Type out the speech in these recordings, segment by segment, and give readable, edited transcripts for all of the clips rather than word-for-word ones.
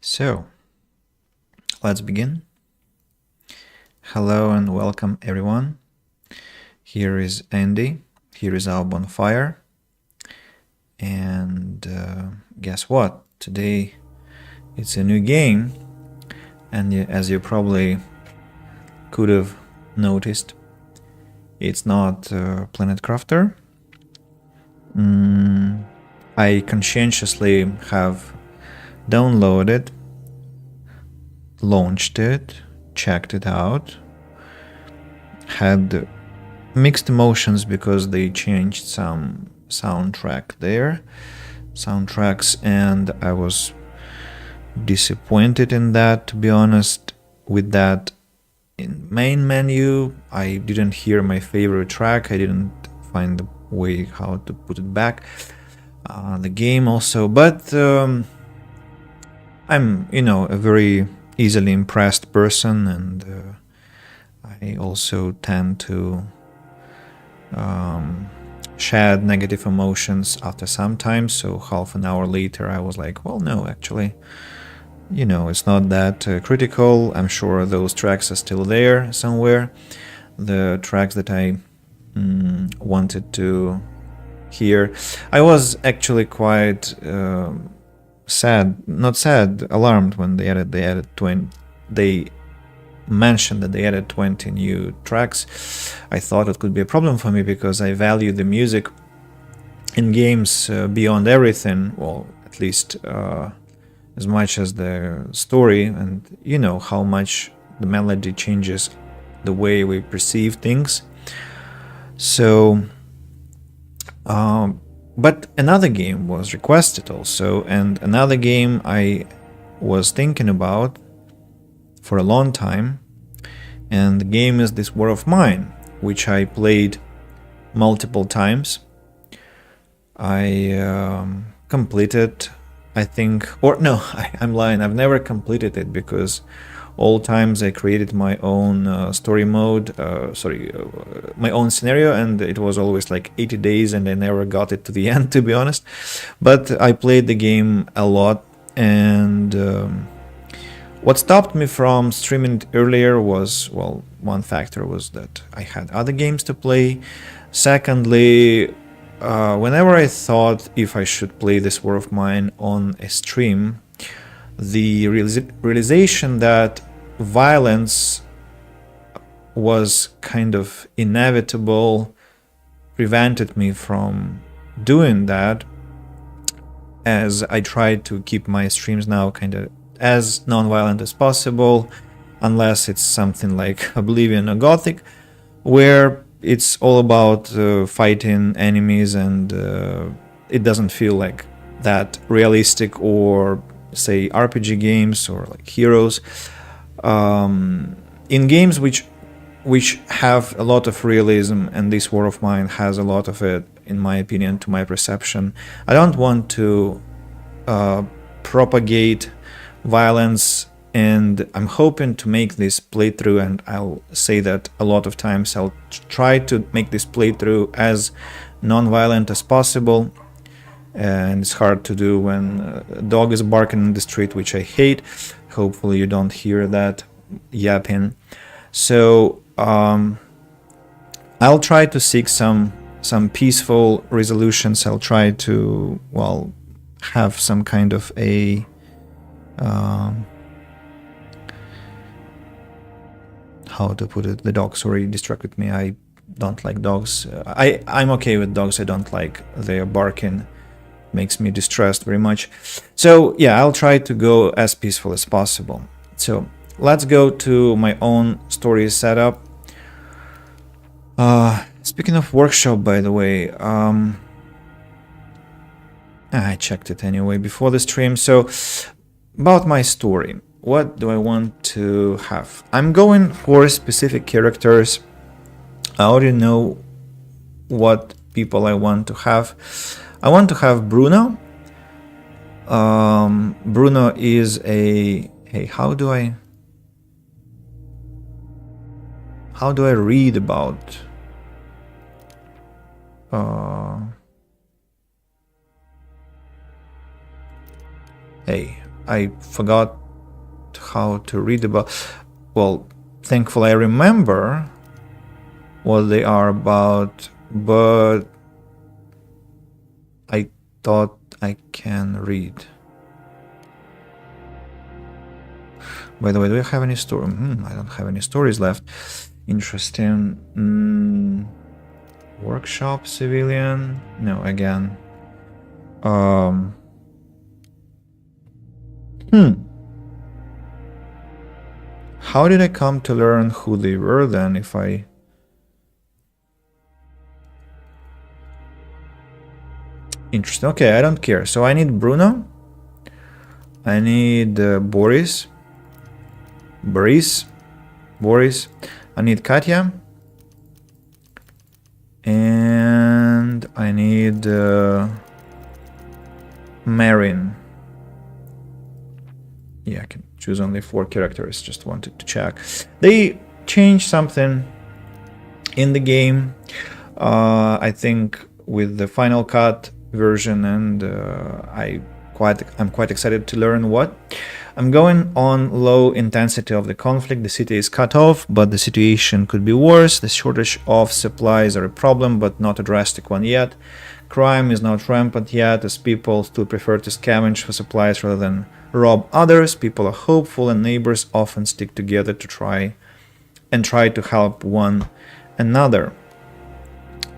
So, let's begin. Hello and welcome everyone. Here is Andy. Here is our bonfire. And guess what? Today it's a new game. And as you probably could have noticed, it's not Planet Crafter. I conscientiously have downloaded, launched it, checked it out, had mixed emotions because they changed some soundtracks, and I was disappointed in that, to be honest. With that in main menu, I didn't hear my favorite track. I didn't find the way how to put it back the game also, but I'm a very easily impressed person, and I also tend to shed negative emotions after some time. So half an hour later I was like, well, no, actually, it's not that critical. I'm sure those tracks are still there somewhere, the tracks that I wanted to hear. I was actually quite alarmed when they added 20. They mentioned that they added 20 new tracks. I thought it could be a problem for me because I value the music in games beyond everything, well, at least as much as the story, and how much the melody changes the way we perceive things. So but another game was requested also, and another game I was thinking about for a long time, and the game is This War of Mine, which I played multiple times. I completed, I think, or no, I'm lying, I've never completed it because all times I created my own story mode, my own scenario, and it was always like 80 days and I never got it to the end, to be honest. But I played the game a lot, and what stopped me from streaming it earlier was, well, one factor was that I had other games to play. Secondly, whenever I thought if I should play This War of Mine on a stream, the realization that violence was kind of inevitable prevented me from doing that, as I tried to keep my streams now kind of as non-violent as possible, unless it's something like Oblivion or Gothic, where it's all about fighting enemies, and it doesn't feel like that realistic, or say RPG games or like Heroes. In games which have a lot of realism, and This War of Mine has a lot of it, in my opinion, to my perception, I don't want to propagate violence, and I'm hoping to make this playthrough, and I'll say that a lot of times I'll try to make this playthrough as non-violent as possible, and it's hard to do when a dog is barking in the street, which I hate. Hopefully you don't hear that yapping. So I'll try to seek some peaceful resolutions. I'll try to, well, have some kind of a how to put it. The dogs already distracted me. I don't like dogs. I'm okay with dogs. I don't like their barking. Makes me distressed very much. So yeah, I'll try to go as peaceful as possible. So let's go to my own story setup. Speaking of workshop, by the way, I checked it anyway before the stream. So about my story, what do I want to have? I'm going for specific characters. I already know what people I want to have. I want to have Bruno. Bruno is a... Hey, how do I read about... Hey, I forgot how to read about. Well, thankfully I remember what they are about, but I thought I can read. By the way, do I have any story? I don't have any stories left. Interesting. Workshop, civilian. No, again. How did I come to learn who they were then if I... Interesting. Okay, I don't care. So I need Bruno. I need Boris. Boris. I need Katya. And I need Marin. Yeah, I can choose only 4 characters. Just wanted to check. They changed something in the game. I think with the Final Cut version, and I'm quite excited to learn what. I'm going on low intensity of the conflict. The city is cut off, but the situation could be worse. The shortage of supplies are a problem, but not a drastic one yet. Crime is not rampant yet, as people still prefer to scavenge for supplies rather than rob others. People are hopeful, and neighbors often stick together to try to help one another.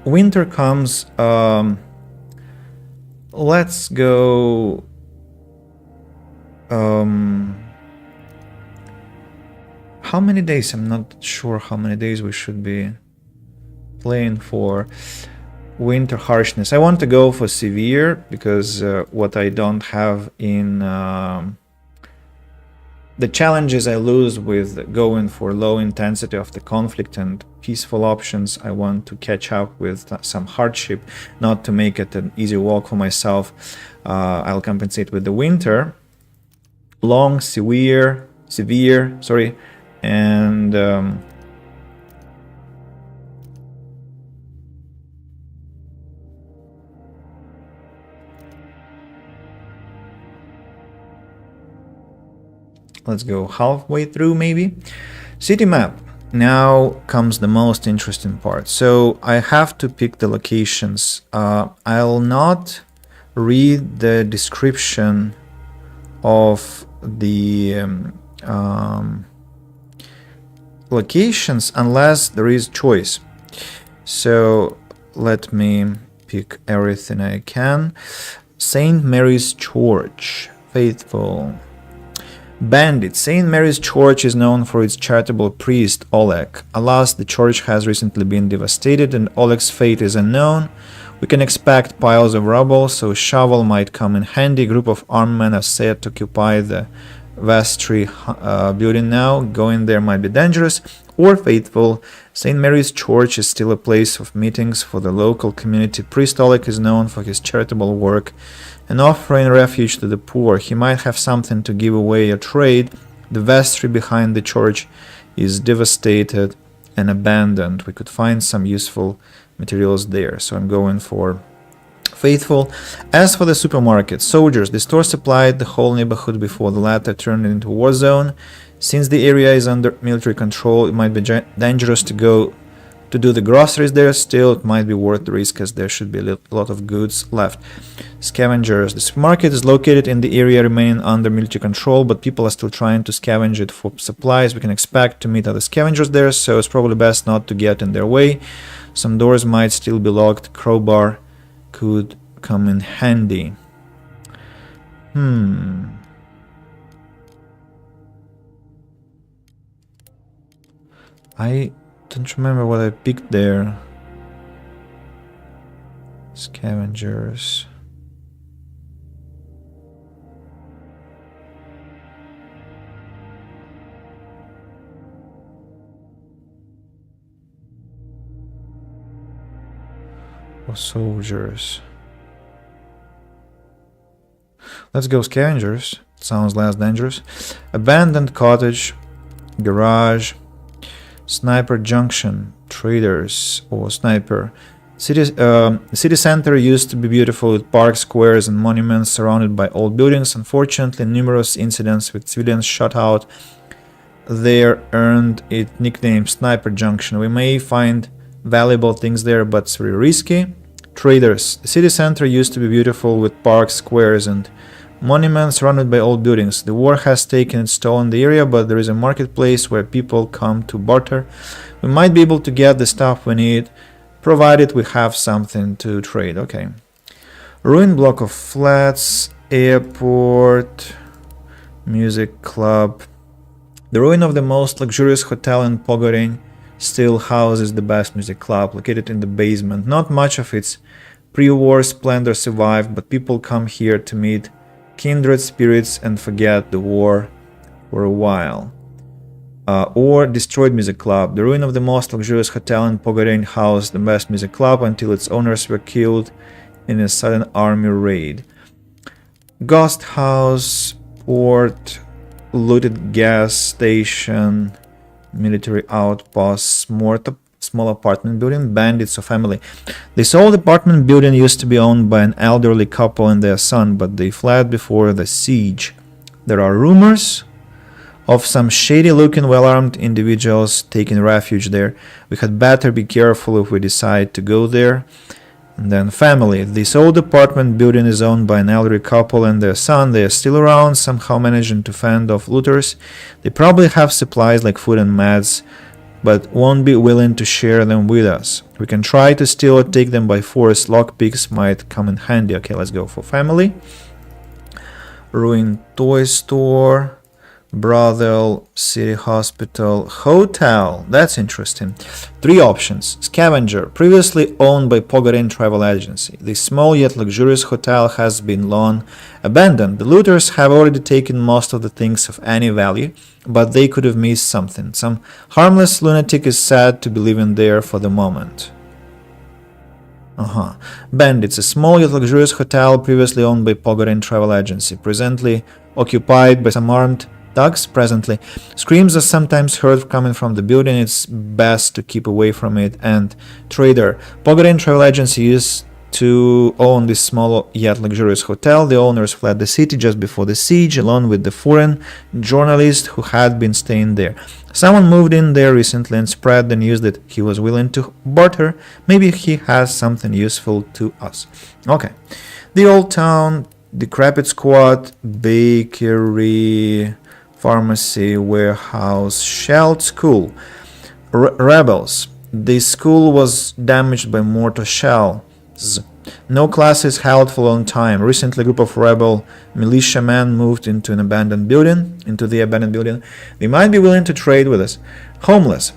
Winter comes. Let's go. How many days? I'm not sure how many days we should be playing for. Winter harshness. I want to go for severe because what I don't have in the challenges I lose with going for low intensity of the conflict and peaceful options. I want to catch up with some hardship, not to make it an easy walk for myself. I'll compensate with the winter. Long, severe, sorry, and let's go halfway through maybe. City map. Now comes the most interesting part. So I have to pick the locations. I'll not read the description of the locations unless there is choice. So let me pick everything I can. St. Mary's Church, faithful. Bandit. St. Mary's Church is known for its charitable priest, Oleg. Alas, the church has recently been devastated and Oleg's fate is unknown. We can expect piles of rubble, so a shovel might come in handy. A group of armed men are said to occupy the vestry building now. Going there might be dangerous or faithful. St. Mary's Church is still a place of meetings for the local community. Priest Oleg is known for his charitable work and offering refuge to the poor. He might have something to give away or trade. The vestry behind the church is devastated and abandoned. We could find some useful materials there, so I'm going for faithful. As for the supermarket, soldiers. The store supplied the whole neighborhood before the latter turned into a war zone. Since the area is under military control, it might be dangerous to go to do the groceries there. Still, it might be worth the risk as there should be a lot of goods left. Scavengers. The supermarket is located in the area remaining under military control, but people are still trying to scavenge it for supplies. We can expect to meet other scavengers there, so it's probably best not to get in their way. Some doors might still be locked. Crowbar could come in handy. I don't remember what I picked there. Scavengers. Or soldiers. Let's go scavengers. Sounds less dangerous. Abandoned cottage. Garage. Sniper junction. Traders or sniper. City center used to be beautiful with parks, squares, and monuments surrounded by old buildings. Unfortunately, numerous incidents with civilians shot out there earned it nickname Sniper Junction. We may find valuable things there, but it's very risky. Traders. The city center used to be beautiful with parks, squares, and monuments surrounded by old buildings. The war has taken its toll on the area, but there is a marketplace where people come to barter. We might be able to get the stuff we need, provided we have something to trade. Okay. Ruined block of flats, airport, music club. The ruin of the most luxurious hotel in Pogorin still houses the best music club, located in the basement. Not much of its pre-war splendor survived, but people come here to meet kindred spirits and forget the war for a while. Or destroyed music club. The ruin of the most luxurious hotel in Pogorin housed the best music club until its owners were killed in a sudden army raid. Ghost house, port, looted gas station, military outpost, small apartment building, bandits or family. This old apartment building used to be owned by an elderly couple and their son, but they fled before the siege. There are rumors of some shady-looking, well-armed individuals taking refuge there. We had better be careful if we decide to go there. And then family. This old apartment building is owned by an elderly couple and their son. They are still around, somehow managing to fend off looters. They probably have supplies like food and meds, but won't be willing to share them with us. We can try to steal or take them by force. Lockpicks might come in handy. Okay, let's go for family. Ruined toy store, brothel, city hospital, hotel. That's interesting. 3 options. Scavenger, previously owned by Pogorin Travel Agency. The small yet luxurious hotel has been long abandoned. The looters have already taken most of the things of any value, but they could have missed something. Some harmless lunatic is said to be living there for the moment. Bandits, a small yet luxurious hotel previously owned by Pogorin Travel Agency, presently occupied by some armed thugs. Presently, screams are sometimes heard coming from the building. It's best to keep away from it. And trader, Pogorin Travel Agency used to own this small yet luxurious hotel. The owners fled the city just before the siege, along with the foreign journalist who had been staying there. Someone moved in there recently and spread the news that he was willing to barter. Maybe he has something useful to us. Okay. The old town, decrepit squat, bakery, pharmacy, warehouse, shelled school. Rebels. The school was damaged by mortar shells. No classes held for a long time. Recently, a group of rebel militiamen moved into the abandoned building. They might be willing to trade with us. Homeless.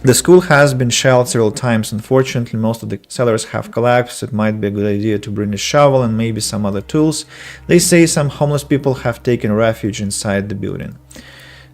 The school has been shelled several times. Unfortunately, most of the cellars have collapsed. It might be a good idea to bring a shovel and maybe some other tools. They say some homeless people have taken refuge inside the building.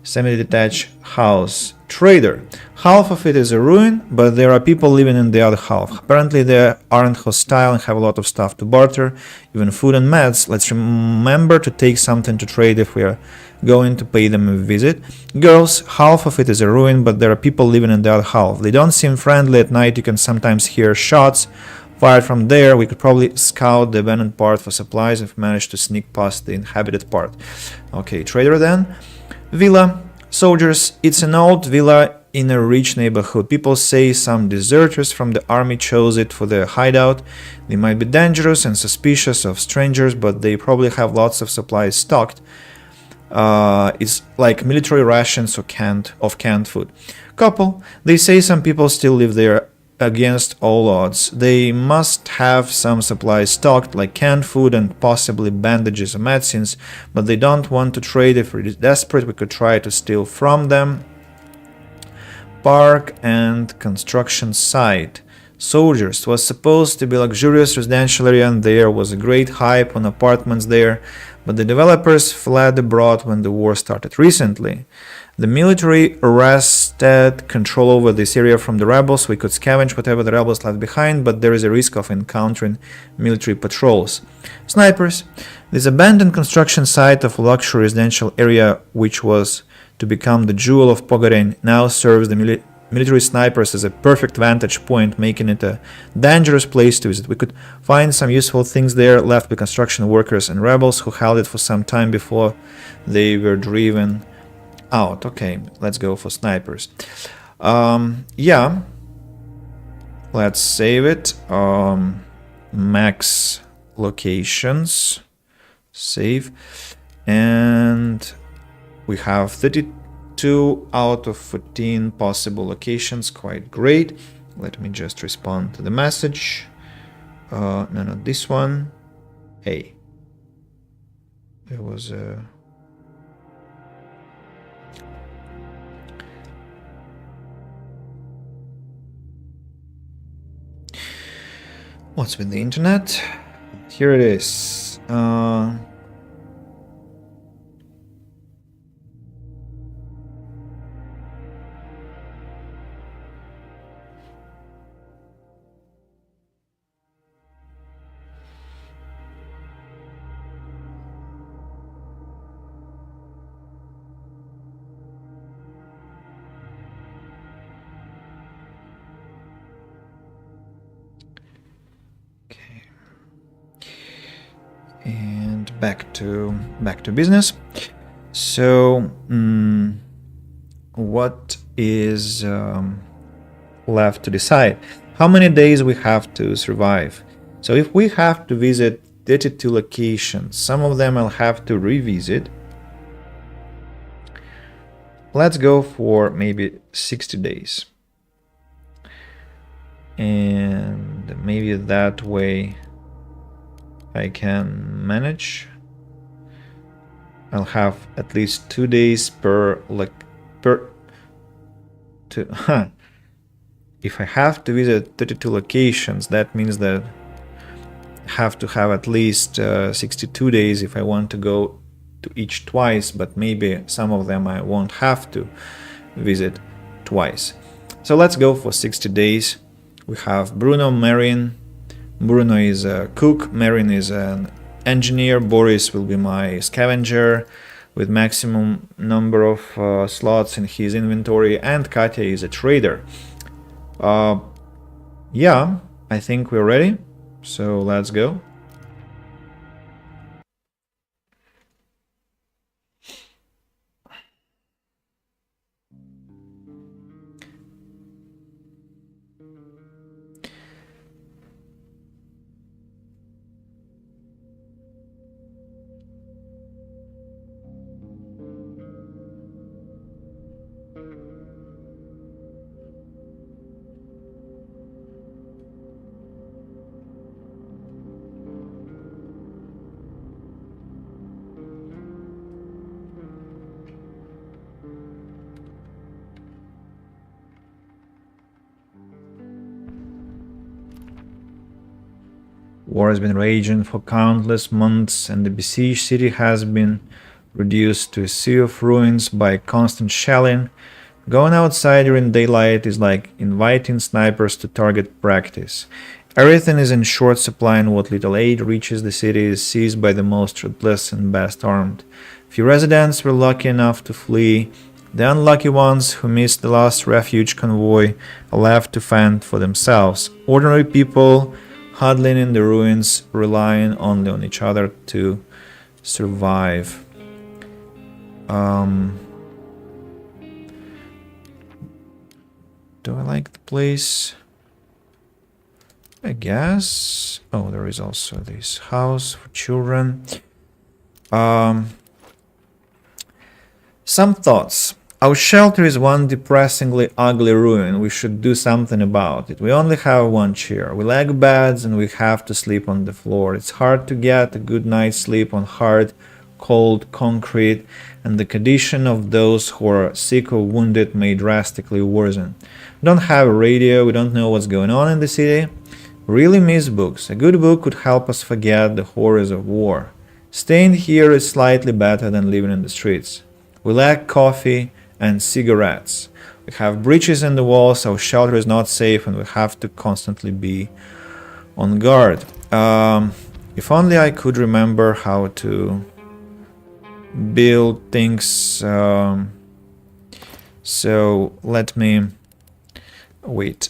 Semi-detached house. Trader. Half of it is a ruin, but there are people living in the other half. Apparently they aren't hostile and have a lot of stuff to barter, even food and meds. Let's remember to take something to trade if we are going to pay them a visit. Girls. Half of it is a ruin, but there are people living in the other half. They don't seem friendly. At night you can sometimes hear shots fired from there. We could probably scout the abandoned part for supplies if we manage to sneak past the inhabited part. Okay, trader then. Villa. Soldiers. It's an old villa in a rich neighborhood. People say some deserters from the army chose it for their hideout. They might be dangerous and suspicious of strangers, but they probably have lots of supplies stocked. It's like military rations or canned food. Couple. They say some people still live there against all odds. They must have some supplies stocked, like canned food and possibly bandages or medicines, but they don't want to trade. If we're desperate, we could try to steal from them. Park and construction site. Soldiers. It was supposed to be a luxurious residential area and there was a great hype on apartments there, but the developers fled abroad when the war started recently. The military wrested control over this area from the rebels. We could scavenge whatever the rebels left behind, but there is a risk of encountering military patrols. Snipers. This abandoned construction site of a luxury residential area, which was to become the jewel of Pogorin, now serves the military snipers as a perfect vantage point, making it a dangerous place to visit. We could find some useful things there left by construction workers and rebels who held it for some time before they were driven out. Okay, let's go for snipers. Yeah, let's save it. Max locations, save, and we have 32 out of 14 possible locations. Quite great. Let me just respond to the message. No, not this one. Hey, there was a what's with the internet? Here it is. And back to business. So what is left to decide? How many days we have to survive? So if we have to visit 32 locations, some of them I'll have to revisit. Let's go for maybe 60 days, and maybe that way I can manage. I'll have at least 2 days If I have to visit 32 locations, that means that I have to have at least 62 days if I want to go to each twice, but maybe some of them I won't have to visit twice. So let's go for 60 days. We have Bruno, Marin. Bruno is a cook, Marin is an engineer, Boris will be my scavenger with maximum number of slots in his inventory, and Katya is a trader. Yeah, I think we're ready, so let's go. War has been raging for countless months, and the besieged city has been reduced to a sea of ruins by constant shelling. Going outside during daylight is like inviting snipers to target practice. Everything is in short supply, and what little aid reaches the city is seized by the most ruthless and best armed. Few residents were lucky enough to flee. The unlucky ones who missed the last refuge convoy are left to fend for themselves. Ordinary people huddling in the ruins, relying only on each other to survive. Do I like the place? I guess. Oh, there is also this house for children. Some thoughts. Our shelter is one depressingly ugly ruin. We should do something about it. We only have one chair. We lack beds and we have to sleep on the floor. It's hard to get a good night's sleep on hard, cold concrete, and the condition of those who are sick or wounded may drastically worsen. We don't have a radio. We don't know what's going on in the city. We really miss books. A good book could help us forget the horrors of war. Staying here is slightly better than living in the streets. We lack coffee and cigarettes. We have breaches in the walls, our shelter is not safe, and we have to constantly be on guard. If only I could remember how to build things. So let me Wait.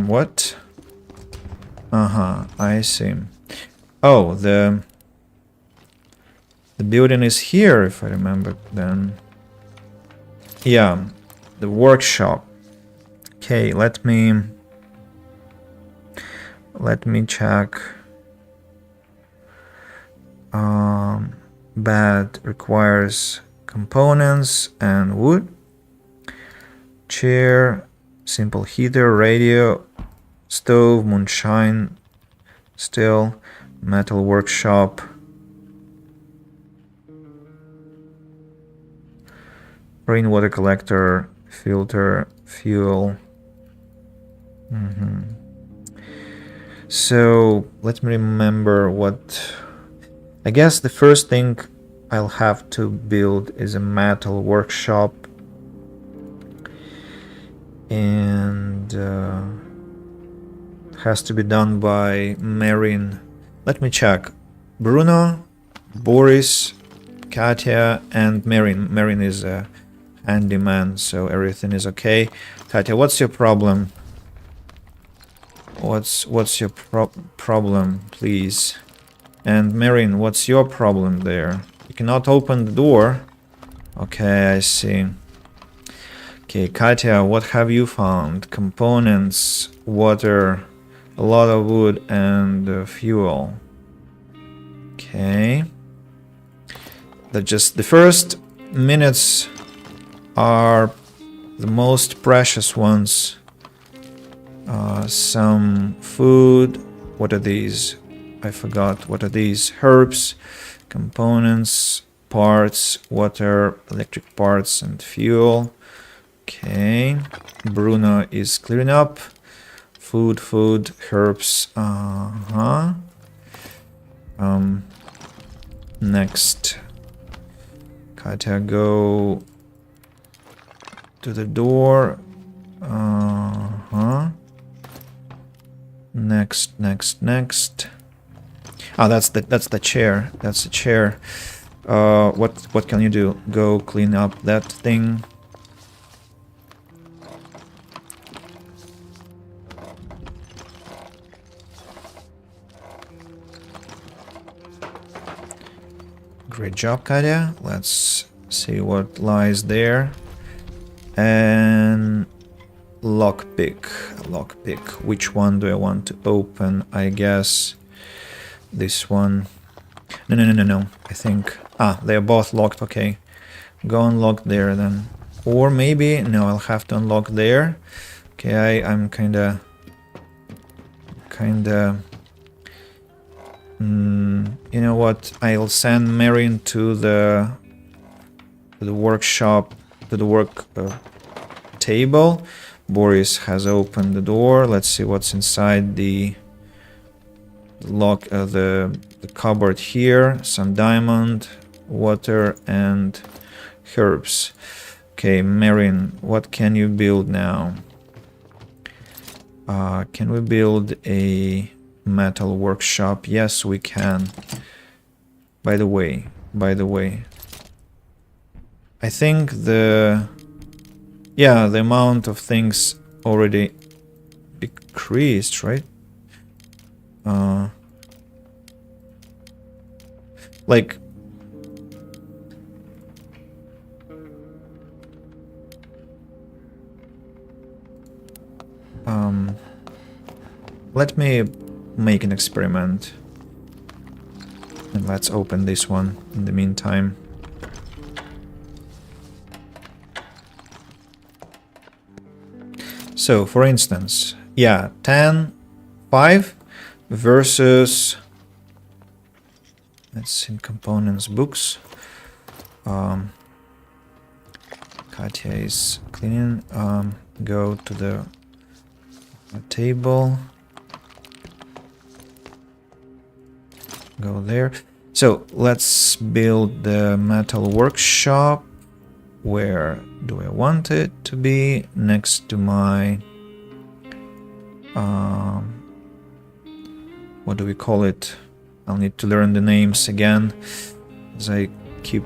What? I see. Oh, the building is here, if I remember then. Yeah, the workshop. Okay, let me check. Bed requires components and wood. Chair, simple heater, radio, stove, moonshine, still, metal workshop. Rainwater collector, filter, fuel. So let me remember what. I guess the first thing I'll have to build is a metal workshop, and has to be done by Marin. Let me check. Bruno, Boris, Katya, and Marin. Marin is a handyman, so everything is okay. Katya, what's your problem? What's your problem, please? And Marin, what's your problem there? You cannot open the door. Okay, I see. Okay, Katya, what have you found? Components, water, a lot of wood, and fuel. Okay. The first minutes are the most precious ones. Some food. What are these? I forgot. What are these? Herbs, components, parts, water, electric parts, and fuel. Okay. Bruno is clearing up. Food, herbs. Next. Katya, go to the door. Next. Ah, that's the chair. That's the chair. What can you do? Go clean up that thing. Great job, Katya. Let's see what lies there. And lockpick. Which one do I want to open? I guess this one. No. I think they're both locked. Okay, go unlock there then. Or maybe no, I'll have to unlock there. Okay, I'm kinda. You know what? I'll send Marion to the workshop, to the work table. Boris has opened the door. Let's see what's inside the cupboard here. Some diamond, water, and herbs. Okay, Marion, what can you build now? Can we build a metal workshop? Yes, we can. By the way, I think the amount of things already decreased, right? Like let me make an experiment. And let's open this one in the meantime. So, for instance, 10, 5 versus, let's see, components, books. Katya is cleaning. Go to the table. Go there. So let's build the metal workshop. Where do I want it to be? Next to my what do we call it? I'll need to learn the names again, as I keep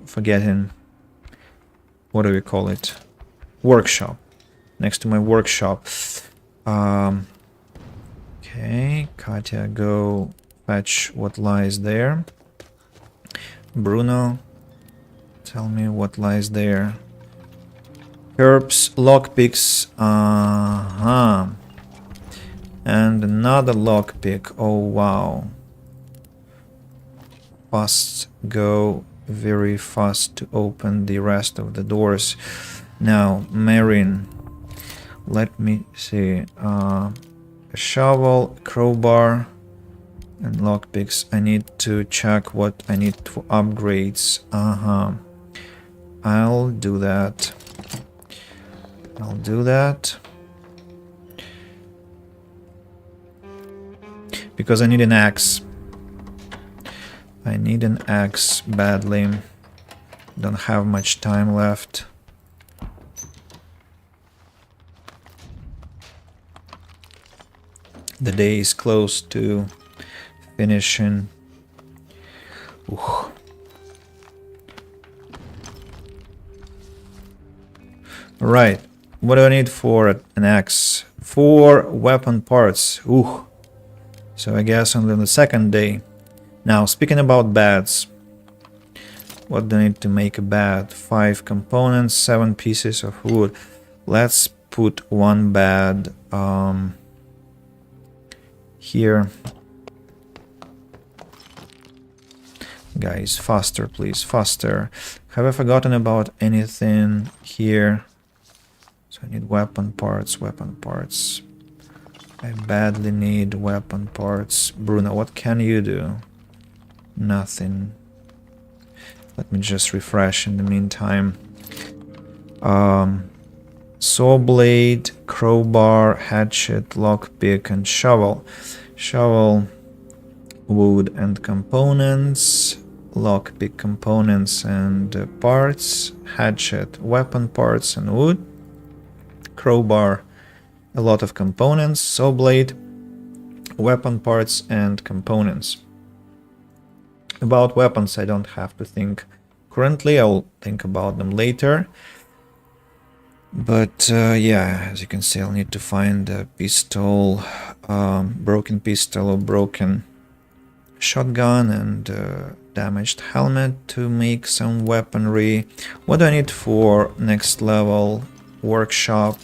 forgetting. What do we call it? Workshop. Next to my workshop. Okay, Katya, go fetch what lies there. Bruno, tell me what lies there. Herbs, lockpicks, and another lockpick. Oh wow. Fast, go very fast to open the rest of the doors. Now, Marin, let me see. A shovel, crowbar, and lockpicks. I need to check what I need for upgrades. I'll do that. Because I need an axe. I need an axe badly. Don't have much time left. The day is close to finishing. Right. What do I need for an axe? 4 weapon parts. So I guess on the second day. Now, speaking about beds. What do I need to make a bed? 5 components, 7 pieces of wood. Let's put one bed here. Guys, faster, please, faster. Have I forgotten about anything here? So I need weapon parts. I badly need weapon parts. Bruno, what can you do? Nothing. Let me just refresh in the meantime. Saw blade, crowbar, hatchet, lockpick, and shovel. Shovel, wood and components. Lockpick components and parts. Hatchet, weapon parts and wood. Crowbar, a lot of components. Saw blade, weapon parts and components. About weapons I don't have to think currently, I'll think about them later. But yeah, as you can see, I'll need to find a pistol, broken pistol or broken shotgun and damaged helmet to make some weaponry. What do I need for next level? Workshop,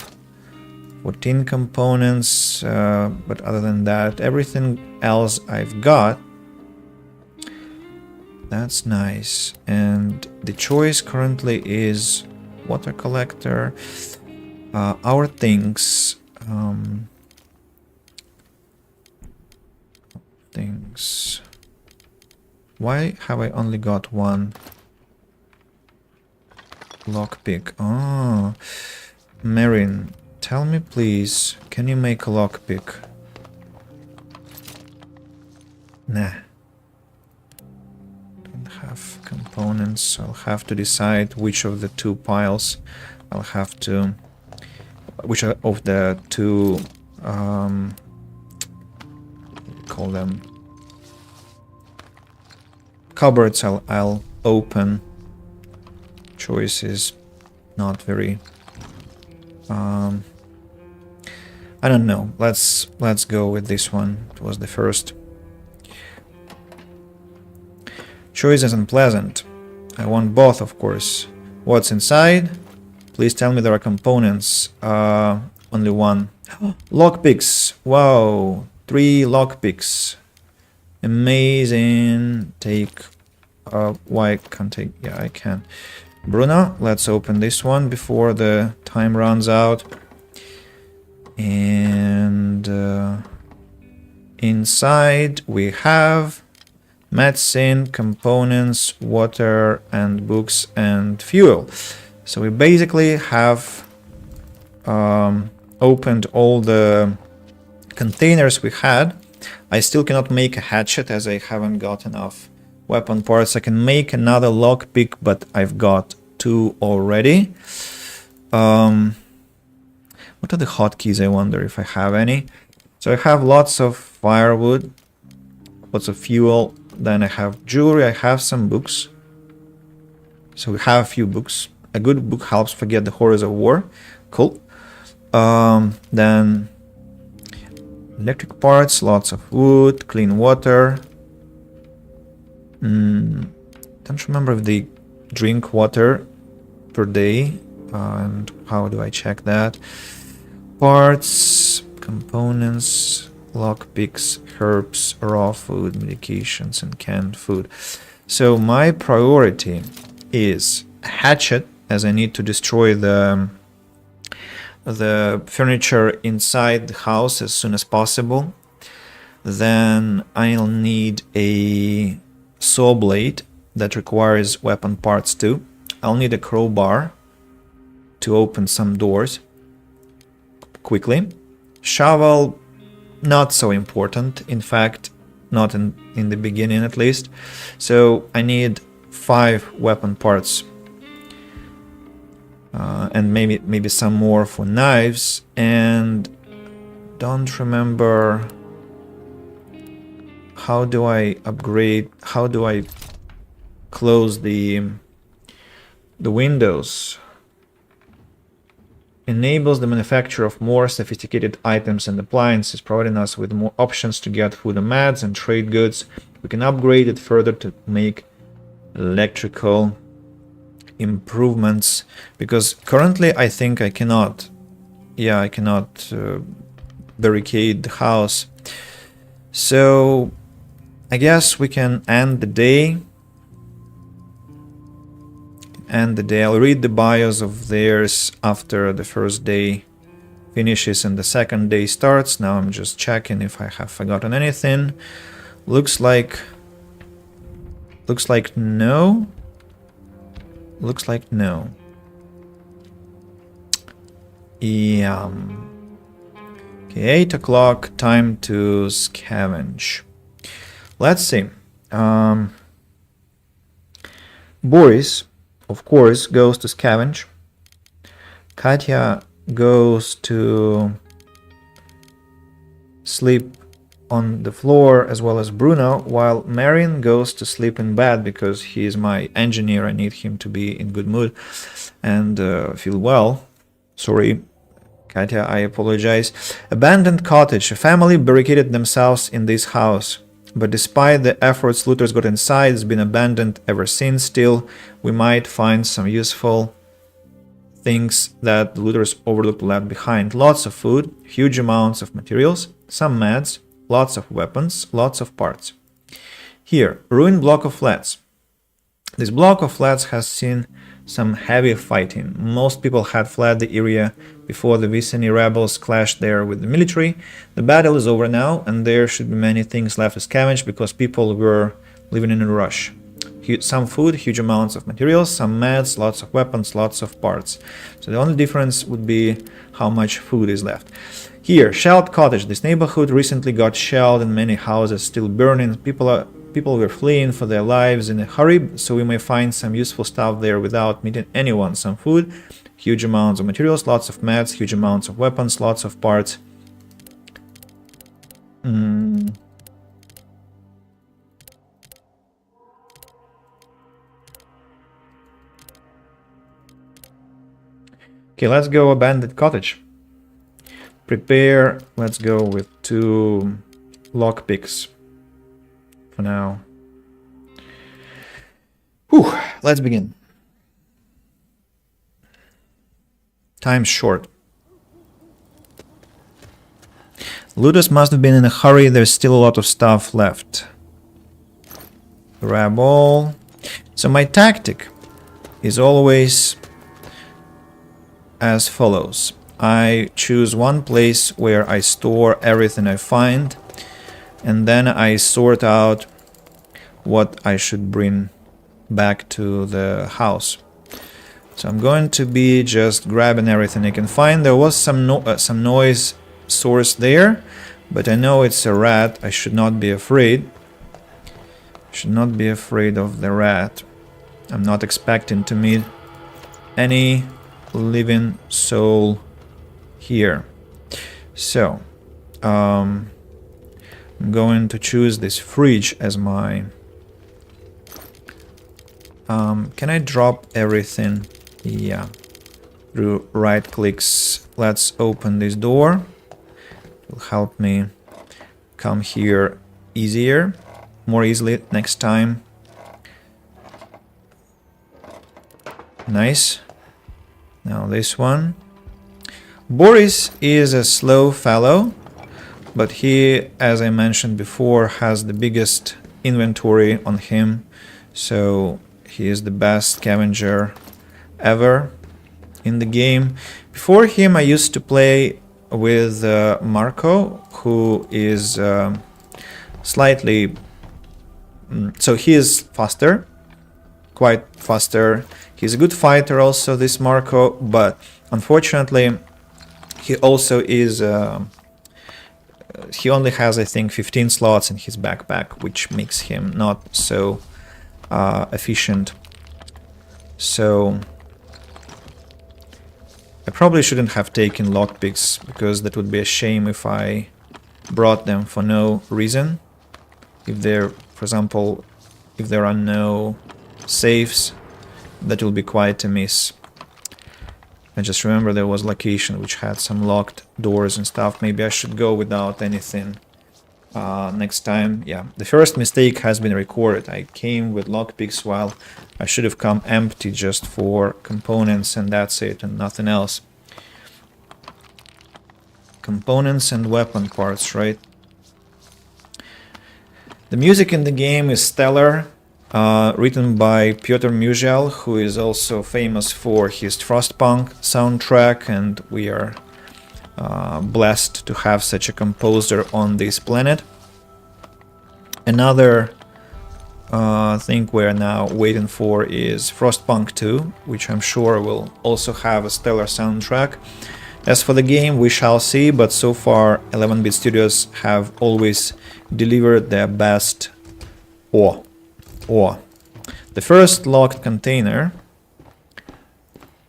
14 components, but other than that, everything else I've got. That's nice. And the choice currently is water collector, our things, Why have I only got one lockpick? Oh, Marin, tell me please, can you make a lockpick? Nah. Have components. I'll have to decide which of the 2 piles I'll have to, which of the 2 call them cupboards I'll open. Choice is not very I don't know. Let's go with this one. It was the first. Choice isn't pleasant. I want both, of course. What's inside? Please tell me there are components. Only one. Lockpicks. Wow. 3 lockpicks. Amazing. Take. Why can't I? Yeah, I can. Bruno, let's open this one before the time runs out. And inside we have medicine, components, water, and books and fuel. So we basically have opened all the containers we had. I still cannot make a hatchet as I haven't got enough weapon parts. I can make another lockpick, but I've got 2 already. What are the hotkeys? I wonder if I have any. So I have lots of firewood, lots of fuel. Then I have jewelry. I have some books. So we have a few books. A good book helps forget the horrors of war. Cool. Then electric parts, lots of wood, clean water. Don't remember if they drink water per day. And how do I check that? Parts, components, lockpicks, herbs, raw food, medications, and canned food. So my priority is a hatchet, as I need to destroy the furniture inside the house as soon as possible. Then I'll need a saw blade that requires weapon parts too. I'll need a crowbar to open some doors quickly. Shovel, not so important. In fact, not in the beginning at least. So I need 5 weapon parts. And maybe some more for knives, and don't remember how do I upgrade, how do I close the windows. Enables the manufacture of more sophisticated items and appliances, providing us with more options to get food and meds and trade goods. We can upgrade it further to make electrical improvements, because currently I think I cannot barricade the house. So I guess we can end the day. I'll read the bios of theirs after the first day finishes and the second day starts. Now I'm just checking if I have forgotten anything. Looks like no. Looks like no. Yeah. Okay, 8 o'clock, time to scavenge. Let's see. Boris, of course, goes to scavenge. Katya goes to sleep on the floor, as well as Bruno, while Marion goes to sleep in bed because he is my engineer. I need him to be in good mood and feel well. Sorry, Katya, I apologize. Abandoned cottage. A family barricaded themselves in this house, but despite the efforts looters got inside, it's been abandoned ever since. Still, we might find some useful things that the looters overlooked left behind. Lots of food, huge amounts of materials, some meds, lots of weapons, lots of parts. Here, ruined block of flats. This block of flats has seen some heavy fighting. Most people had fled the area before the Viceni rebels clashed there with the military. The battle is over now, and there should be many things left to scavenge because people were living in a rush. Some food, huge amounts of materials, some meds, lots of weapons, lots of parts. So the only difference would be how much food is left. Here, shelled cottage. This neighborhood recently got shelled and many houses still burning. People were fleeing for their lives in a hurry, so we may find some useful stuff there without meeting anyone. Some food, huge amounts of materials, lots of meds, huge amounts of weapons, lots of parts. Okay, let's go abandoned cottage. Prepare, let's go with 2 lockpicks for now. Whew, let's begin. Time's short. Looters must have been in a hurry, there's still a lot of stuff left. Grab all. So my tactic is always as follows. I choose one place where I store everything I find, and then I sort out what I should bring back to the house. So I'm going to be just grabbing everything I can find. There was some noise source there, but I know it's a rat. I should not be afraid. Should not be afraid of the rat. I'm not expecting to meet any living soul here. So I'm going to choose this fridge as my... can I drop everything? Yeah. Through right clicks. Let's open this door. It will help me come here easier, more easily next time. Nice. Now this one. Boris is a slow fellow, but he, as I mentioned before, has the biggest inventory on him, so he is the best scavenger ever in the game. Before him I used to play with Marco, who is slightly... so he is faster, quite faster. He's a good fighter also, this Marco, but unfortunately he also is... he only has, I think, 15 slots in his backpack, which makes him not so efficient. So I probably shouldn't have taken lockpicks, because that would be a shame if I brought them for no reason. If there, for example, if there are no safes, that will be quite a miss. I just remember there was location which had some locked doors and stuff. Maybe I should go without anything next time. Yeah, the first mistake has been recorded. I came with lockpicks while I should have come empty, just for components, and that's it, and nothing else. Components and weapon parts, right? The music in the game is stellar, written by Piotr Musial, who is also famous for his Frostpunk soundtrack, and we are blessed to have such a composer on this planet. Another thing we're now waiting for is Frostpunk 2, which I'm sure will also have a stellar soundtrack. As for the game, we shall see, but so far 11-bit studios have always delivered their best ore. The first locked container,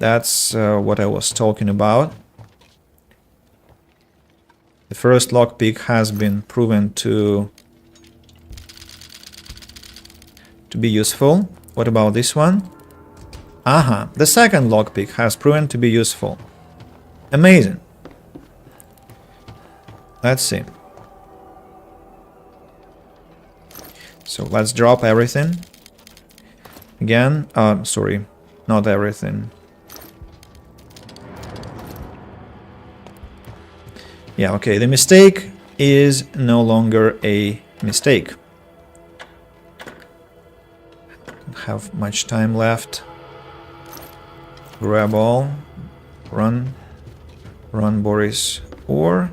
that's what I was talking about. The first lockpick has been proven to be useful. What about this one? Aha, the second lockpick has proven to be useful. Amazing. Let's see. So let's drop everything. Again, sorry, not everything. Yeah, okay, the mistake is no longer a mistake. Don't have much time left. Grab all. Run, Boris. Or,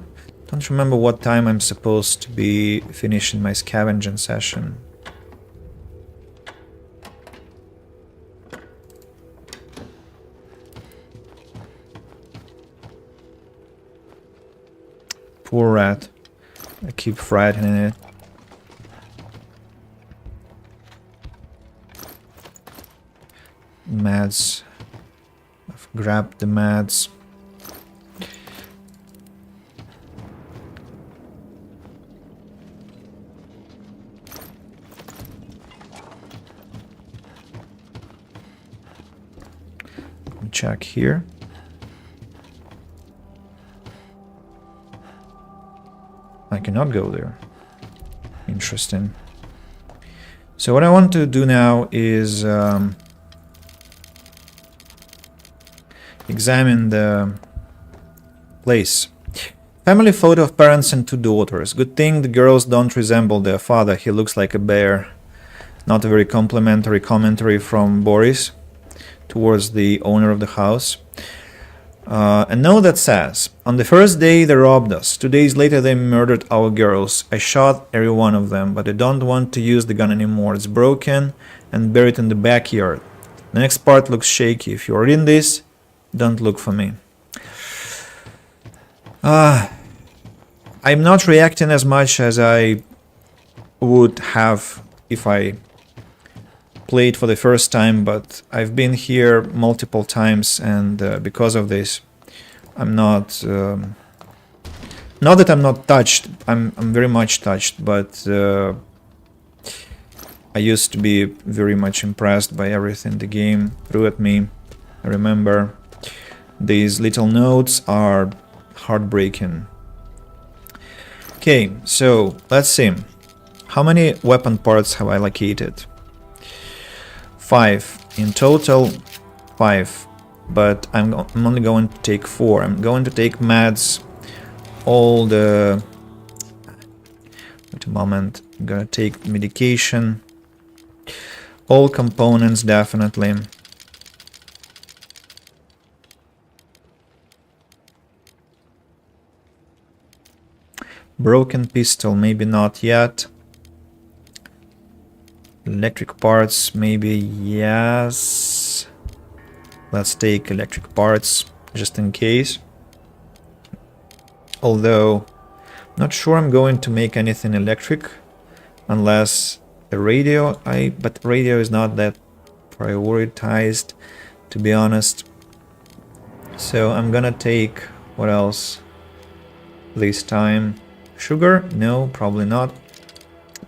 don't remember what time I'm supposed to be finishing my scavenging session. Poor rat. I keep frightening it. Mads. I've grabbed the Mads. Check here. I cannot go there. Interesting. So what I want to do now is examine the place. Family photo of parents and two daughters. Good thing the girls don't resemble their father. He looks like a bear. Not a very complimentary commentary from Boris towards the owner of the house. A note that says, on the first day they robbed us. 2 days later they murdered our girls. I shot every one of them, but I don't want to use the gun anymore. It's broken and buried in the backyard. The next part looks shaky. If you're reading this, don't look for me. I'm not reacting as much as I would have if I played for the first time, but I've been here multiple times, and because of this I'm not... not that I'm not touched, I'm very much touched, but I used to be very much impressed by everything the game threw at me. I remember these little notes are heartbreaking. Okay, so let's see. How many weapon parts have I located? 5. In total, 5. But I'm only going to take 4. I'm going to take meds, all the... Wait a moment. I'm gonna take medication. All components, definitely. Broken pistol, maybe not yet. Electric parts, maybe yes. Let's take electric parts, just in case. Although, not sure I'm going to make anything electric, unless a radio, but radio is not that prioritized, to be honest. So I'm gonna take, what else this time? Sugar? No, probably not.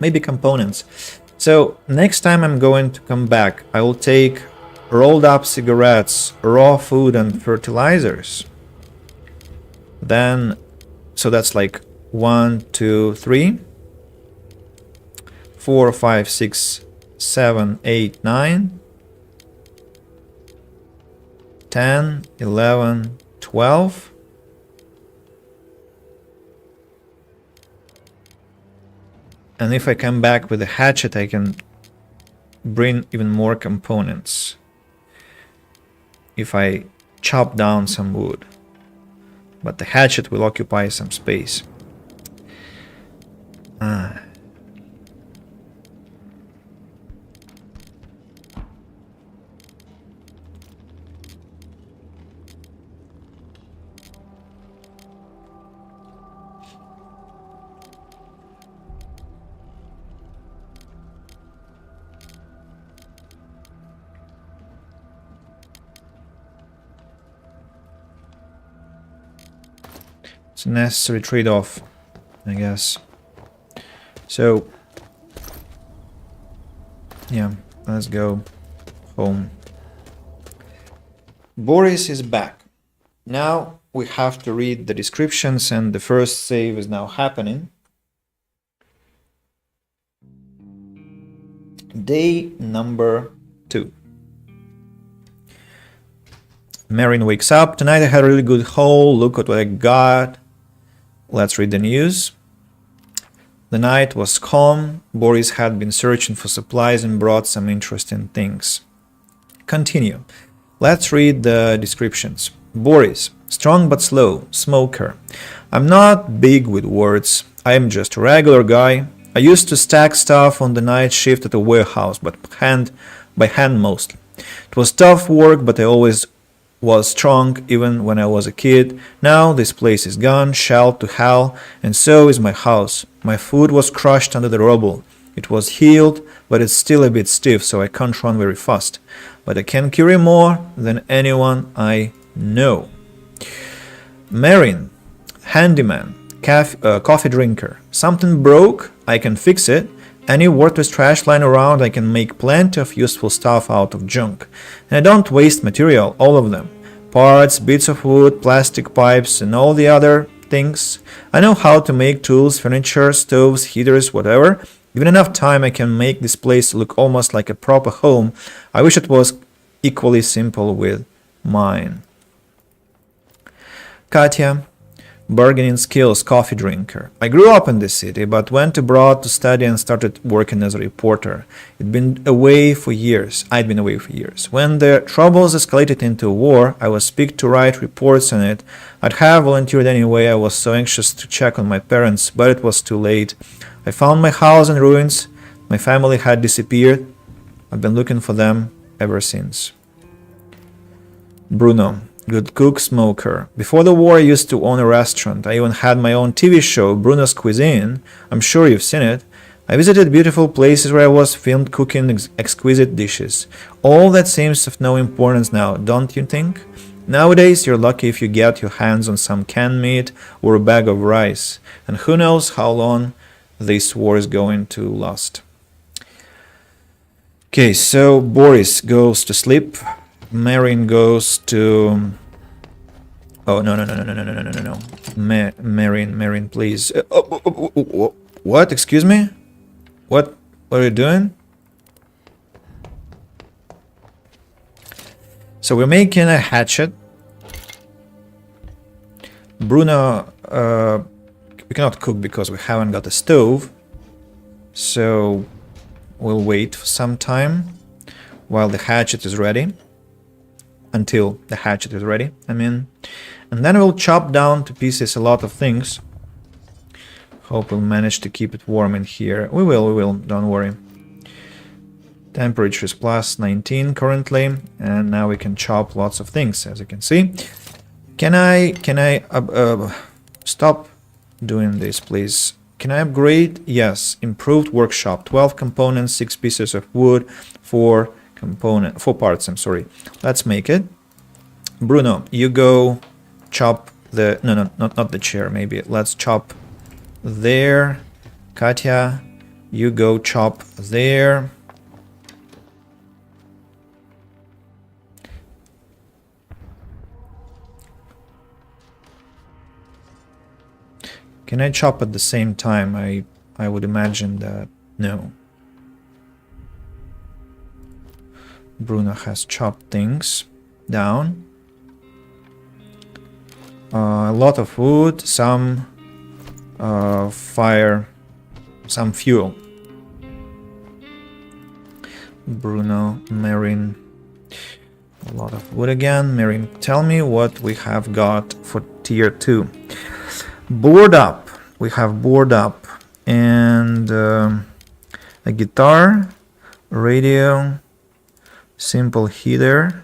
Maybe components. So next time I'm going to come back, I will take rolled up cigarettes, raw food and fertilizers. Then, so that's like 1, 2, 3, 4, 5, 6, 7, 8, 9, 10, 11, 12. And if I come back with a hatchet, I can bring even more components. If I chop down some wood. But the hatchet will occupy some space. It's a necessary trade-off, I guess. So, yeah, let's go home. Boris is back. Now we have to read the descriptions, and the first save is now happening. Day number 2. Marin wakes up. Tonight I had a really good haul. Look at what I got. Let's read the news. The night was calm. Boris had been searching for supplies and brought some interesting things. Continue. Let's read the descriptions. Boris, strong but slow, smoker. I'm not big with words. I am just a regular guy. I used to stack stuff on the night shift at a warehouse, but by hand mostly. It was tough work, but I always was strong even when I was a kid. Now this place is gone, shelled to hell, and so is my house. My foot was crushed under the rubble. It was healed, but it's still a bit stiff, so I can't run very fast. But I can carry more than anyone I know. Marin, handyman, coffee drinker. Something broke, I can fix it. Any worthless trash lying around, I can make plenty of useful stuff out of junk. And I don't waste material, all of them. Parts, bits of wood, plastic pipes, and all the other things. I know how to make tools, furniture, stoves, heaters, whatever. Given enough time, I can make this place look almost like a proper home. I wish it was equally simple with mine. Katya, bargaining skills, coffee drinker. I grew up in this city, but went abroad to study and started working as a reporter. I'd been away for years. When the troubles escalated into war, I was picked to write reports on it. I'd have volunteered anyway. I was so anxious to check on my parents, but it was too late. I found my house in ruins. My family had disappeared. I've been looking for them ever since. Bruno, good cook, smoker. Before the war, I used to own a restaurant. I even had my own TV show, Bruno's Cuisine. I'm sure you've seen it. I visited beautiful places where I was filmed cooking exquisite dishes. All that seems of no importance now, don't you think? Nowadays, you're lucky if you get your hands on some canned meat or a bag of rice, and who knows how long this war is going to last. Okay, so Boris goes to sleep. Marin goes to... Oh, no, no, no, no, no, no, no, no, no, no. Marin, please. What? Excuse me? What are you doing? So we're making a hatchet. Bruno, we cannot cook because we haven't got a stove. So we'll wait for some time while the hatchet is ready. Until the hatchet is ready, I mean. And then we'll chop down to pieces a lot of things. Hope we'll manage to keep it warm in here. We will, don't worry. Temperature is plus 19 currently, and now we can chop lots of things, as you can see. Can I stop doing this, please? Can I upgrade? Yes, improved workshop. 12 components, 6 pieces of wood, 4 parts, I'm sorry. Let's make it. Bruno, you go chop the... No, not the chair, maybe. Let's chop there. Katya, you go chop there. Can I chop at the same time? I would imagine that no. Bruno has chopped things down. A lot of wood, some fire, some fuel. Bruno, Marin, a lot of wood again. Marin, tell me what we have got for tier 2. Board up. We have board up and a guitar, radio, simple heater,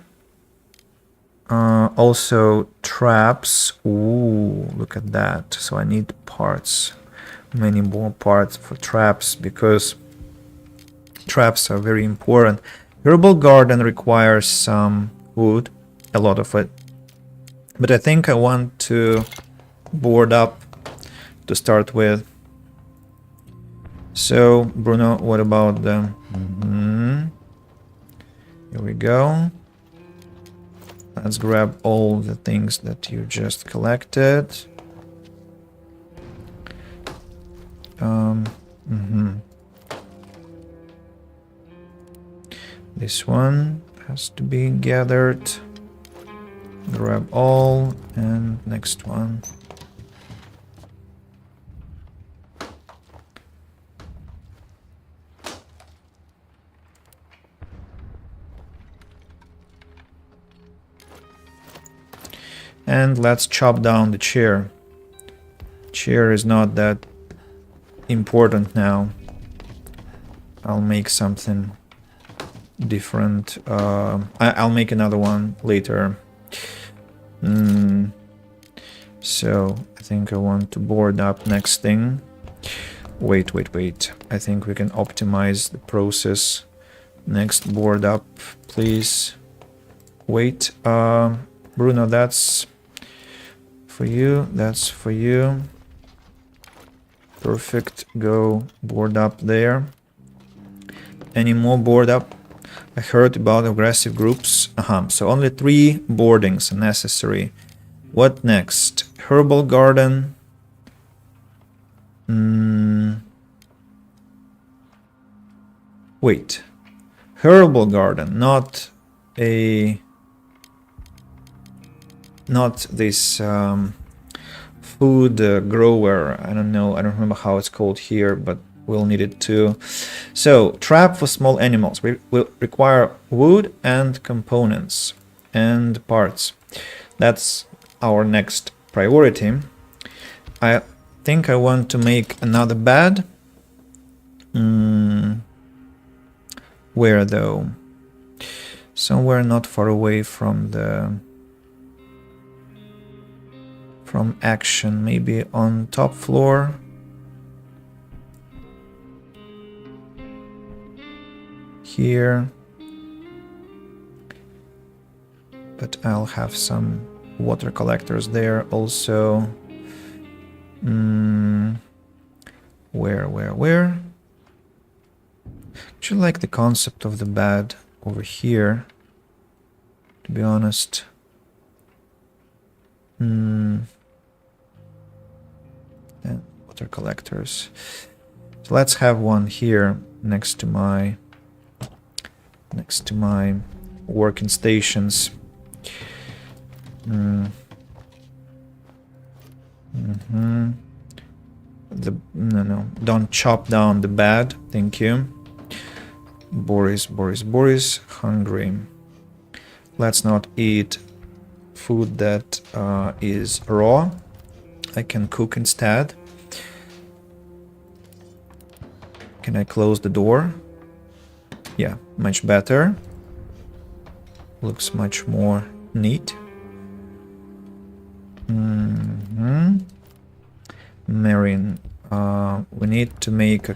also traps. Ooh, look at that. So I need parts, many more parts for traps because traps are very important. Herbal garden requires some wood, a lot of it, but I think I want to board up to start with. So Bruno, what about the... Here we go. Let's grab all the things that you just collected. This one has to be gathered. Grab all, and next one. And let's chop down the chair. Chair is not that important now. I'll make something different. I'll make another one later. So I think I want to board up next thing. Wait. I think we can optimize the process. Next board up, please. Wait. Bruno, that's for you. That's for you. Perfect. Go board up there. Any more board up? I heard about aggressive groups. So only 3 boardings are necessary. What next? Herbal garden. Wait. Herbal garden, not this food grower. I don't know. I don't remember how it's called here, but we'll need it too. So trap for small animals. We will require wood and components and parts. That's our next priority. I think I want to make another bed. Where though? Somewhere not far away from action, maybe on top floor. Here. but I'll have some water collectors there also. Where? Actually like the concept of the bed over here, to be honest. And water collectors. So let's have one here next to my working stations. No, don't chop down the bed, thank you. Boris, hungry. Let's not eat food that is raw. I can cook instead. Can I close the door? Yeah, much better. Looks much more neat. Marine, we need to make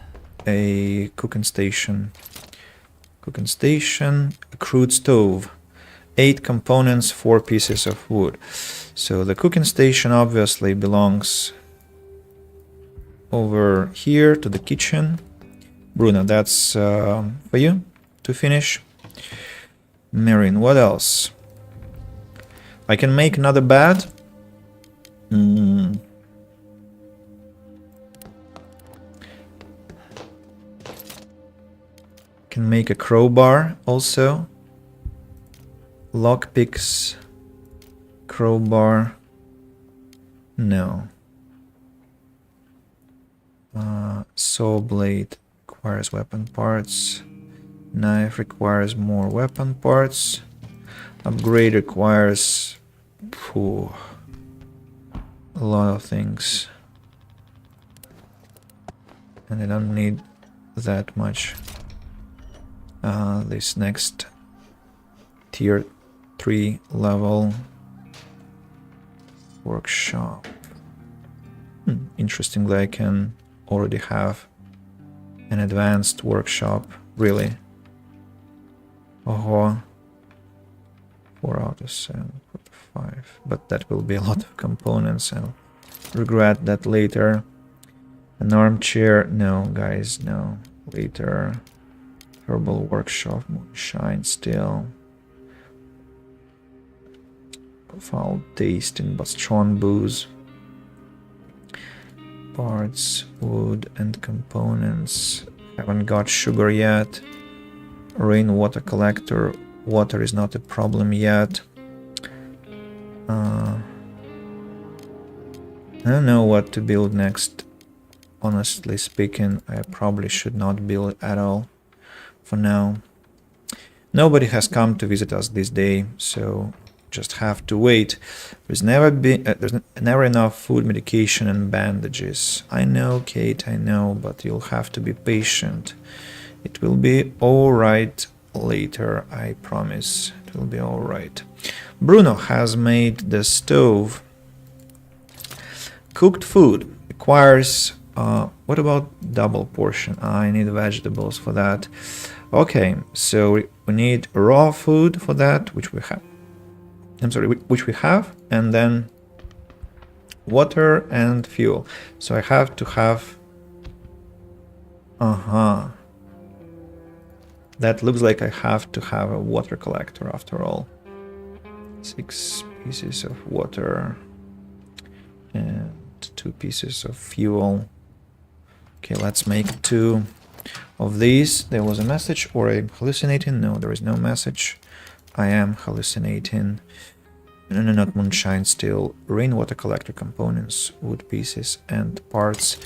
a cooking station. A crude stove. 8 components, 4 pieces of wood. So the cooking station obviously belongs over here to the kitchen. Bruno, that's for you to finish. Marine, what else? I can make another bed. Can make a crowbar also. Lockpicks. Crowbar. No. Saw blade requires weapon parts. Knife requires more weapon parts. Upgrade requires a lot of things. And I don't need that much. This next tier 3 level workshop. Interestingly, I can already have an advanced workshop, really. 4 out of 7, 4 to 5. But that will be a lot of components. I'll regret that later. An armchair, no, guys, no. Later. Herbal workshop, moonshine still. Foul tasting, but strong booze. Parts, wood and components. Haven't got sugar yet. Rainwater collector. Water is not a problem yet. I don't know what to build next. Honestly speaking, I probably should not build at all for now. Nobody has come to visit us this day, so just have to wait. There's never enough food, medication and bandages. I know, Kate, I know, but you'll have to be patient. It will be alright later, I promise. It will be alright. Bruno has made the stove. Cooked food requires... what about double portion? I need vegetables for that. Okay, so we need raw food for that, which we have. I'm sorry, which we have, and then water and fuel. So I have to have... That looks like I have to have a water collector after all. 6 pieces of water and 2 pieces of fuel. Okay, let's make 2 of these. There was a message, or I'm hallucinating? No, there is no message. I am hallucinating. No, not moonshine still. Rainwater collector components, wood pieces and parts.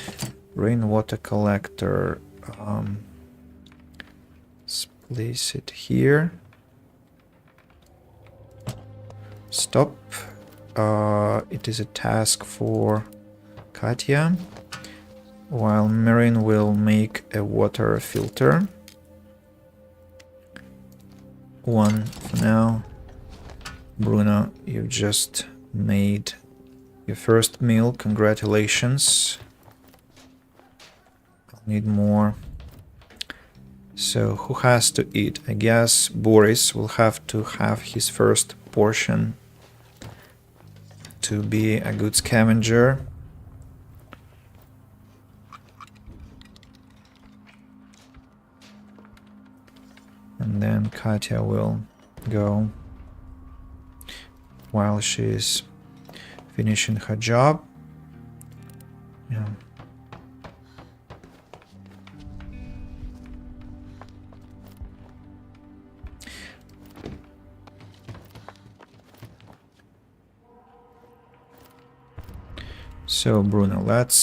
Rainwater collector. Let's place it here. Stop. It is a task for Katya. While Marine will make a water filter. 1 for now. Bruno, you've just made your first meal. Congratulations. I'll need more. So who has to eat? I guess Boris will have to have his first portion to be a good scavenger. And then Katya will go while she's finishing her job. Yeah. So Bruno, let's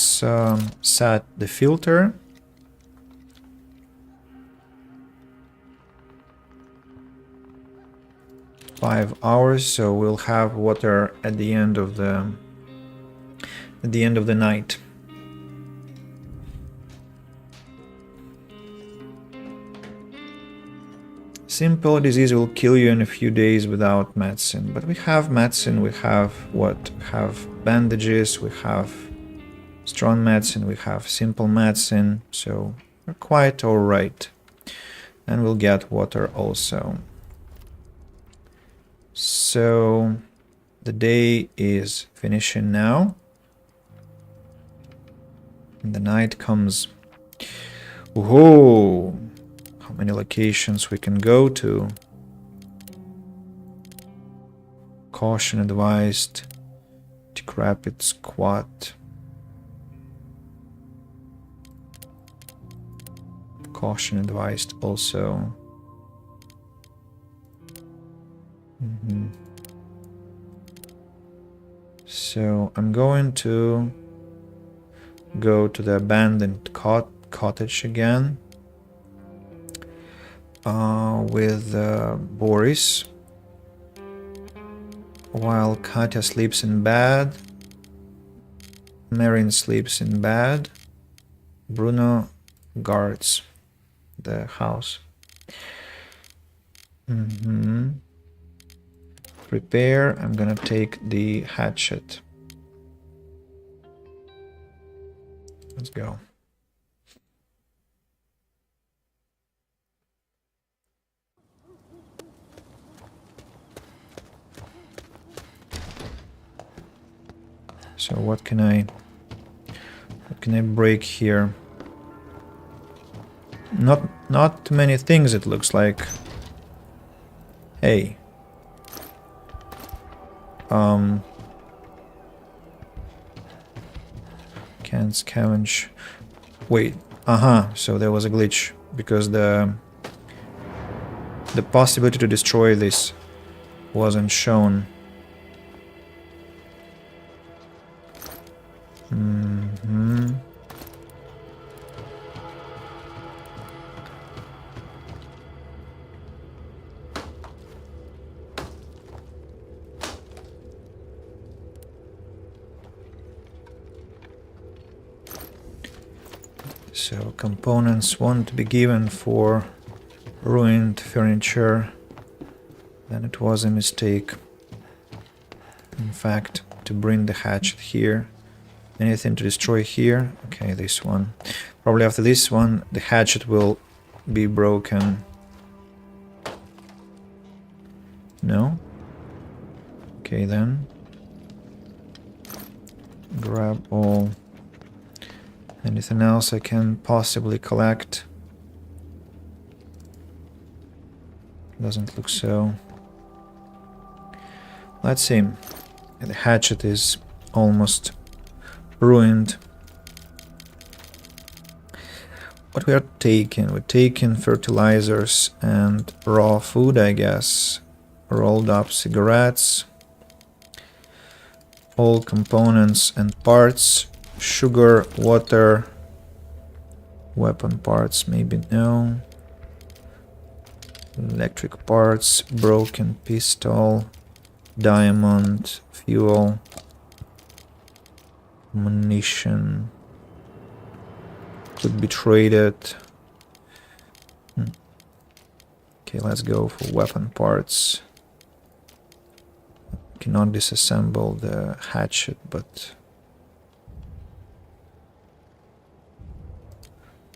set the filter. Five hours, so we'll have water at the end of the night. Simple disease will kill you in a few days without medicine, but we have medicine, we have what? We have bandages, we have strong medicine, we have simple medicine, so we're quite alright. And we'll get water also. So the day is finishing now. And the night comes. Whoa! How many locations we can go to? Caution advised. Decrepit squat. Caution advised also. So I'm going to go to the abandoned cottage again with Boris while Katya sleeps in bed. Marin sleeps in bed. Bruno guards the house. Prepare. I'm gonna take the hatchet. Let's go. So what can I break here? Not too many things, it looks like. Hey. Can't scavenge. Wait, so there was a glitch because the possibility to destroy this wasn't shown. So components want to be given for ruined furniture. Then it was a mistake. In fact, to bring the hatchet here. Anything to destroy here? Okay, this one. Probably after this one, the hatchet will be broken. No? Okay then. Grab all. Anything else I can possibly collect? Doesn't look so. Let's see. The hatchet is almost ruined. What we are taking? We're taking fertilizers and raw food, I guess. Rolled up cigarettes. All components and parts. Sugar, water, weapon parts, maybe no. Electric parts, broken pistol, diamond, fuel, munition. Could be traded. Okay, let's go for weapon parts. Cannot disassemble the hatchet, but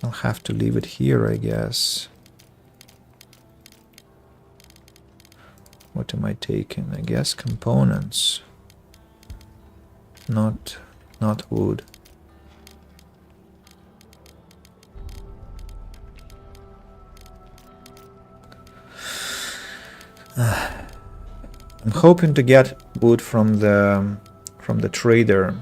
I'll have to leave it here, I guess. What am I taking? I guess components. Not wood. I'm hoping to get wood from the trader.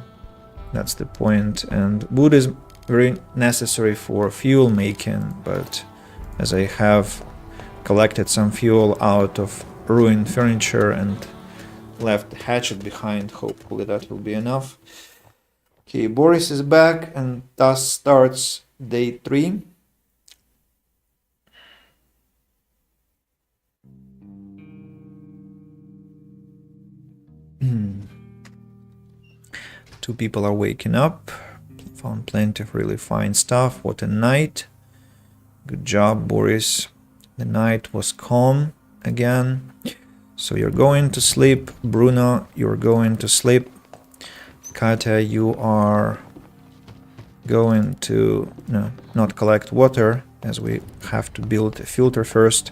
That's the point. And wood is very necessary for fuel making, but as I have collected some fuel out of ruined furniture and left the hatchet behind, hopefully that will be enough. Okay, Boris is back, and thus starts day 3. Two people are waking up. Found plenty of really fine stuff. What a night. Good job, Boris. The night was calm again. So you're going to sleep. Bruno, you're going to sleep. Katya, you are going to not collect water, as we have to build a filter first.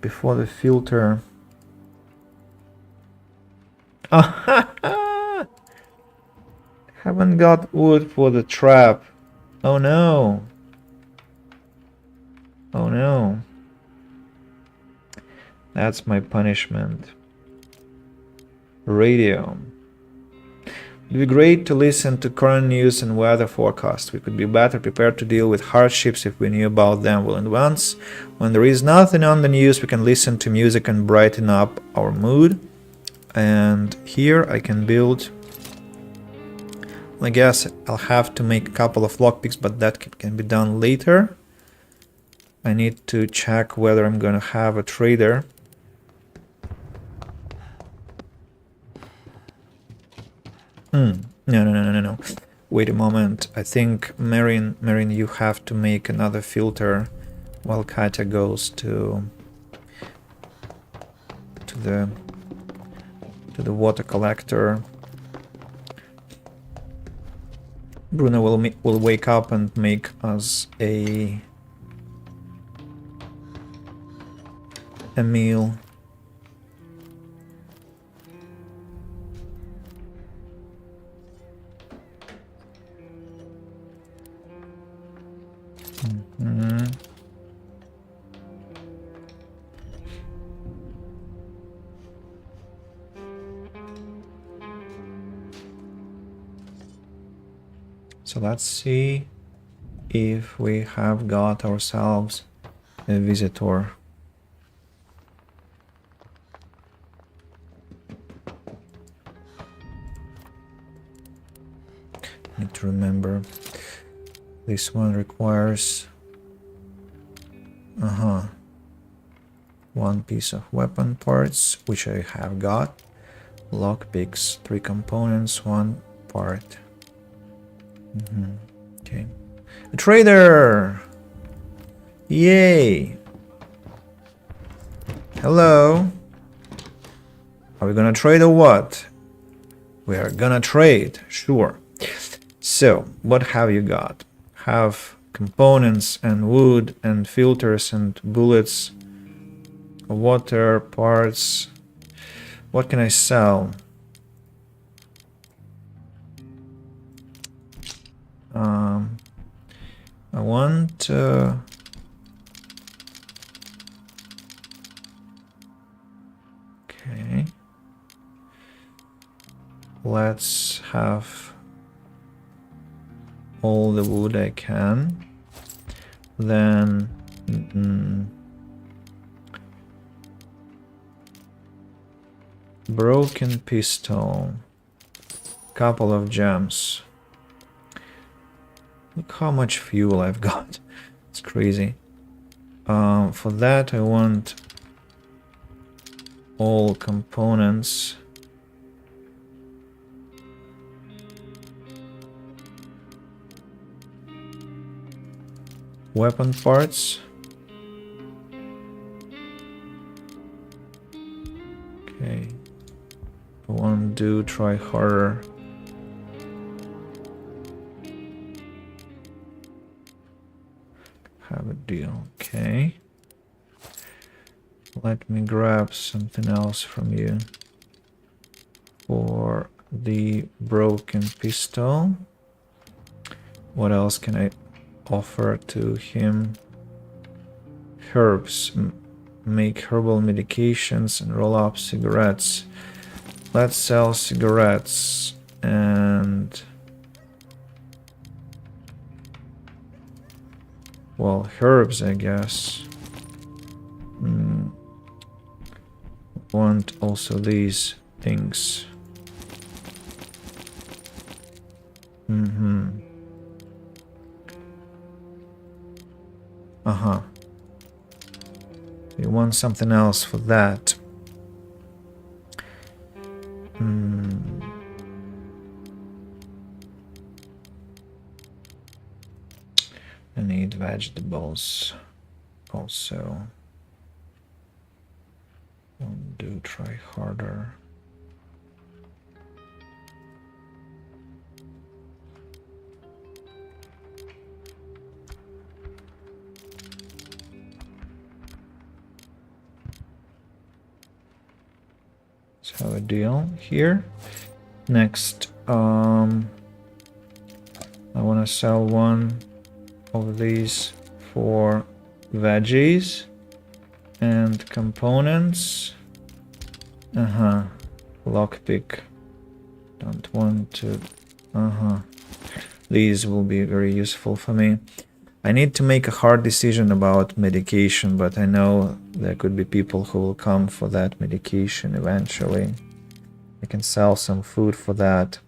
Before the filter... Haven't got wood for the trap. Oh no. Oh no. That's my punishment. Radio. It would be great to listen to current news and weather forecast. We could be better prepared to deal with hardships if we knew about them well in advance. When there is nothing on the news, we can listen to music and brighten up our mood. And here I can build... I guess I'll have to make a couple of lockpicks, but that can be done later. I need to check whether I'm gonna have a trader. No. Wait a moment. I think Marin, you have to make another filter while Katya goes to the water collector. Bruno will wake up and make us a meal. So let's see if we have got ourselves a visitor. Need to remember this one requires one piece of weapon parts, which I have got. Lockpicks, 3 components, 1 part. Okay. A trader! Yay! Hello! Are we gonna trade or what? We are gonna trade, sure. So, what have you got? Have components and wood and filters and bullets, water, parts. What can I sell? I want okay. Let's have all the wood I can. Then broken pistol, couple of gems. Look how much fuel I've got. It's crazy. For that I want all components. Weapon parts. Okay. I want to try harder. Have a deal. Okay. Let me grab something else from you. For the broken pistol. What else can I offer to him? Herbs. Make herbal medications and roll up cigarettes. Let's sell cigarettes and... well, herbs, I guess. Want also these things. Uh-huh. You want something else for that. I need vegetables also. Do try harder. Let's have a deal here. Next, I want to sell one of these for veggies and components. Lockpick. Don't want to. These will be very useful for me. I need to make a hard decision about medication, but I know there could be people who will come for that medication eventually. I can sell some food for that.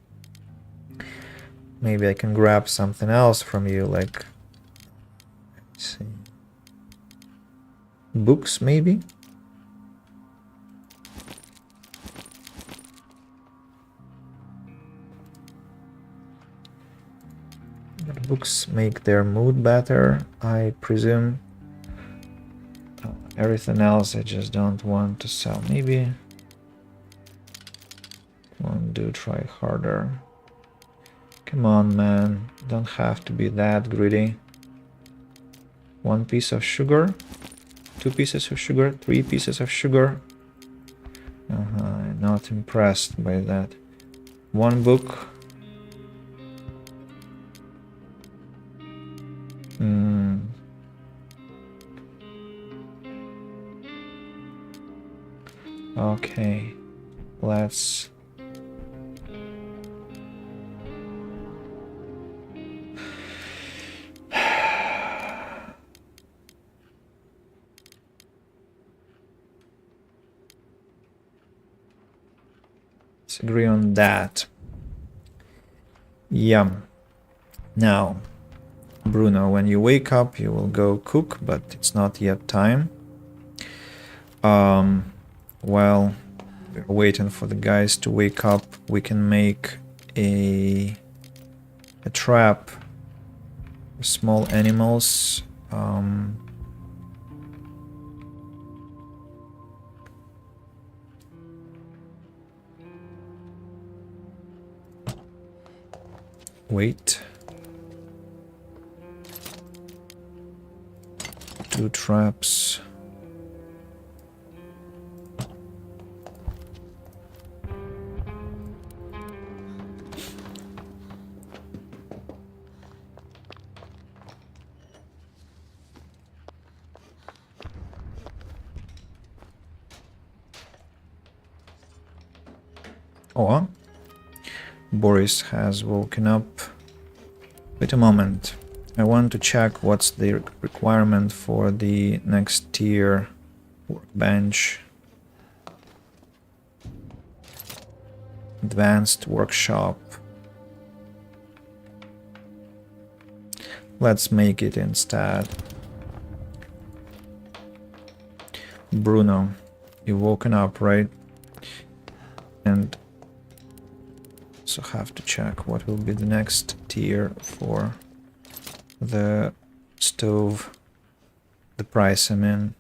Maybe I can grab something else from you, like... let's see. Books, maybe? But books make their mood better, I presume. Everything else I just don't want to sell. Maybe... do try harder. Come on, man. Don't have to be that greedy. 1 piece of sugar? 2 pieces of sugar? 3 pieces of sugar? I'm not impressed by that. 1 book? Okay. Let's... let's agree on that. Yeah. Now, Bruno, when you wake up, you will go cook, but it's not yet time. While we're waiting for the guys to wake up, we can make a trap for small animals. Wait. 2 traps. Oh, Boris has woken up. Wait a moment. I want to check what's the requirement for the next tier workbench. Advanced workshop. Let's make it instead. Bruno, you've woken up, right? And so have to check what will be the next tier for the stove, the price I'm in.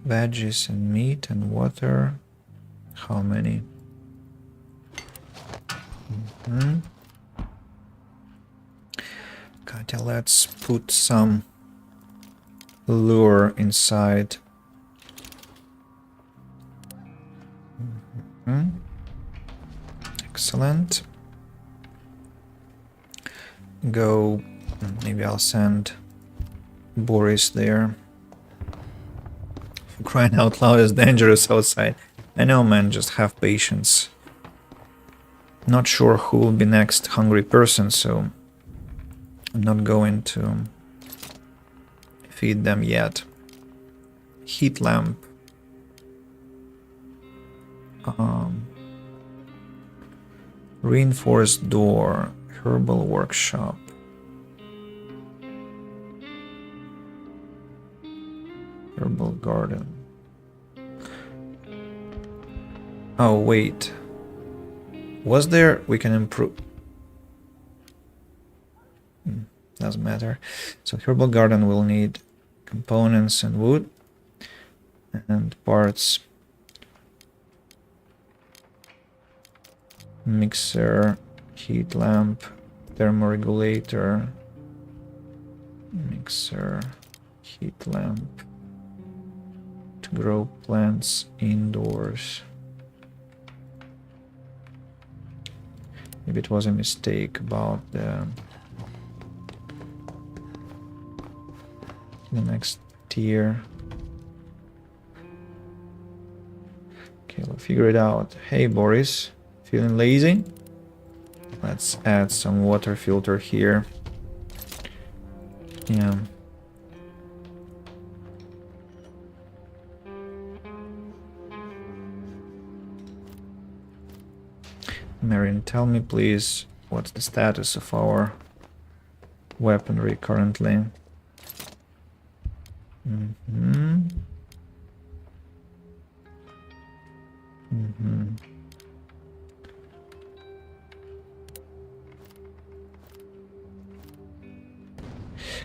Veggies and meat and water. How many? Katya, let's put some lure inside. Excellent. Go. Maybe I'll send Boris there. For crying out loud, it's dangerous outside. I know, man, just have patience. Not sure who will be next hungry person, so I'm not going to feed them yet. Heat lamp. Reinforced door. Herbal workshop. Herbal garden. Oh, wait. Was there? We can improve. Doesn't matter. So herbal garden will need components and wood and parts. Mixer, heat lamp, thermoregulator, mixer, heat lamp to grow plants indoors. Maybe it was a mistake about the next tier. Okay, we'll figure it out. Hey, Boris, feeling lazy? Let's add some water filter here. Yeah. Marion, tell me please, what's the status of our weaponry currently?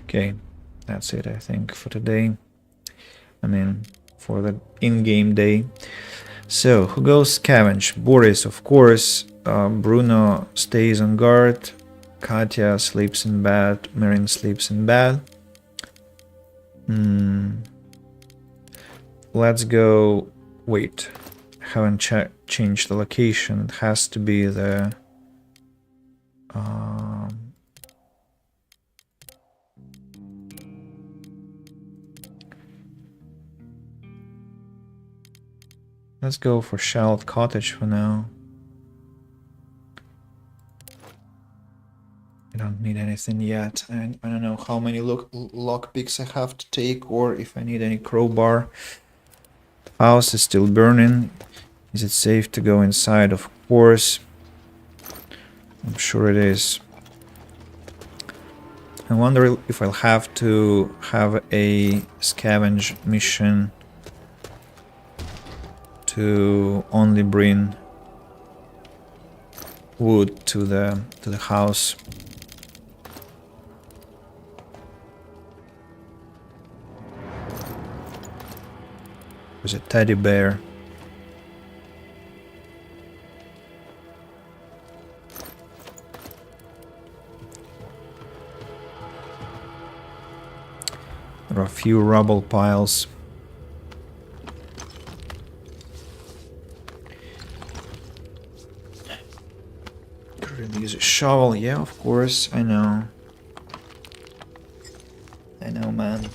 Okay, that's it, I think, for today. I mean, for the in-game day. So, who goes scavenge? Boris, of course. Bruno stays on guard. Katya sleeps in bed. Marin sleeps in bed. Let's go. Wait, haven't changed the location. It has to be the. Let's go for Charlotte Cottage for now. I don't need anything yet. And I don't know how many lockpicks I have to take or if I need any crowbar. House is still burning. Is it safe to go inside? Of course. I'm sure it is. I wonder if I'll have to have a scavenge mission to only bring wood to the house. There's a teddy bear. There are a few rubble piles. Could use a shovel, yeah, of course, I know. I know, man.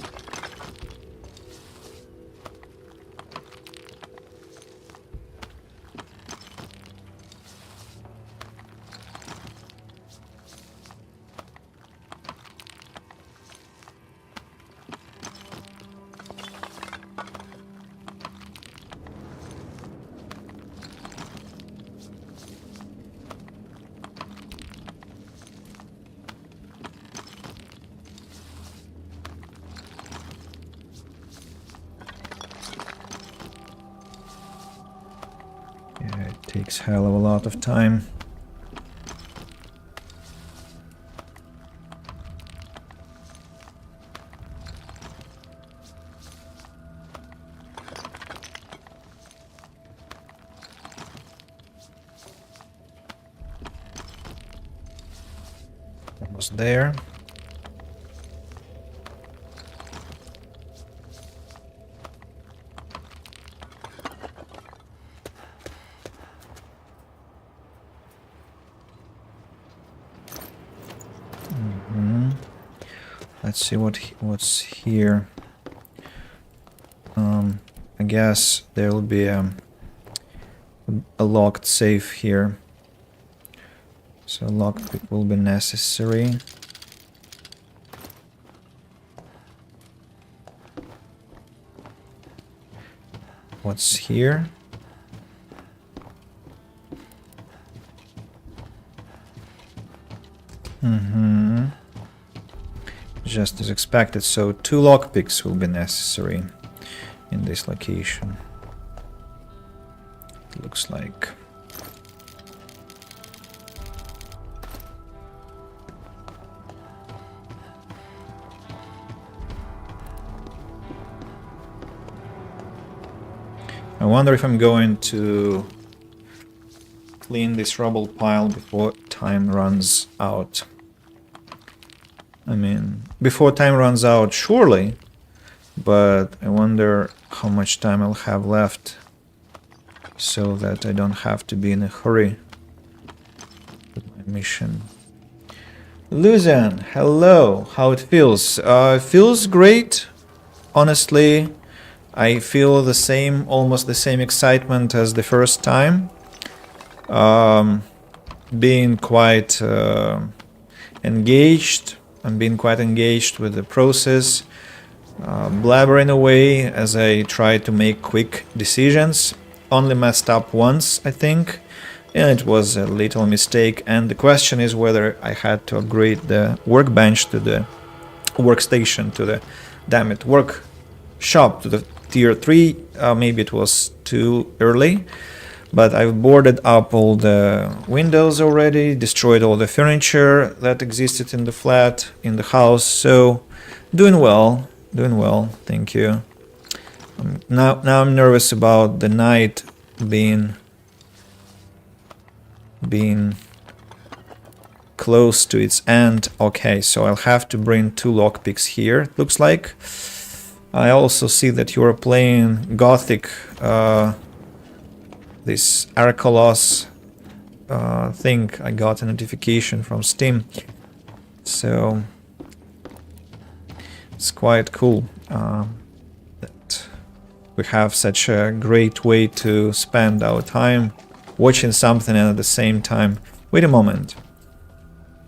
Takes hell of a lot of time. Almost there. Let's see what's here. I guess there will be a locked safe here. So lockpick will be necessary. What's here? Just as expected, so 2 lockpicks will be necessary in this location. It looks like. I wonder if I'm going to clean this rubble pile before time runs out. I mean, before time runs out, surely, but I wonder how much time I'll have left so that I don't have to be in a hurry with my mission. Luzan, hello, how it feels? Feels great, honestly. I feel the same, almost the same excitement as the first time. Being quite engaged. I'm being quite engaged with the process, blabbering away as I try to make quick decisions. Only messed up once, I think, and it was a little mistake. And the question is whether I had to upgrade the workbench to the workstation to the, damn it, workshop to the tier 3. Maybe it was too early. But I've boarded up all the windows already, destroyed all the furniture that existed in the flat, in the house, so doing well, thank you. Now I'm nervous about the night being close to its end. Okay, so I'll have to bring 2 lockpicks here, it looks like. I also see that you are playing Gothic, this Arcalos thing. I got a notification from Steam, so it's quite cool that we have such a great way to spend our time watching something and at the same time. Wait a moment.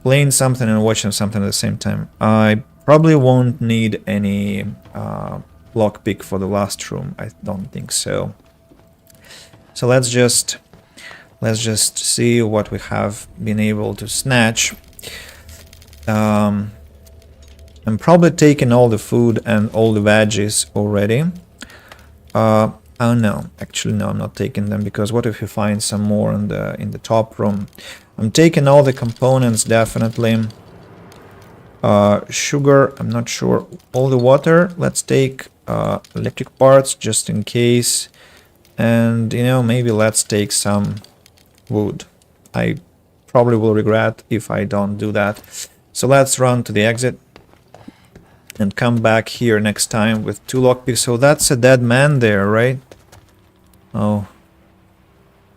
Playing something and watching something at the same time. I probably won't need any lockpick for the last room. I don't think so. So let's just see what we have been able to snatch. I'm probably taking all the food and all the veggies already. Oh no, actually no, I'm not taking them, because what if you find some more in the top room? I'm taking all the components definitely. Sugar, I'm not sure. All the water, let's take electric parts just in case. And, you know, maybe let's take some wood. I probably will regret if I don't do that. So let's run to the exit and come back here next time with 2 lockpicks. So that's a dead man there, right? Oh,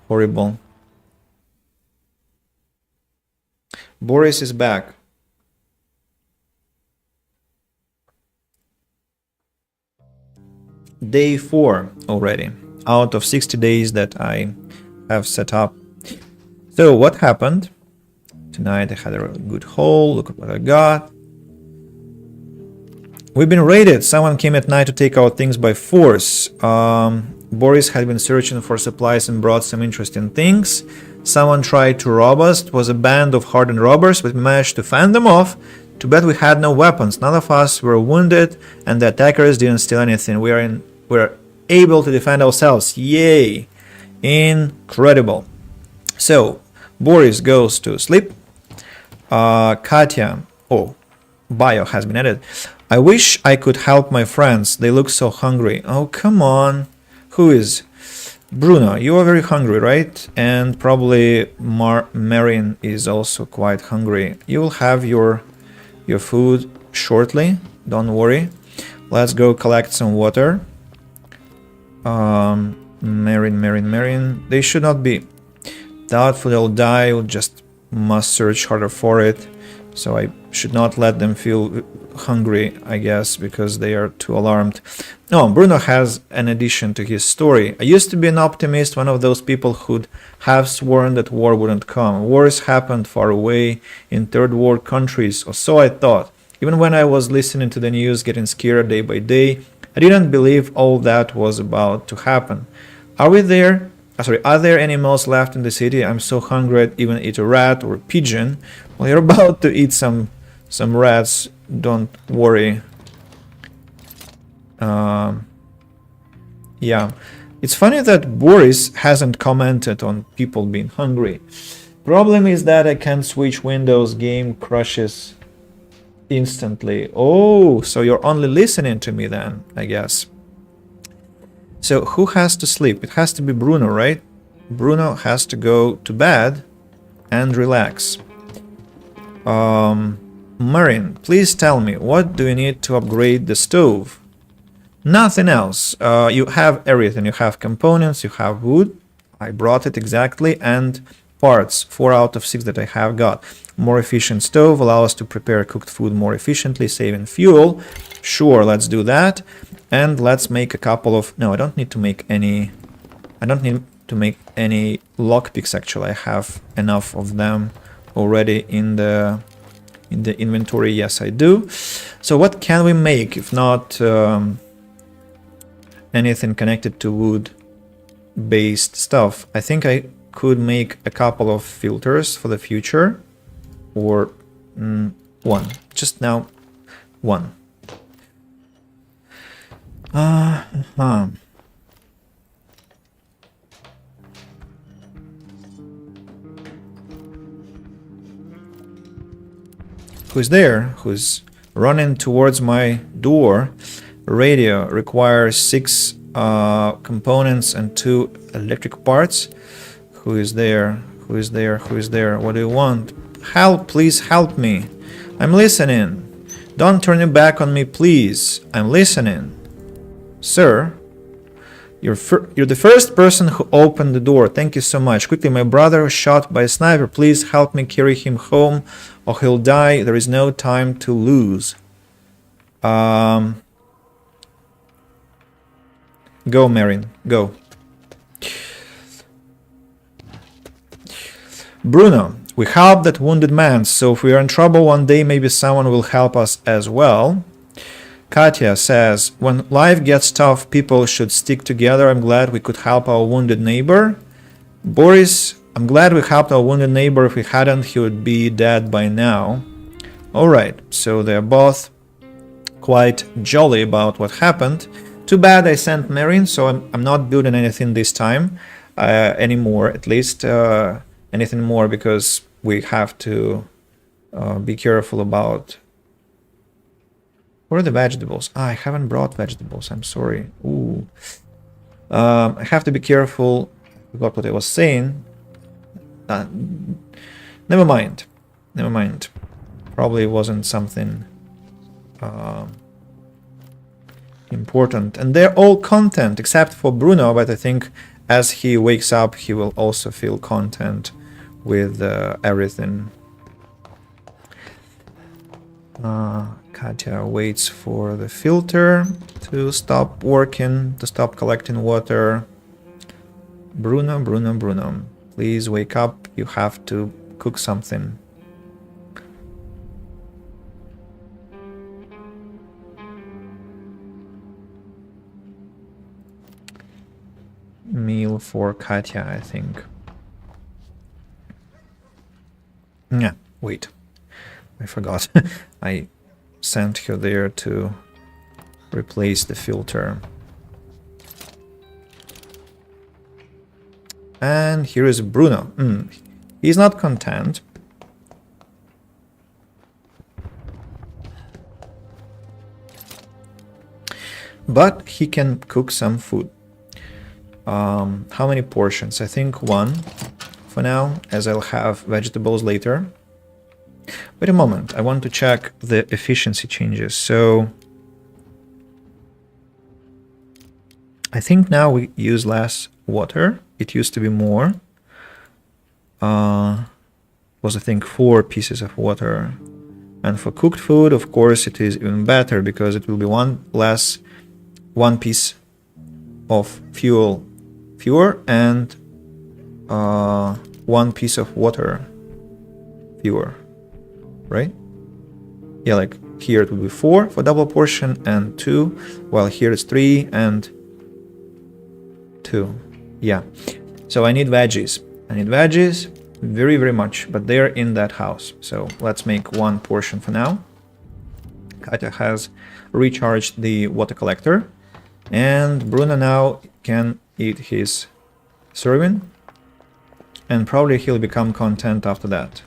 horrible. Boris is back. Day 4 already, out of 60 days that I have set up. So what happened? Tonight I had a good haul, look at what I got. We've been raided, someone came at night to take our things by force. Boris had been searching for supplies and brought some interesting things. Someone tried to rob us, it was a band of hardened robbers, but we managed to fend them off. Too bad we had no weapons, none of us were wounded, and the attackers didn't steal anything. We're able to defend ourselves. Yay! Incredible. So, Boris goes to sleep. Katya, bio has been added. I wish I could help my friends. They look so hungry. Oh, come on. Who is? Bruno, you are very hungry, right? And probably Marin is also quite hungry. You will have your food shortly. Don't worry. Let's go collect some water. Marin. They should not be. Doubtful they'll die. We'll just must search harder for it. So I should not let them feel hungry, I guess, because they are too alarmed. No, Bruno has an addition to his story. I used to be an optimist, one of those people who'd have sworn that war wouldn't come. Wars happened far away in third world countries, or so I thought. Even when I was listening to the news, getting scared day by day, I didn't believe all that was about to happen. Are there any mouse left in the city? I'm so hungry I'd even eat a rat or a pigeon. Well, you're about to eat some rats. Don't worry. Yeah. It's funny that Boris hasn't commented on people being hungry. Problem is that I can't switch windows. Game crashes instantly. Oh, so you're only listening to me then, I guess. So who has to sleep? It has to be Bruno, right? Bruno has to go to bed and relax. Marin, please tell me, what do you need to upgrade the stove? Nothing else. You have everything. You have components, you have wood. I brought it exactly, and parts, 4 out of 6 that I have got. More efficient stove allow us to prepare cooked food more efficiently, saving fuel. Sure, let's do that. And let's make a couple of... No, I don't need to make any... I don't need to make any lockpicks, actually. I have enough of them already in the inventory. Yes, I do. So what can we make if not anything connected to wood-based stuff? I think I could make a couple of filters for the future. Or one. Just now, one. Who's there? Who's running towards my door? Radio requires 6 components and 2 electric parts. Who is there? Who is there? Who is there? What do you want? Help, please help me. I'm listening. Don't turn your back on me, please. I'm listening. Sir, you're the first person who opened the door. Thank you so much. Quickly, my brother was shot by a sniper. Please help me carry him home or he'll die. There is no time to lose. Go, Marin. Go. Bruno, we help that wounded man, so if we are in trouble one day, maybe someone will help us as well. Katya says, when life gets tough, people should stick together. I'm glad we could help our wounded neighbor. Boris, I'm glad we helped our wounded neighbor. If we hadn't, he would be dead by now. Alright, so they're both quite jolly about what happened. Too bad I sent Marin, so I'm not building anything this time anymore, at least anything more, because we have to be careful about... Where are the vegetables? I haven't brought vegetables. I'm sorry. Ooh. I have to be careful. I forgot what I was saying. Never mind. Never mind. Probably wasn't something important. And they're all content except for Bruno, but I think as he wakes up, he will also feel content with everything. Katya waits for the filter to stop working, to stop collecting water. Bruno, please wake up. You have to cook something. Meal for Katya, I think. Yeah, wait. I forgot. I sent her there to replace the filter. And here is Bruno. He's not content. But he can cook some food. How many portions? I think 1 for now, as I'll have vegetables later. Wait a moment, I want to check the efficiency changes. So I think now we use less water. It used to be more. Was I think 4 pieces of water And for cooked food, of course, it is even better because it will be one piece of fuel fewer and one piece of water fewer, right? Yeah, like here it will be 4 for double portion and 2, while here it's 3 and 2. Yeah, so I need veggies. I need veggies very, very much, but they're in that house. So let's make 1 portion for now. Katya has recharged the water collector, and Bruno now can eat his serving, and probably he'll become content after that.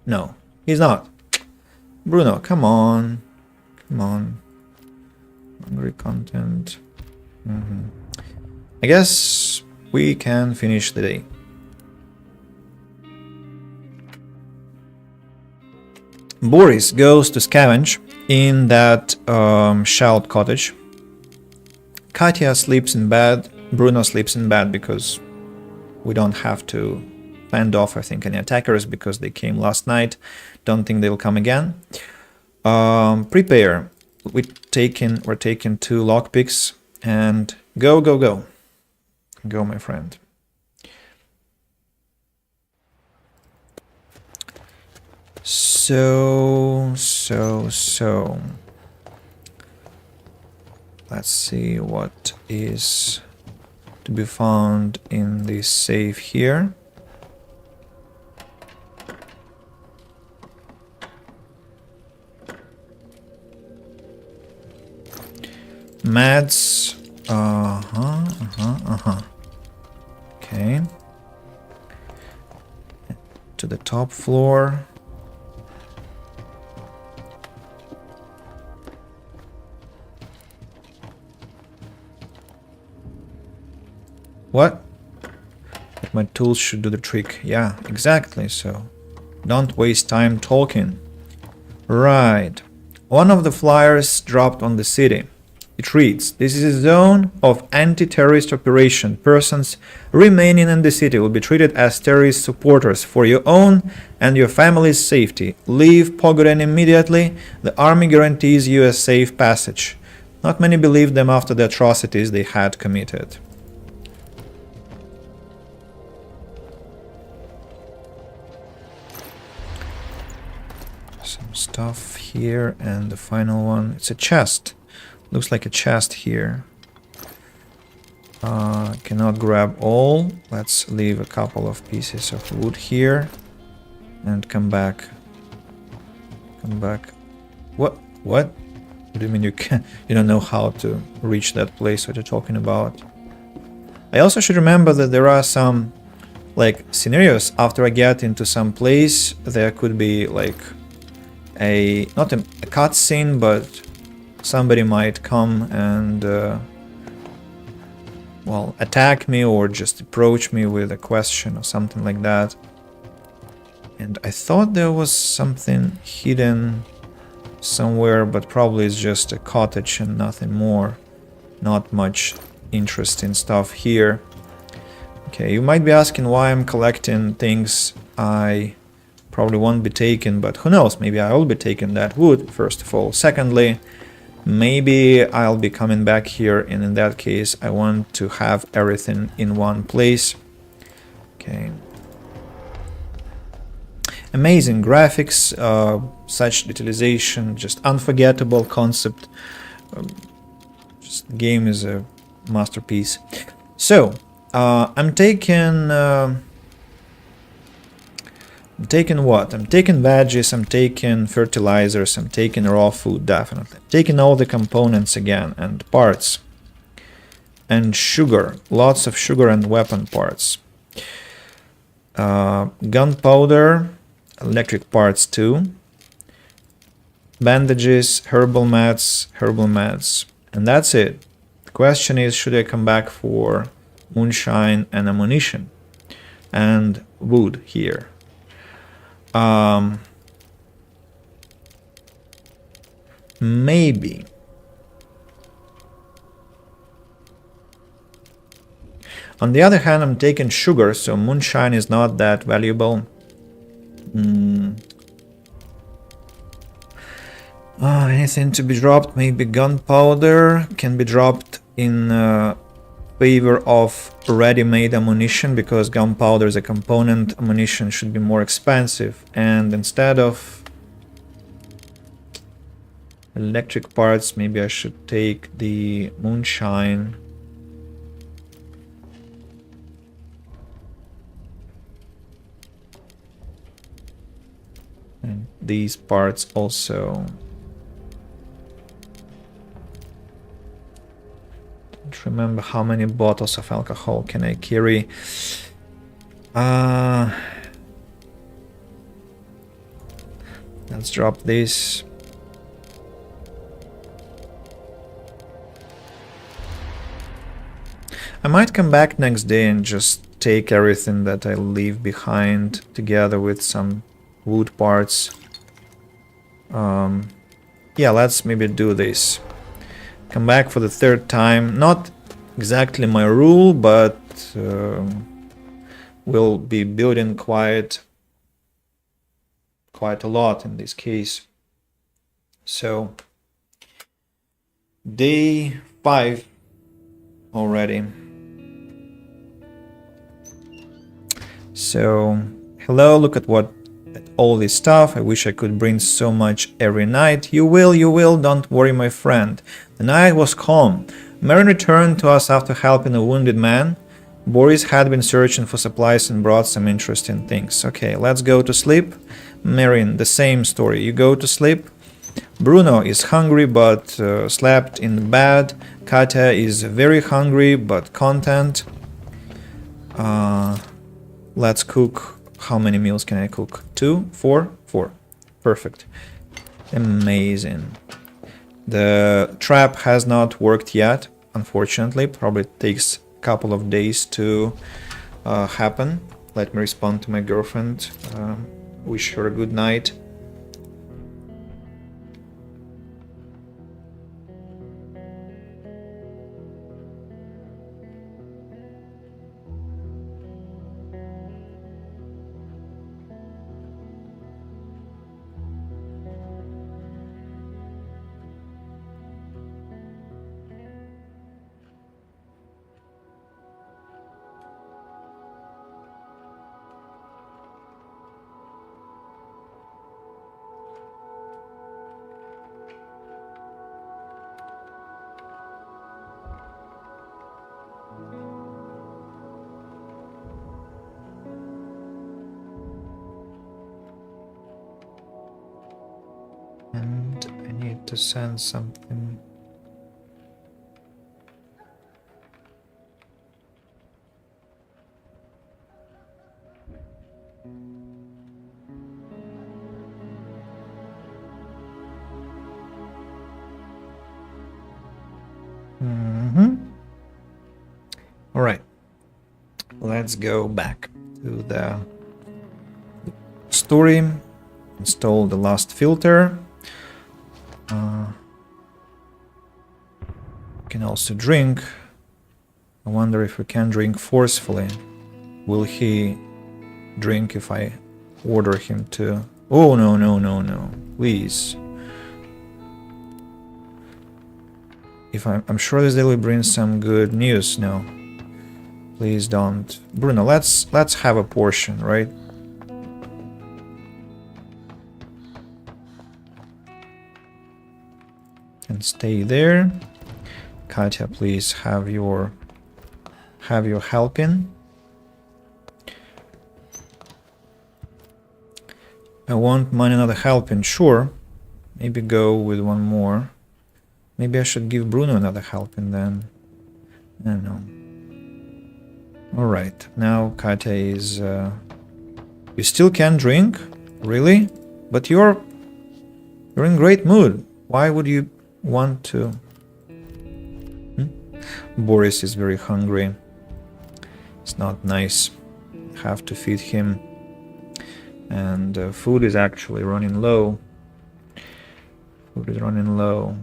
No, he's not. Bruno, come on. Come on. Hungry content. I guess we can finish the day. Boris goes to scavenge in that shelled cottage. Katya sleeps in bed. Bruno sleeps in bed because we don't have to fend off, I think, any attackers because they came last night. Don't think they'll come again. Prepare. We're taking 2 lockpicks and go. Go, my friend. So. Let's see what is to be found in this safe here. Meds. Okay. To the top floor. What? My tools should do the trick. Yeah, exactly. So don't waste time talking. Right. One of the flyers dropped on the city. It reads, "This is a zone of anti-terrorist operation. Persons remaining in the city will be treated as terrorist supporters. For your own and your family's safety, leave Pogoren immediately. The army guarantees you a safe passage." Not many believed them after the atrocities they had committed. Some stuff here, and the final one. It's a chest. Looks like a chest here. Cannot grab all. Let's leave a couple of pieces of wood here and come back. Come back. What? What do you mean you can? You don't know how to reach that place? What you're talking about? I also should remember that there are some like scenarios after I get into some place. There could be like not a cutscene, but somebody might come and well, attack me or just approach me with a question or something like that. And I thought there was something hidden somewhere, but probably it's just a cottage and nothing more. Not much interesting stuff here. Okay, you might be asking why I'm collecting things I probably won't be taking, but who knows, maybe I will be taking that wood, first of all. Secondly, maybe I'll be coming back here, and in that case I want to have everything in one place. Okay. Amazing graphics, such detalization, just unforgettable concept. Just the game is a masterpiece. So, I'm taking what? I'm taking veggies, I'm taking fertilizers, I'm taking raw food, definitely. I'm taking all the components again, and parts. And sugar, lots of sugar and weapon parts. Gunpowder, electric parts too. Bandages, herbal mats, and that's it. The question is, should I come back for moonshine and ammunition? And wood here. Maybe. On the other hand, I'm taking sugar, so moonshine is not that valuable. Anything to be dropped? Maybe gunpowder can be dropped in favor of ready-made ammunition, because gunpowder is a component. Ammunition should be more expensive, and instead of electric parts, maybe I should take the moonshine. And these parts also. Don't remember how many bottles of alcohol can I carry. Let's drop this. I might come back next day and just take everything that I leave behind together with some wood parts. Yeah, let's maybe do this. Come back for the third time. Not exactly my rule, but we'll be building quite a lot in this case. So day 5 already. So hello, look at all this stuff. I wish I could bring so much every night. You will, don't worry, my friend. The night was calm. Marin returned to us after helping a wounded man. Boris had been searching for supplies and brought some interesting things. Okay, let's go to sleep. Marin, the same story. You go to sleep. Bruno is hungry but slept in bed. Katya is very hungry but content. Let's cook. How many meals can I cook? 2? 4? 4. Perfect. Amazing. The trap has not worked yet, unfortunately. Probably takes a couple of days to happen. Let me respond to my girlfriend. Wish her a good night. And I need to send something. All right, let's go back to the story. Install the last filter. Can also drink. I wonder if we can drink forcefully. Will he drink if I order him to? Oh, no, please. If I'm sure this daily brings some good news. No, please don't. Bruno, let's have a portion, right? And stay there. Katya, please have your helping. I want mine another helping, sure. Maybe go with one more. Maybe I should give Bruno another helping then. I don't know. Alright, now Katya is... You still can drink? Really? But you're in great mood. Why would you want to... Boris is very hungry. It's not nice. Have to feed him. And food is actually running low. Food is running low.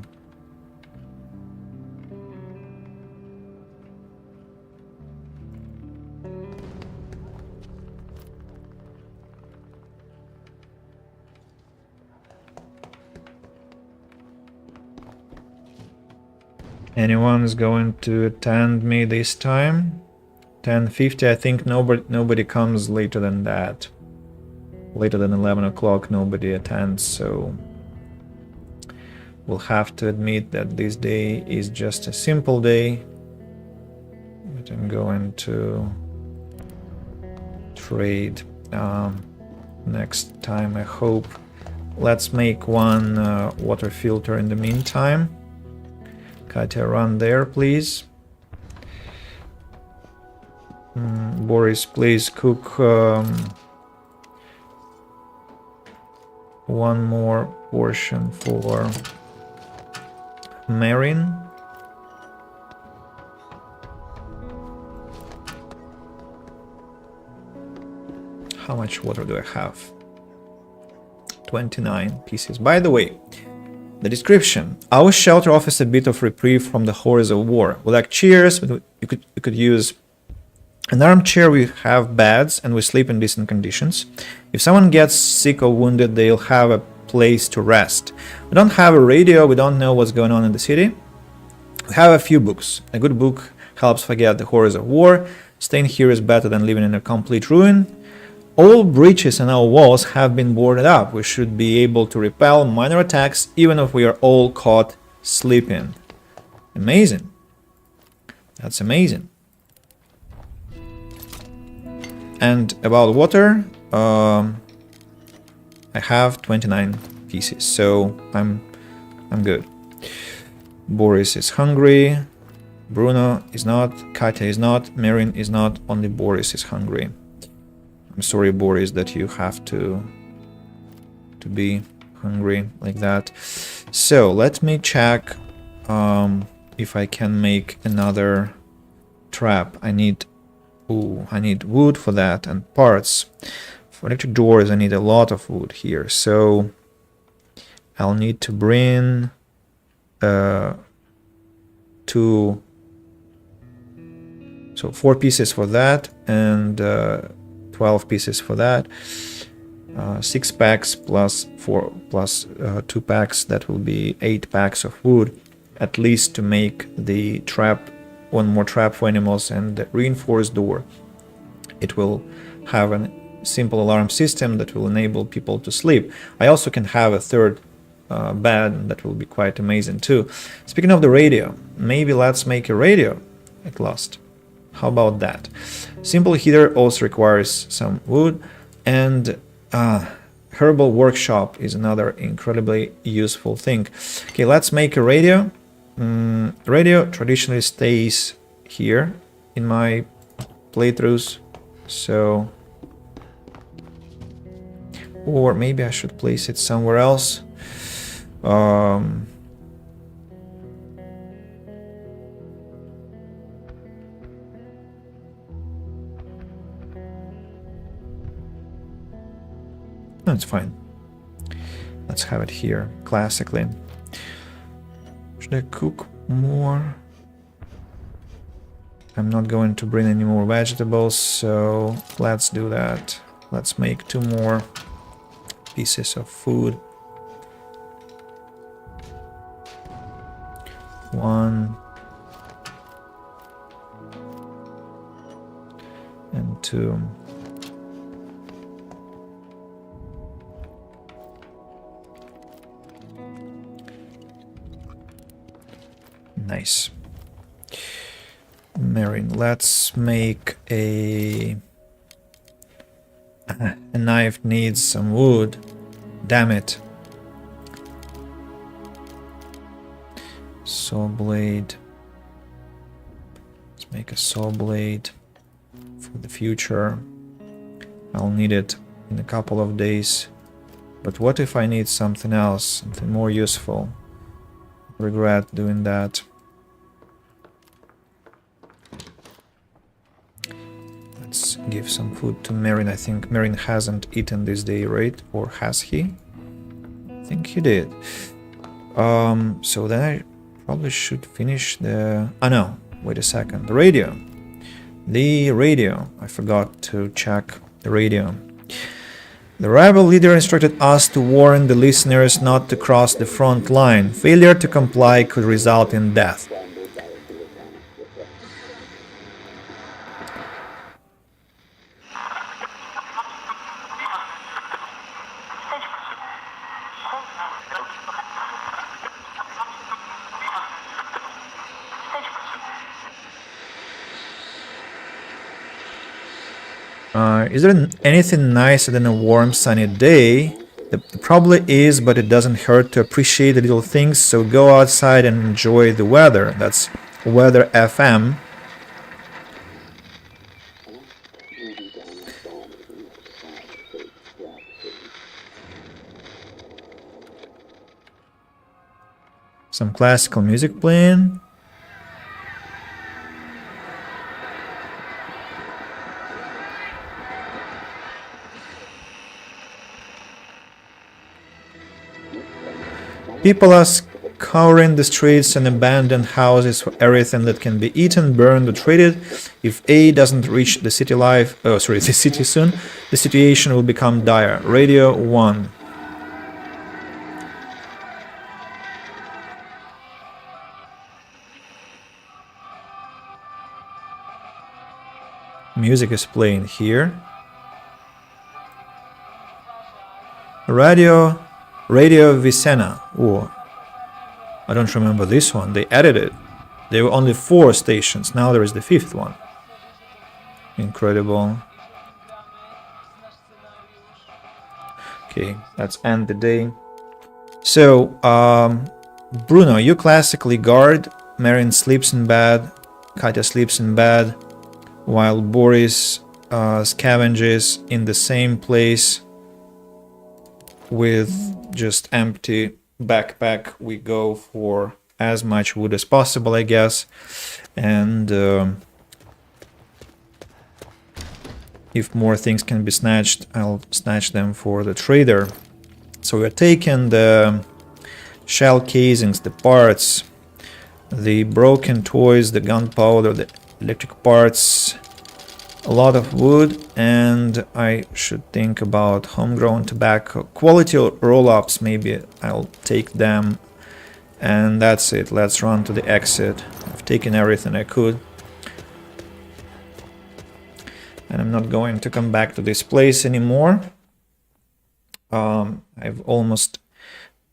Anyone's going to attend me this time? 10:50. I think nobody comes later than that. Later than 11 o'clock, nobody attends, so we'll have to admit that this day is just a simple day. But I'm going to trade next time, I hope. Let's make one water filter in the meantime. Katya, run there, please. Boris, please cook one more portion for Marin. How much water do I have? 29 pieces. By the way, the description. Our shelter offers a bit of reprieve from the horrors of war. We like chairs, but you could use an armchair. We have beds and we sleep in decent conditions. If someone gets sick or wounded, they'll have a place to rest. We don't have a radio. We don't know what's going on in the city. We have a few books. A good book helps forget the horrors of war. Staying here is better than living in a complete ruin. All breaches in our walls have been boarded up. We should be able to repel minor attacks even if we are all caught sleeping. Amazing. That's amazing. And about water, I have 29 pieces, so I'm good. Boris is hungry. Bruno is not. Katya is not. Marin is not. Only Boris is hungry. I'm sorry, Boris, that you have to be hungry like that. So let me check if I can make another trap. I need wood for that and parts. For electric doors, I need a lot of wood here. So I'll need to bring 4 pieces for that and 12 pieces for that. 6 packs plus 4 plus 2 packs, that will be 8 packs of wood at least to make the trap, one more trap for animals and the reinforced door. It will have a simple alarm system that will enable people to sleep. I also can have a third bed that will be quite amazing too. Speaking of the radio, maybe let's make a radio at last. How about that? Simple heater also requires some wood, and herbal workshop is another incredibly useful thing. Okay, let's make a radio. Radio traditionally stays here in my playthroughs, so or maybe I should place it somewhere else. No, it's fine. Let's have it here, classically. Should I cook more? I'm not going to bring any more vegetables, so let's do that. Let's make 2 more pieces of food. 1 and 2. Nice. Marin, let's make a knife needs some wood. Damn it. Saw blade. Let's make a saw blade for the future. I'll need it in a couple of days. But what if I need something else, something more useful? Regret doing that. Let's give some food to Marin. I think Marin hasn't eaten this day, right? Or has he? I think he did. So then I probably should finish the... Oh no, wait a second. The radio. The radio. I forgot to check the radio. The rebel leader instructed us to warn the listeners not to cross the front line. Failure to comply could result in death. Is there anything nicer than a warm, sunny day? There probably is, but it doesn't hurt to appreciate the little things, so go outside and enjoy the weather. That's Weather FM. Some classical music playing. People are scouring the streets and abandoned houses for everything that can be eaten, burned, or traded. If A doesn't reach the city the city soon, the situation will become dire. Radio 1. Music is playing here. Radio Vicena. Oh, I don't remember this one. They added it. There were only 4 stations. Now there is the 5th one. Incredible. Okay, let's end the day. So, Bruno, you classically guard. Marin sleeps in bed. Katya sleeps in bed. While Boris scavenges in the same place with just empty backpack. We go for as much wood as possible, I guess. And if more things can be snatched, I'll snatch them for the trader. So we're taking the shell casings, the parts, the broken toys, the gunpowder, the electric parts, a lot of wood, and I should think about homegrown tobacco. Quality roll-ups, maybe I'll take them, and that's it. Let's run to the exit. I've taken everything I could, and I'm not going to come back to this place anymore. I've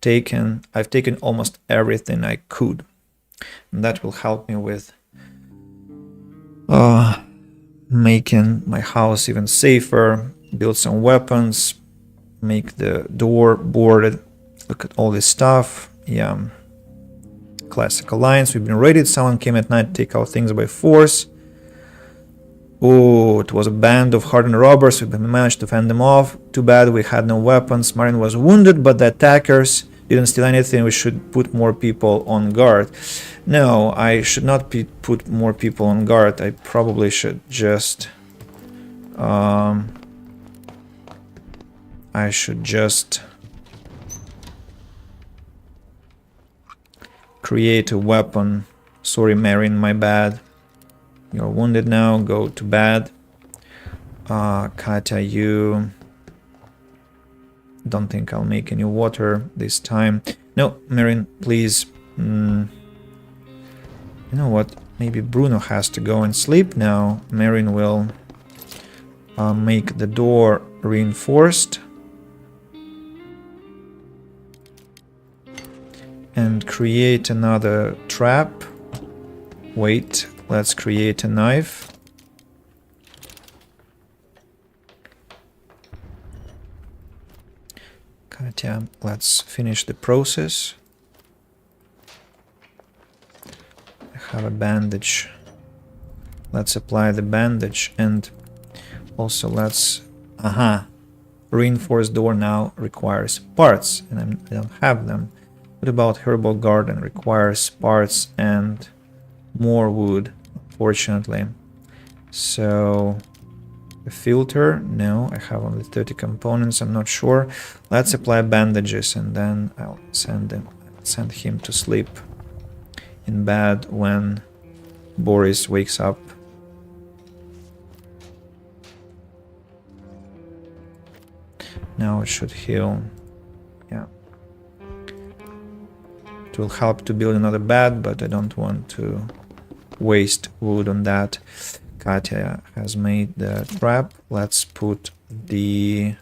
taken almost everything I could, and that will help me with making my house even safer, build some weapons, make the door boarded. Look at all this stuff. Yeah. Classic alliance. We've been raided. Someone came at night to take our things by force. Oh, it was a band of hardened robbers. We managed to fend them off. Too bad we had no weapons. Marin was wounded, but the attackers didn't steal anything. We should put more people on guard. No, I should not put more people on guard. I probably should just create a weapon. Sorry, Marin, my bad. You're wounded now. Go to bed. Katya, you... Don't think I'll make any water this time. No, Marin, please. You know what? Maybe Bruno has to go and sleep now. Marin will make the door reinforced. And create another trap. Wait, let's create a knife. Katya, let's finish the process. I have a bandage. Let's apply the bandage, and also let's... Reinforced door now requires parts, and I don't have them. What about herbal garden? Requires parts and more wood, unfortunately. So... a filter? No, I have only 30 components, I'm not sure. Let's apply bandages, and then I'll send him to sleep in bed when Boris wakes up. Now it should heal. Yeah. It will help to build another bed, but I don't want to waste wood on that. Katya has made the trap. Let's put the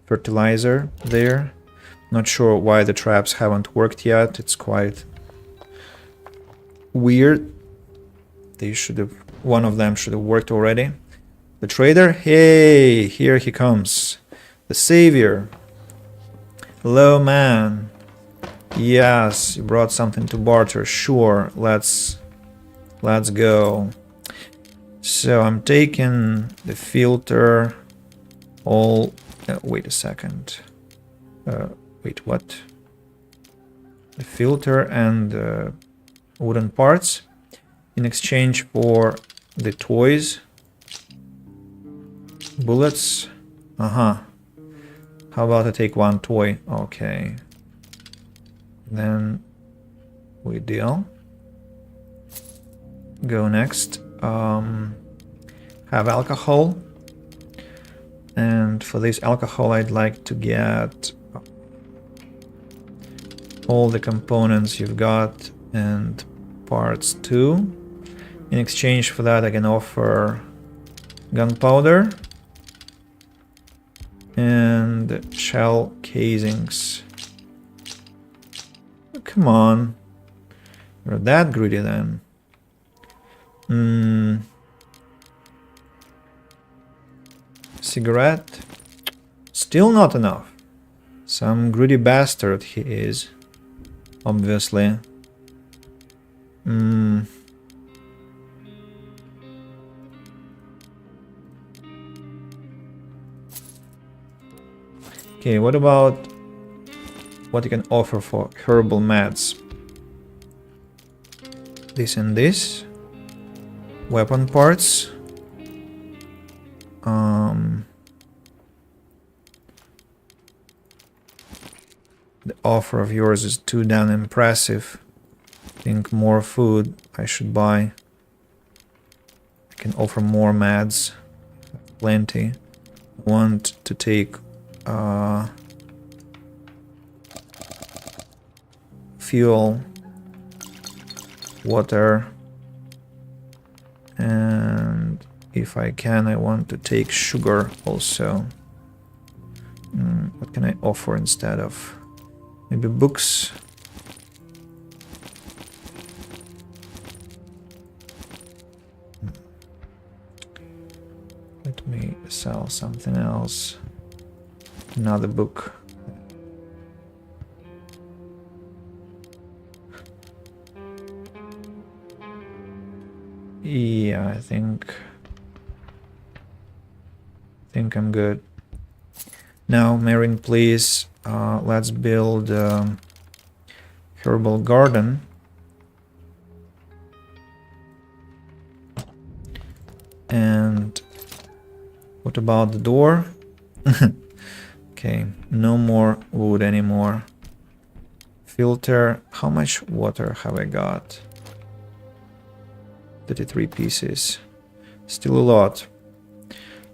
fertilizer there. Not sure why the traps haven't worked yet. It's quite weird. They should have one of them should have worked already. The trader, hey, here he comes. The savior. Hello, man. Yes, you brought something to barter. Sure, let's go. So I'm taking the filter. All. Wait a second. Wait, what? The filter and wooden parts in exchange for the toys. Bullets. How about I take one toy? Okay. Then we deal. Go next. Have alcohol. And for this alcohol, I'd like to get all the components you've got and parts too. In exchange for that, I can offer gunpowder and shell casings. Oh, come on. You're that greedy then. Cigarette. Still not enough. Some greedy bastard he is. Obviously. Okay, what about what you can offer for herbal meds? This and this. Weapon parts. The offer of yours is too damn impressive. I think more food I should buy. I can offer more meds. Plenty. I want to take fuel, water, and if I can, I want to take sugar also. What can I offer instead of? Maybe books. Let me sell something else. Another book. Yeah, I think I'm good. Now, Marin, please, let's build herbal garden. And what about the door? Okay, no more wood anymore. Filter. How much water have I got? 33 pieces. Still a lot.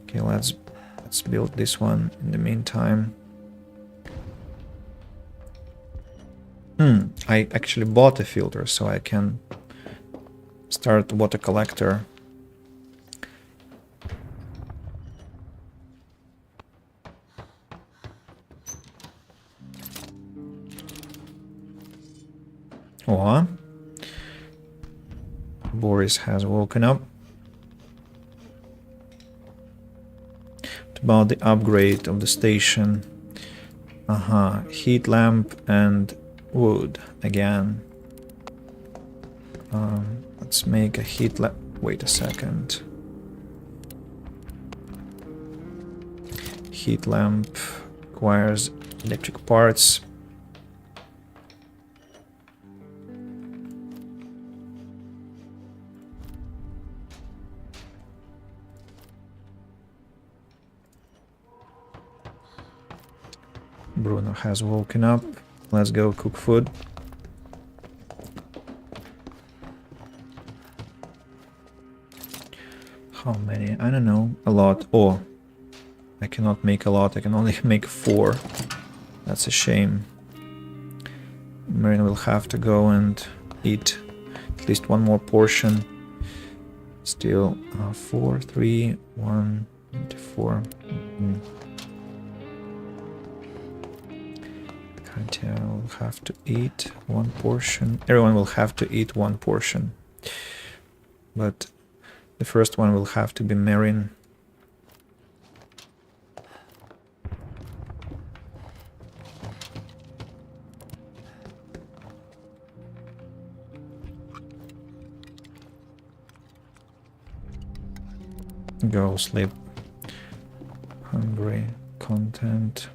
Okay, let's build this one in the meantime. I actually bought a filter, so I can start water collector. Oh, Boris has woken up. What about the upgrade of the station? Heat lamp and wood again. Let's make a heat lamp. Wait a second. Heat lamp requires electric parts. Bruno has woken up. Let's go cook food. How many? I don't know. A lot. Oh, I cannot make a lot. I can only make 4. That's a shame. Marina will have to go and eat at least one more portion. Still 4, 3, 1, 4. Katya will have to eat 1 portion. Everyone will have to eat 1 portion. But The first one will have to be Merin. Go sleep. Hungry. Content.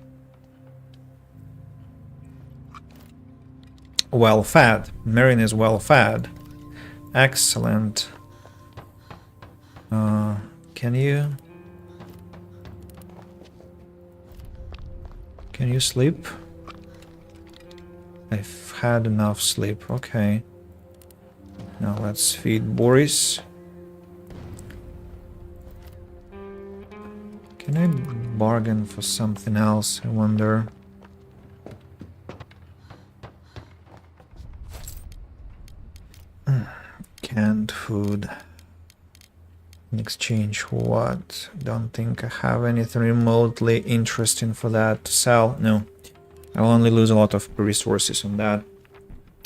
Well fed. Merin is well fed. Excellent. Can you sleep? I've had enough sleep. Okay. Now let's feed Boris. Can I bargain for something else? I wonder. Canned food. In exchange for what? Don't think I have anything remotely interesting for that to sell. No. I'll only lose a lot of resources on that.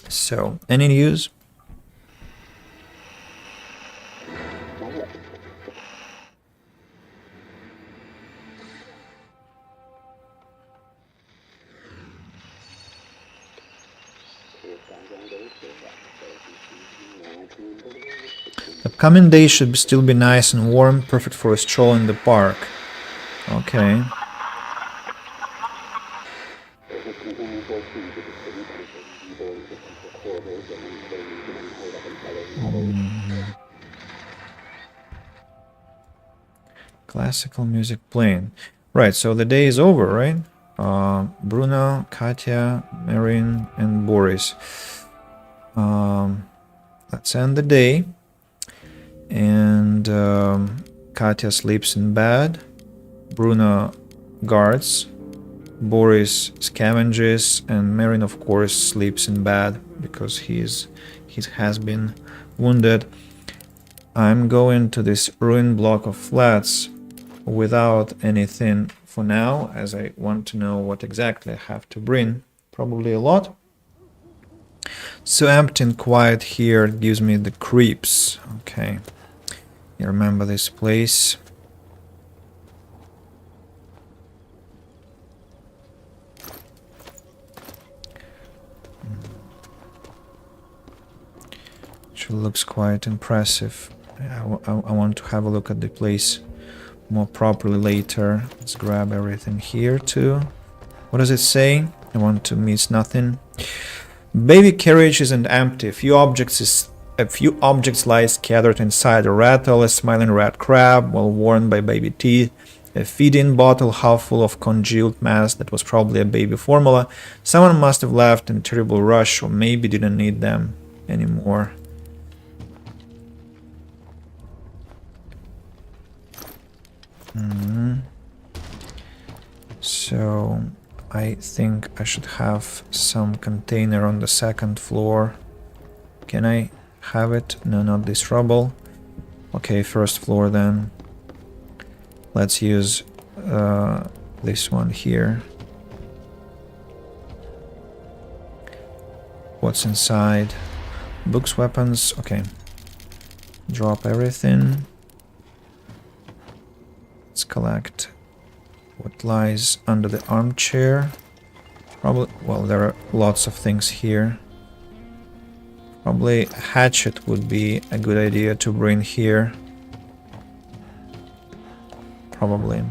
So, any news? Upcoming day should still be nice and warm, perfect for a stroll in the park. Okay. Classical music playing. Right, so the day is over, right? Bruno, Katya, Merin, and Boris. Let's end the day. And Katya sleeps in bed. Bruno guards. Boris scavenges, and Merin, of course, sleeps in bed because he has been wounded. I'm going to this ruined block of flats without anything for now, as I want to know what exactly I have to bring. Probably a lot. So empty and quiet here gives me the creeps. Okay. You remember this place. It looks quite impressive. I want to have a look at the place more properly later. Let's grab everything here too. What does it say? I want to miss nothing. Baby carriage isn't empty. A few objects lie scattered inside: a rattle, a smiling red crab, well worn by baby teeth, a feeding bottle half full of congealed mass that was probably a baby formula. Someone must have left in a terrible rush, or maybe didn't need them anymore. So I think I should have some container on the second floor. Can I have it? No, not this rubble. Okay, first floor then. Let's use this one here. What's inside? Books, weapons. Okay. Drop everything. Let's collect what lies under the armchair. Probably, well, there are lots of things here. Probably a hatchet would be a good idea to bring here. Probably.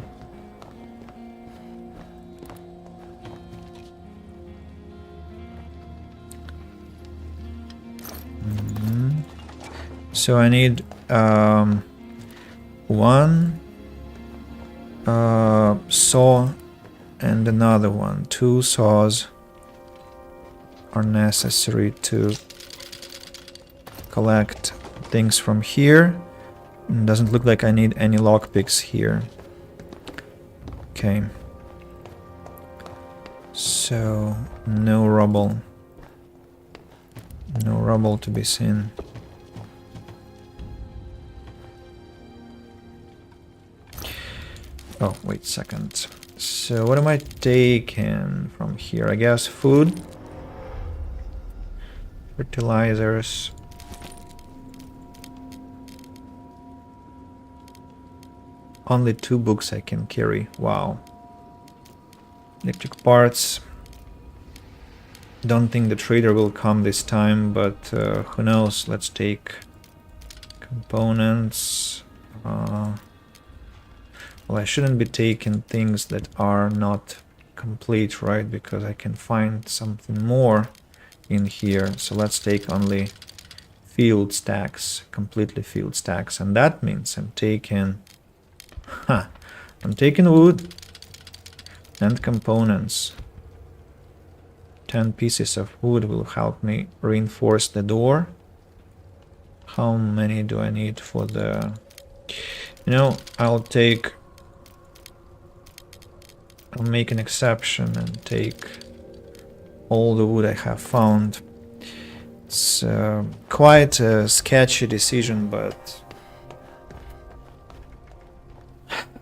So I need one saw and another one. 2 saws are necessary to collect things from here. It doesn't look like I need any lockpicks here. Okay. So, no rubble. No rubble to be seen. Oh, wait a second. So what am I taking from here? I guess food, fertilizers, Only 2 books I can carry. Wow. Electric parts. Don't think the trader will come this time, but who knows. Let's take components. Well, I shouldn't be taking things that are not complete, right? Because I can find something more in here. So let's take only field stacks, completely field stacks. And that means I'm taking... I'm taking wood and components. 10 pieces of wood will help me reinforce the door. How many do I need for the... You know, I'll make an exception and take all the wood I have found. It's quite a sketchy decision, but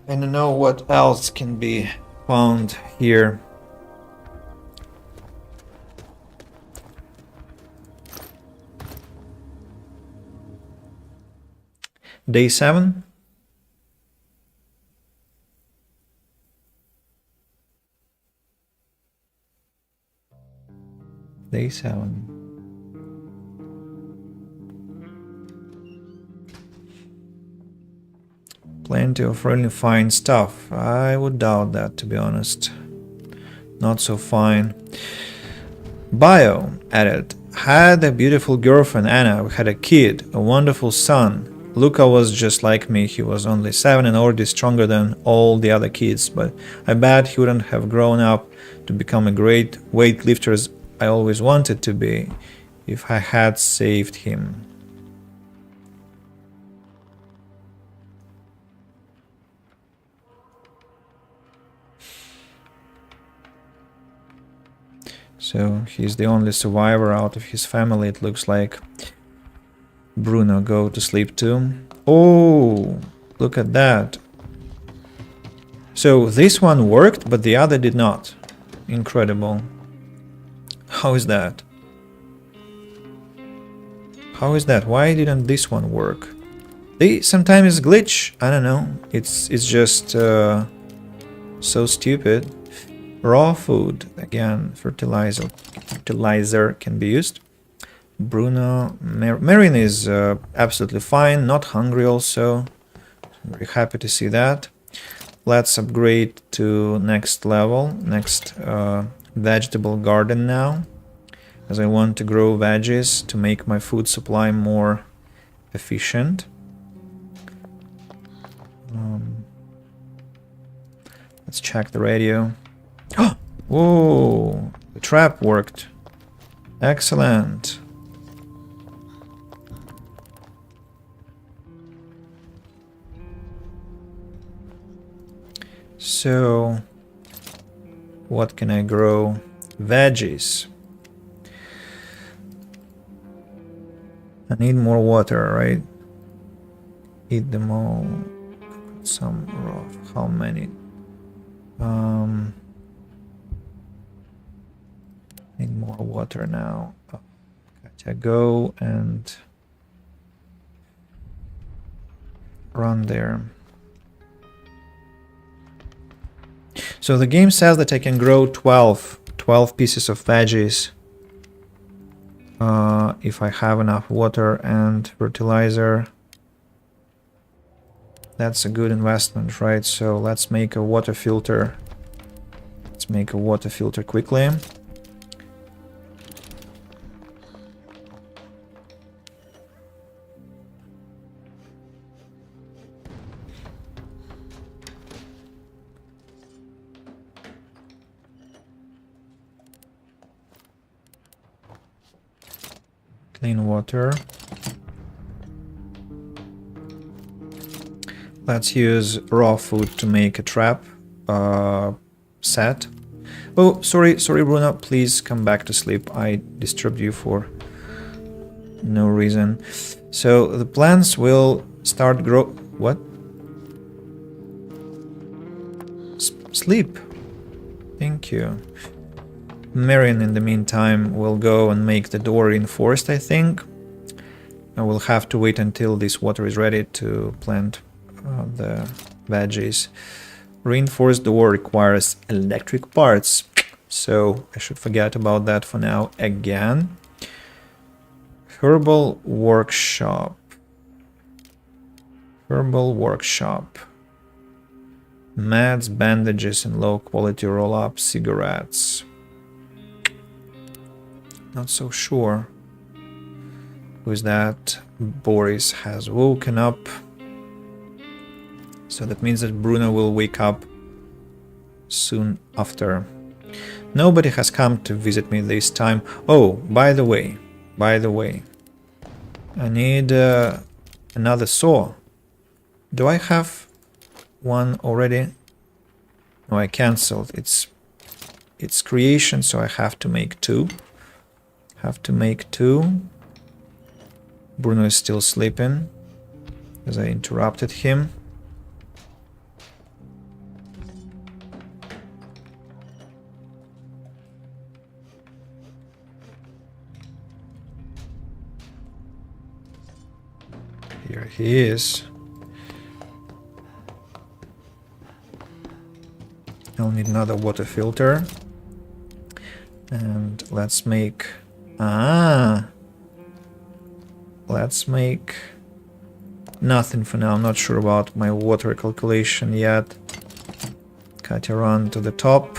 I don't know what else can be found here. Day 7. Day 7. Plenty of really fine stuff. I would doubt that, to be honest. Not so fine. Bio added, had a beautiful girlfriend, Anna. We had a kid, a wonderful son. Luca was just like me. He was only 7 and already stronger than all the other kids, but I bet he wouldn't have grown up to become a great weightlifter as I always wanted to be if I had saved him. So he's the only survivor out of his family, it looks like. Bruno, go to sleep too. Oh, look at that. So this one worked, but the other did not. Incredible. How is that? How is that? Why didn't this one work? They sometimes glitch. I don't know. It's just so stupid. Raw food. Again, fertilizer can be used. Bruno, Marin is absolutely fine. Not hungry also. I'm very happy to see that. Let's upgrade to next level. Next vegetable garden now. As I want to grow veggies to make my food supply more efficient. Let's check the radio. Whoa! The trap worked. Excellent. So, what can I grow? Veggies. I need more water, right? Eat them all. Some raw. How many? Need more water now. Gotta go and run there. So the game says that I can grow 12 pieces of veggies if I have enough water and fertilizer. That's a good investment, right? So let's make a water filter. Let's make a water filter quickly. Clean water. Let's use raw food to make a trap set. Oh, sorry, Bruno. Please come back to sleep. I disturbed you for no reason. So the plants will start grow. What? Sleep. Thank you. Marion, in the meantime, will go and make the door reinforced, I think. I will have to wait until this water is ready to plant the veggies. Reinforced door requires electric parts, so I should forget about that for now again. Herbal workshop. Herbal workshop. Meds, bandages, and low quality roll-up cigarettes. Not so sure. Who is that? Boris has woken up. So that means that Bruno will wake up soon after. Nobody has come to visit me this time. Oh, by the way, I need another saw. Do I have one already? No, I cancelled. It's creation, so I have to make two. Bruno is still sleeping, as I interrupted him. Here he is. I'll need another water filter. And let's make... Let's make... Nothing for now. I'm not sure about my water calculation yet. Katya, run to the top.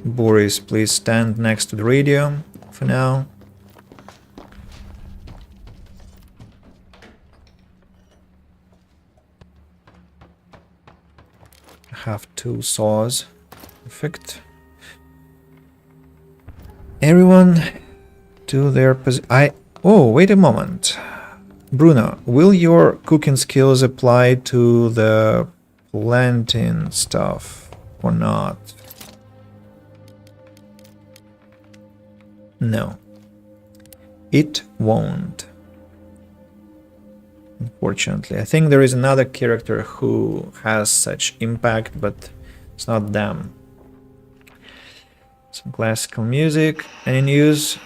Boris, please stand next to the radio for now. Have two saws. Perfect. Everyone to their position. Oh, wait a moment. Bruno, will your cooking skills apply to the planting stuff or not? No. It won't. Unfortunately. I think there is another character who has such impact, but it's not them. Some classical music. Any news?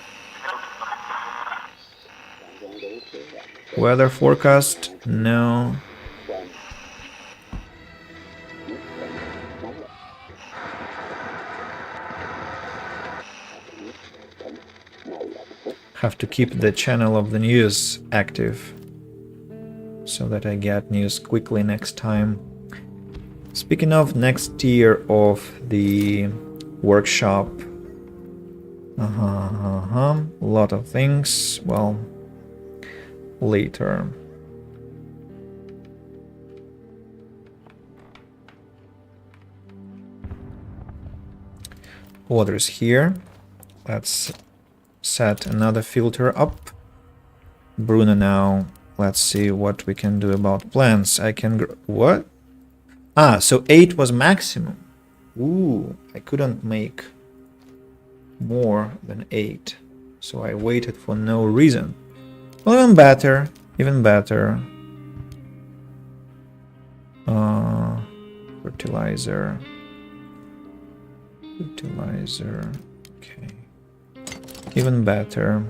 Weather forecast? No. Have to keep the channel of the news active, so that I get news quickly next time. Speaking of next tier of the workshop, a lot of things, well, later. Water's here. Let's set another filter up. Bruno now. Let's see what we can do about plants. I can... What? So 8 was maximum. Ooh, I couldn't make more than 8. So I waited for no reason. Well, even better. Even better. Fertilizer. Fertilizer. Okay. Even better.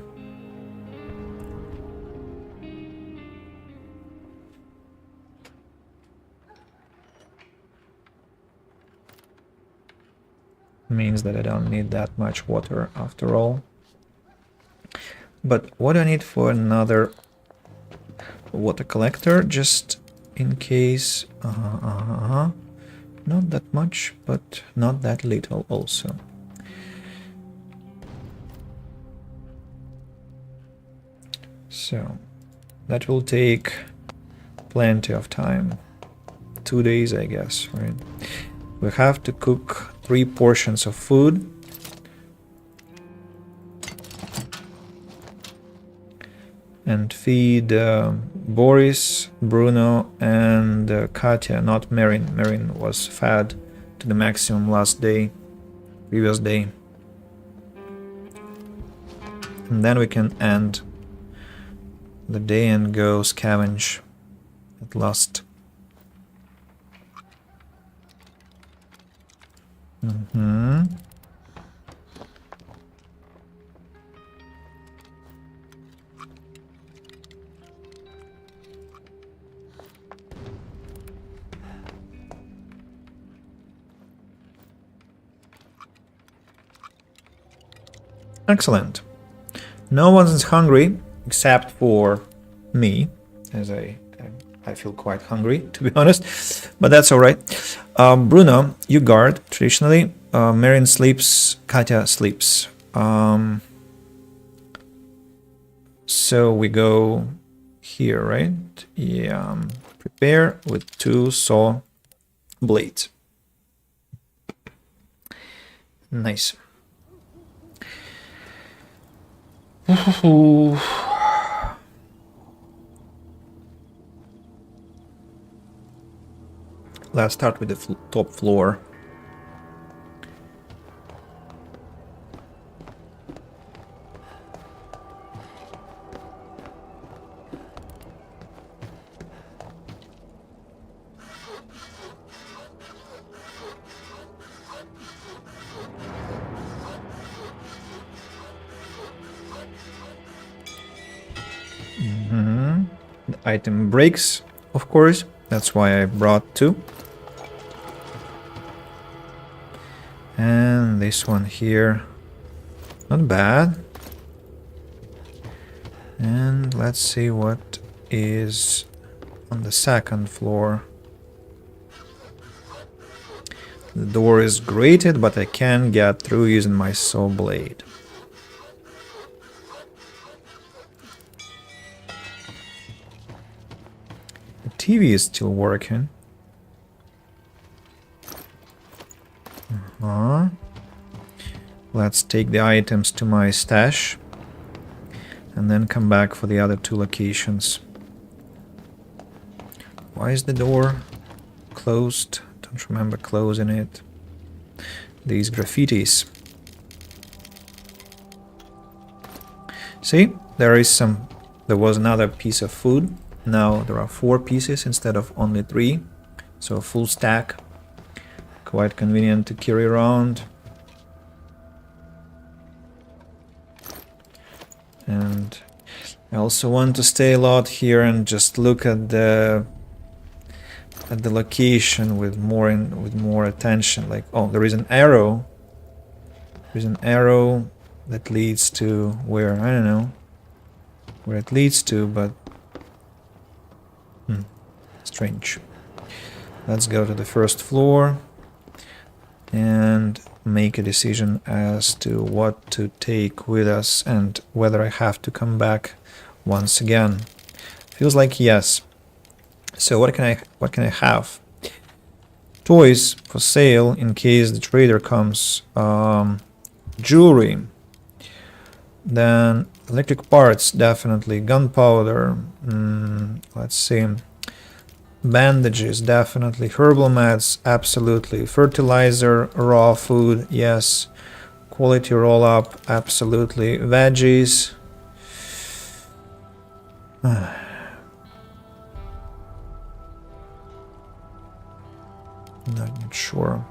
Means that I don't need that much water after all. But what do I need for another water collector? Just in case. Not that much, but not that little also. So that will take plenty of time. 2 days, I guess, right? We have to cook 3 portions of food. And feed Boris, Bruno, and Katya, not Marin. Marin was fed to the maximum last day, previous day. And then we can end the day and go scavenge at last. Excellent. No one's hungry except for me, as I feel quite hungry, to be honest, but that's all right. Bruno, you guard traditionally. Marin sleeps. Katya sleeps. So we go here, right? Yeah. Prepare with 2 saw blades. Nice. Let's start with the top floor. The item breaks, of course. That's why I brought 2. And this one here, not bad. And let's see what is on the 2nd floor. The door is grated, but I can get through using my saw blade. The TV is still working. Let's take the items to my stash and then come back for the other 2 locations. Why is the door closed? Don't remember closing it. These graffitis. See, there was another piece of food. Now there are 4 pieces instead of only 3. So a full stack. Quite convenient to carry around. And I also want to stay a lot here and just look at the location with more attention. Like, oh, there is an arrow. There's an arrow that leads to where, I don't know where it leads to, but strange. Let's go to the 1st floor and make a decision as to what to take with us and whether I have to come back once again. Feels like yes. So what can I have? Toys for sale in case the trader comes. Jewelry. Then electric parts, definitely. Gunpowder. Let's see. Bandages, definitely. Herbal meds, absolutely. Fertilizer, raw food, yes. Quality roll-up, absolutely. Veggies. Not sure.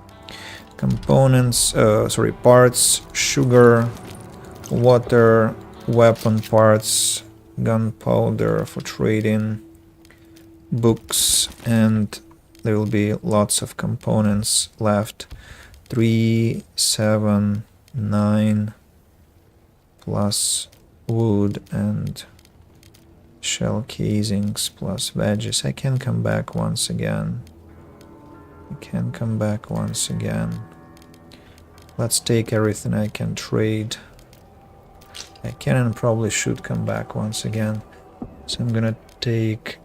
Components, parts, sugar, water, weapon parts, gunpowder for trading, books, and there will be lots of components left. 3, 7, 9 plus wood and shell casings plus veggies. I can come back once again. Let's take everything I can trade. I can and probably should come back once again. So I'm gonna take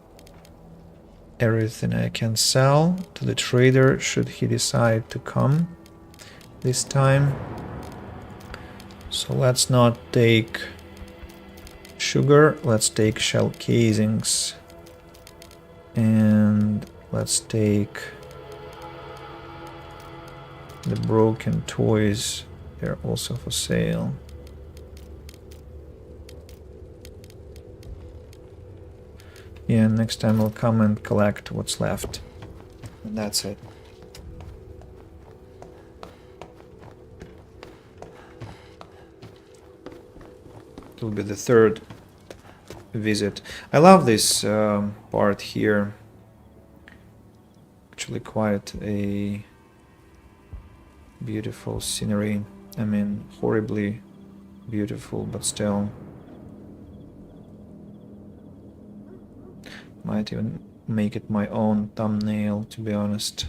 everything I can sell to the trader should he decide to come this time. So let's not take sugar, let's take shell casings, and let's take the broken toys. They're also for sale. Yeah, next time I'll come and collect what's left. And that's it. It will be the 3rd visit. I love this part here. Actually quite a beautiful scenery. I mean, horribly beautiful, but still. Might even make it my own thumbnail, to be honest.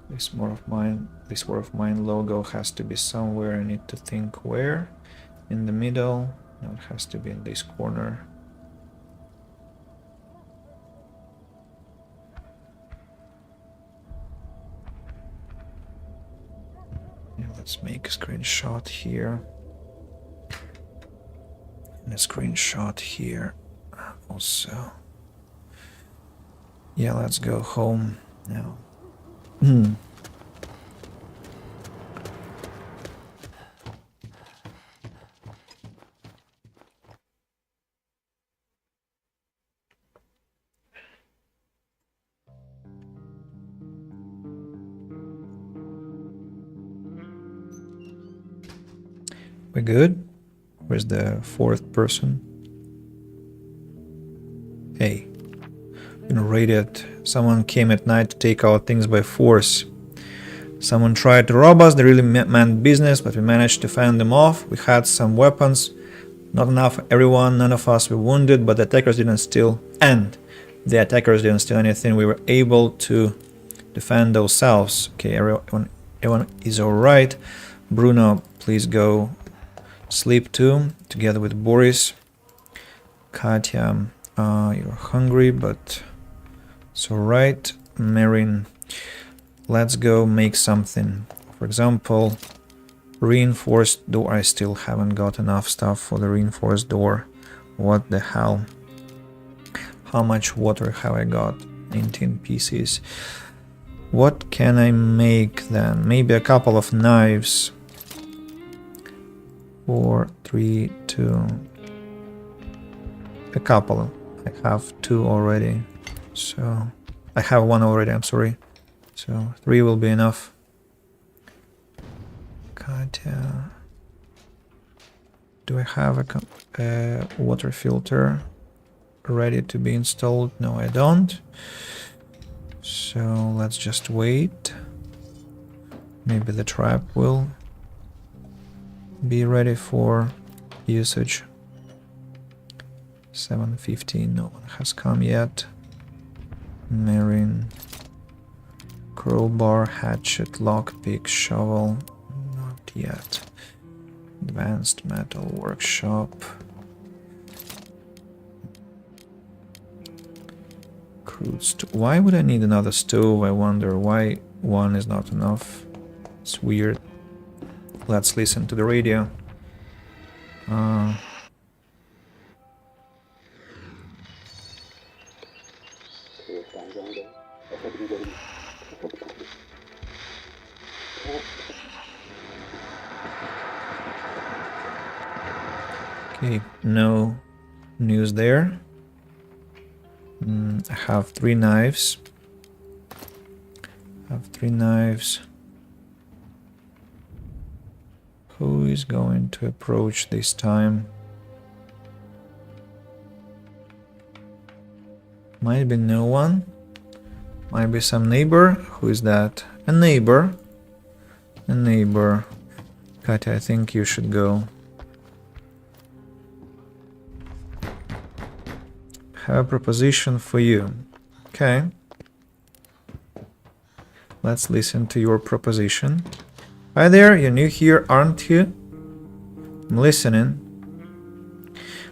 This War of Mine logo has to be somewhere. I need to think where. In the middle. No, it has to be in this corner. Yeah, let's make a screenshot here. And a screenshot here also. Yeah, let's go home now. We good? Where's the fourth person? Hey, been raided. Someone came at night to take our things by force. Someone tried to rob us. They really meant business, but we managed to fend them off. We had some weapons. Not enough for everyone. None of us were wounded, but the attackers didn't steal. And the attackers didn't steal anything. We were able to defend ourselves. Okay, everyone is alright. Bruno, please go sleep too, together with Boris. Katya, you're hungry, but it's alright. Marin, let's go make something. For example, reinforced door. I still haven't got enough stuff for the reinforced door. What the hell? How much water have I got? 19 pieces. What can I make then? Maybe a couple of knives. 4, 3, 2. A couple. I have 2 already. So I have 1 already, I'm sorry. So 3 will be enough. Katya. Do I have a water filter ready to be installed? No, I don't. So let's just wait. Maybe the trap will be ready for usage. 7:15, no one has come yet. Marin. Crowbar, hatchet, lockpick, shovel. Not yet. Advanced metal workshop. Crude stove. Why would I need another stove? I wonder why 1 is not enough. It's weird. Let's listen to the radio. Okay, no news there. I have 3 knives. Who is going to approach this time? Might be no one. Might be some neighbor. Who is that? A neighbor. A neighbor. Katya, I think you should go. Have a proposition for you. Okay. Let's listen to your proposition. Hi there, you're new here, aren't you? I'm listening.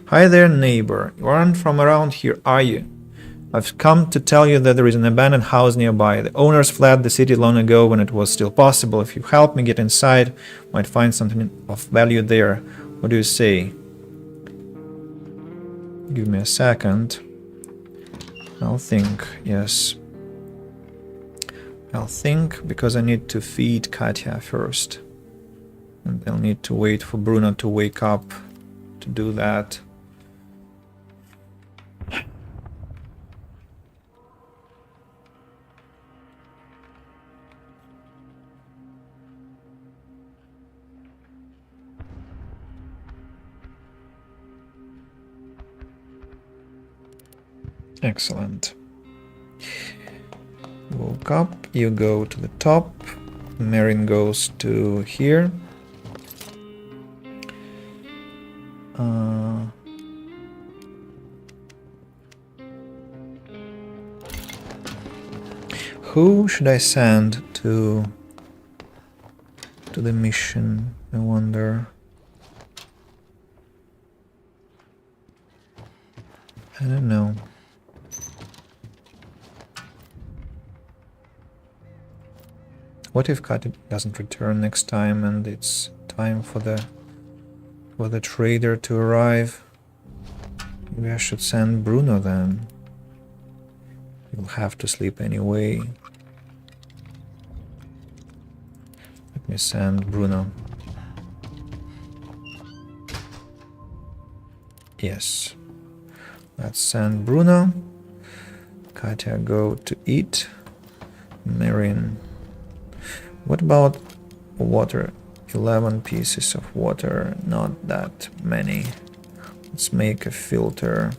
Hi there, neighbor. You aren't from around here, are you? I've come to tell you that there is an abandoned house nearby. The owners fled the city long ago when it was still possible. If you help me get inside, might find something of value there. What do you say? Give me a second. I'll think, yes. I'll think because I need to feed Katya first. And I'll need to wait for Bruno to wake up to do that. Excellent. Woke up, you go to the top, Marin goes to here. Who should I send to the mission? I wonder. I don't know. What if Katya doesn't return next time and it's time for the trader to arrive? Maybe I should send Bruno then. He'll have to sleep anyway. Let me send Bruno. Yes. Let's send Bruno. Katya, go to eat. Marin. What about water? 11 pieces of water, not that many. Let's make a filter.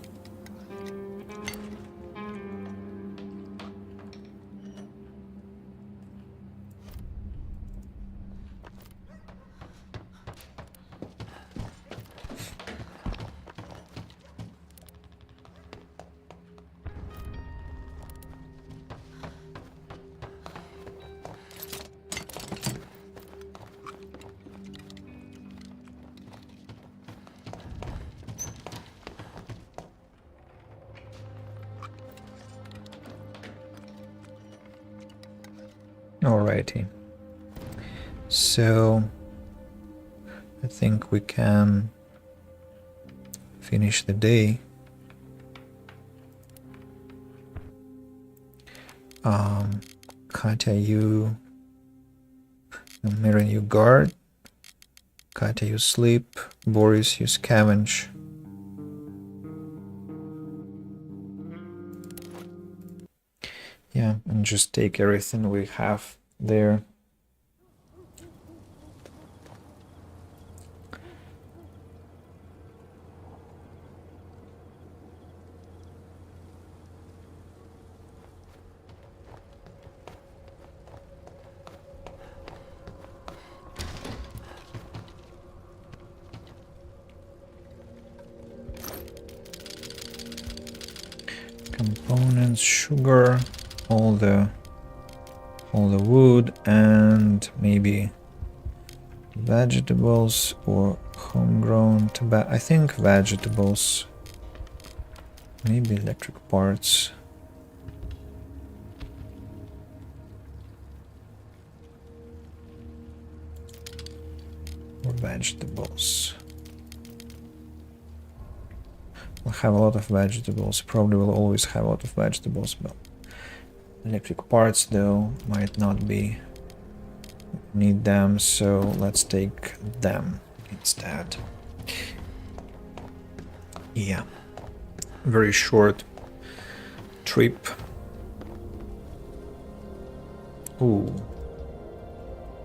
Alrighty. So I think we can finish the day. Katya, you... Marin, you guard. Katya, you sleep. Boris, you scavenge. Yeah, and just take everything we have there. Components, sugar, all the wood, and maybe vegetables or homegrown tobacco. I think vegetables. Maybe electric parts. Or vegetables. We'll have a lot of vegetables. Probably will always have a lot of vegetables, but electric parts though might not be need them, so let's take them instead. Yeah, very short trip. Ooh,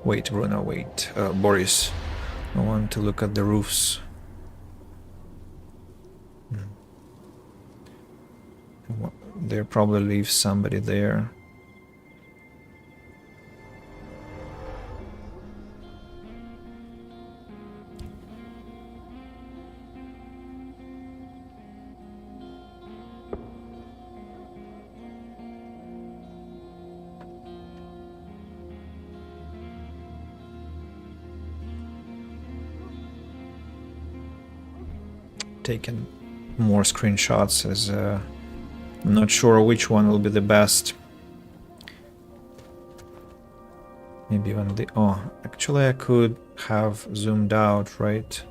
wait, Bruno, wait, Boris, I want to look at the roofs. There probably leaves somebody there. Taken more screenshots as I'm not sure which one will be the best. Maybe even the... Oh, actually I could have zoomed out, right?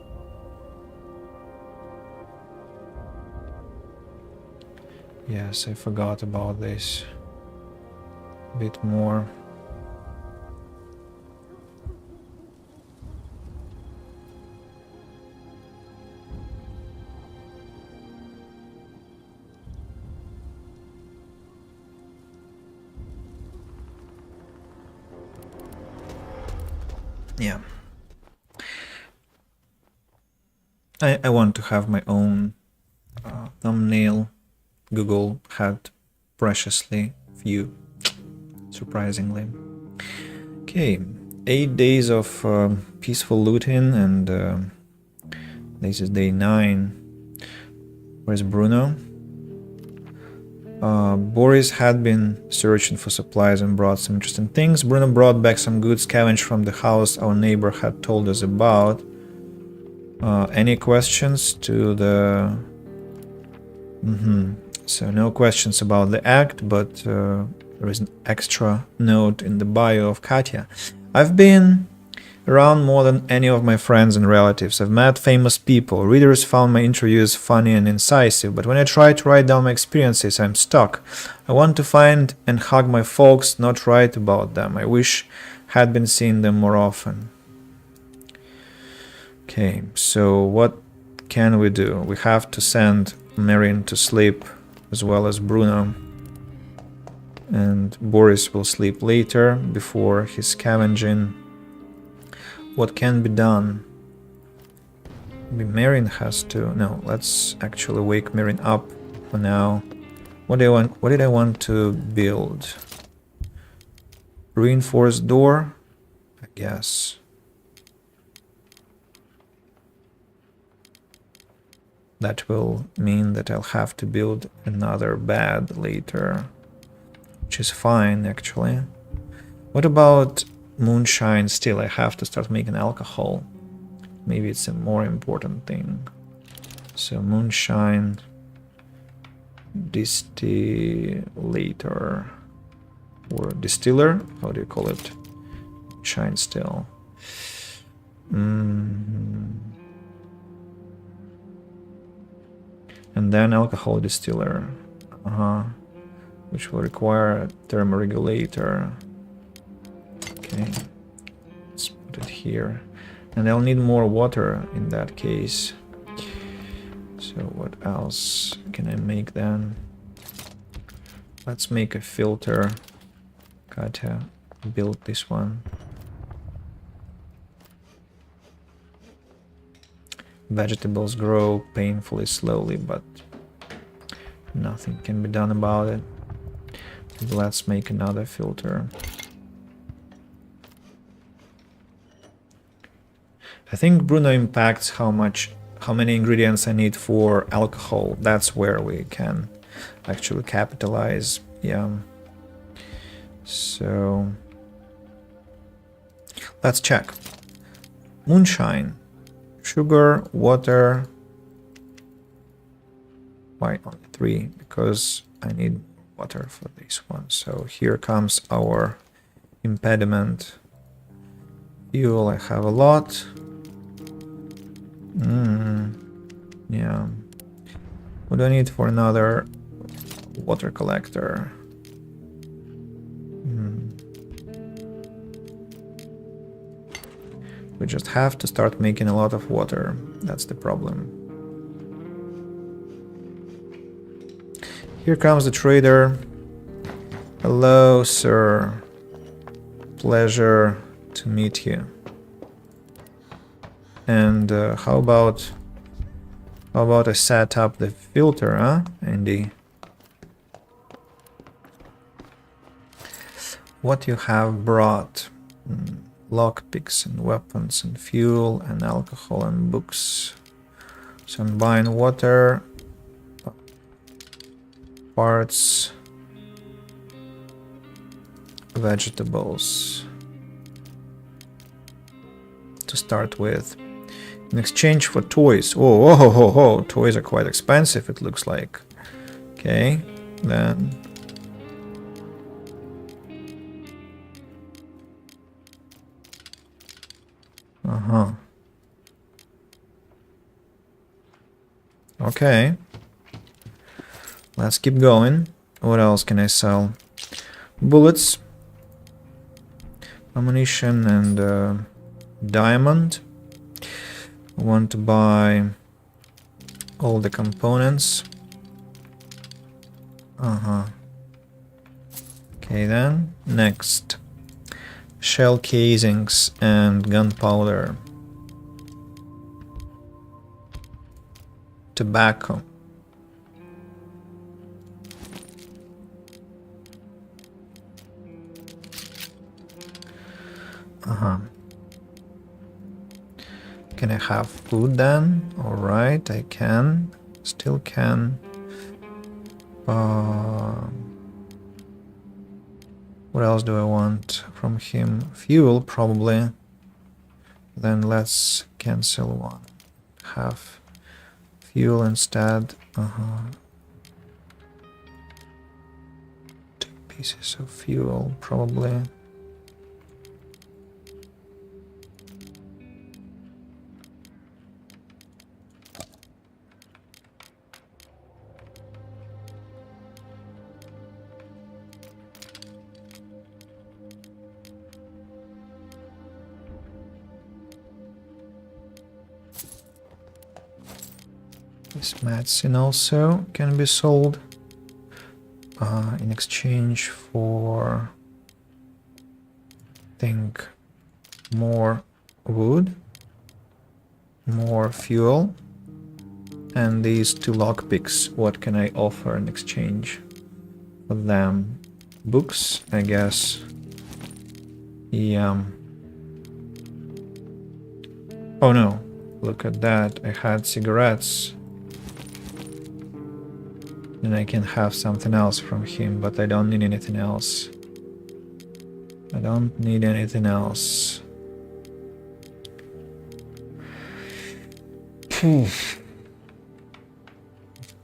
Yes, I forgot about this. A bit more. Yeah. I want to have my own thumbnail Google had preciously few, surprisingly. Okay, 8 days of peaceful looting, and this is day 9. Where's Bruno? Boris had been searching for supplies and brought some interesting things. Bruno brought back some goods scavenged from the house our neighbor had told us about. Any questions to the... So no questions about the act, but there is an extra note in the bio of Katya. I've been around more than any of my friends and relatives. I've met famous people. Readers found my interviews funny and incisive, but when I try to write down my experiences, I'm stuck. I want to find and hug my folks, not write about them. I wish had been seeing them more often. Okay, so what can we do? We have to send Marion to sleep, as well as Bruno. And Boris will sleep later, before his scavenging. What can be done? Maybe Marion has to... No, let's actually wake Marion up for now. What did I want to build? Reinforced door? I guess. That will mean that I'll have to build another bed later, which is fine, actually. What about moonshine? Still, I have to start making alcohol. Maybe it's a more important thing. So moonshine distillator or distiller. How do you call it? Shine still. And then alcohol distiller, which will require a thermoregulator. Okay, let's put it here. And I'll need more water in that case. So what else can I make then? Let's make a filter. Katya build this one. Vegetables grow painfully slowly, but nothing can be done about it. Let's make another filter. I think Bruno impacts how many ingredients I need for alcohol. That's where we can actually capitalize. Yeah. So let's check. Moonshine. Sugar, water. Why only 3? Because I need water for this one. So here comes our impediment. Fuel, I have a lot. Yeah. What do I need for another water collector? We just have to start making a lot of water. That's the problem. Here comes the trader. Hello, sir. Pleasure to meet you. And how about I set up the filter, huh, Andy? What you have brought? Lockpicks and weapons and fuel and alcohol and books. So I'm buying water, parts, vegetables to start with. In exchange for toys. Oh, toys are quite expensive, it looks like. Okay, then. Okay. Let's keep going. What else can I sell? Bullets, ammunition, and diamond. I want to buy all the components. Okay, then next. Shell casings and gunpowder. Tobacco. Can I have food then? Alright, I can. Still can. What else do I want from him? Fuel, probably. Then let's cancel one. Have fuel instead. 2 pieces of fuel, probably. This medicine also can be sold in exchange for, I think, more wood, more fuel, and these 2 lockpicks. What can I offer in exchange for them? Books, I guess. Yeah. Oh no, look at that. I had cigarettes. Then I can have something else from him, but I don't need anything else. I don't need anything else.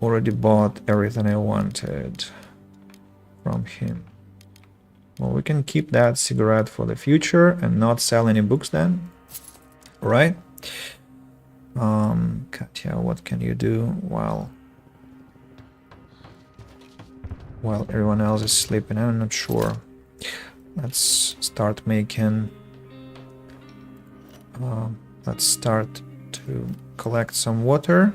Already bought everything I wanted from him. Well, we can keep that cigarette for the future and not sell any books then. Right? Katya, what can you do while everyone else is sleeping? I'm not sure. Let's start making... let's start to collect some water.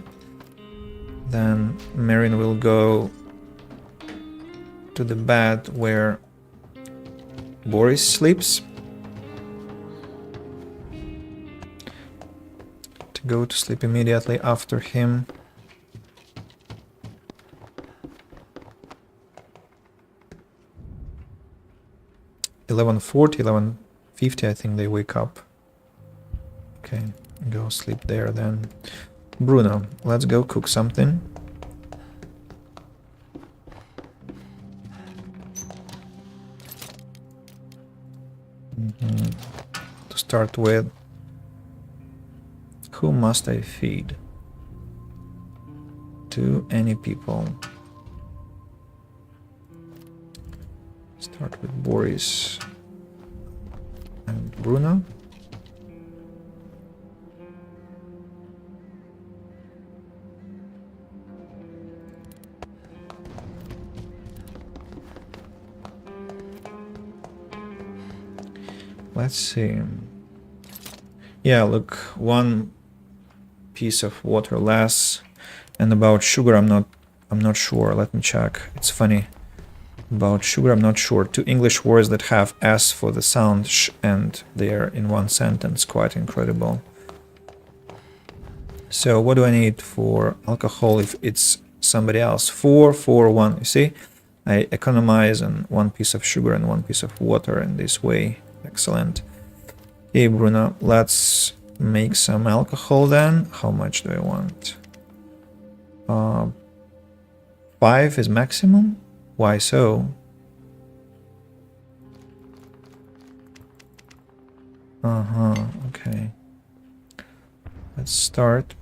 Then Marin will go to the bed where Boris sleeps. To go to sleep immediately after him. (11:40, 11:50), I think they wake up. Okay, go sleep there then. Bruno, let's go cook something. To start with, who must I feed? To any people. Start with Boris and Bruno. Let's see. Yeah, look, 1 piece of water less. And about sugar, I'm not sure. Let me check. It's funny. About sugar, I'm not sure. 2 English words that have S for the sound sh, and they're in 1 sentence. Quite incredible. So what do I need for alcohol if it's somebody else? 4, 4, 1. You see? I economize on 1 piece of sugar and 1 piece of water in this way. Excellent. Okay, Bruno, let's make some alcohol then. How much do I want? 5 is maximum? Why so? Okay. Let's start.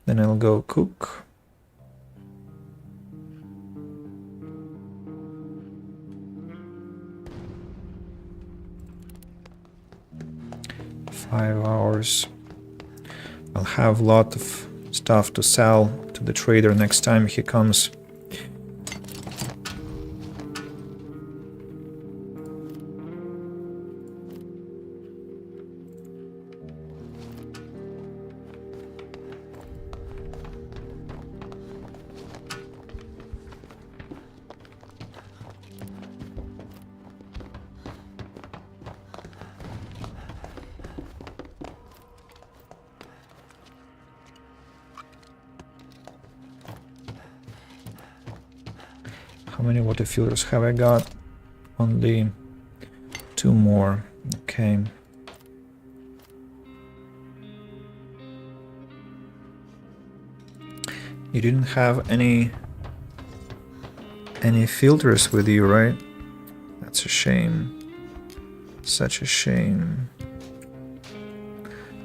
Then I'll go cook. $5 hours. I'll have a lot of stuff to sell to the trader next time he comes. How many water filters have I got? Only 2 more. Okay. You didn't have any filters with you, right? That's a shame. Such a shame.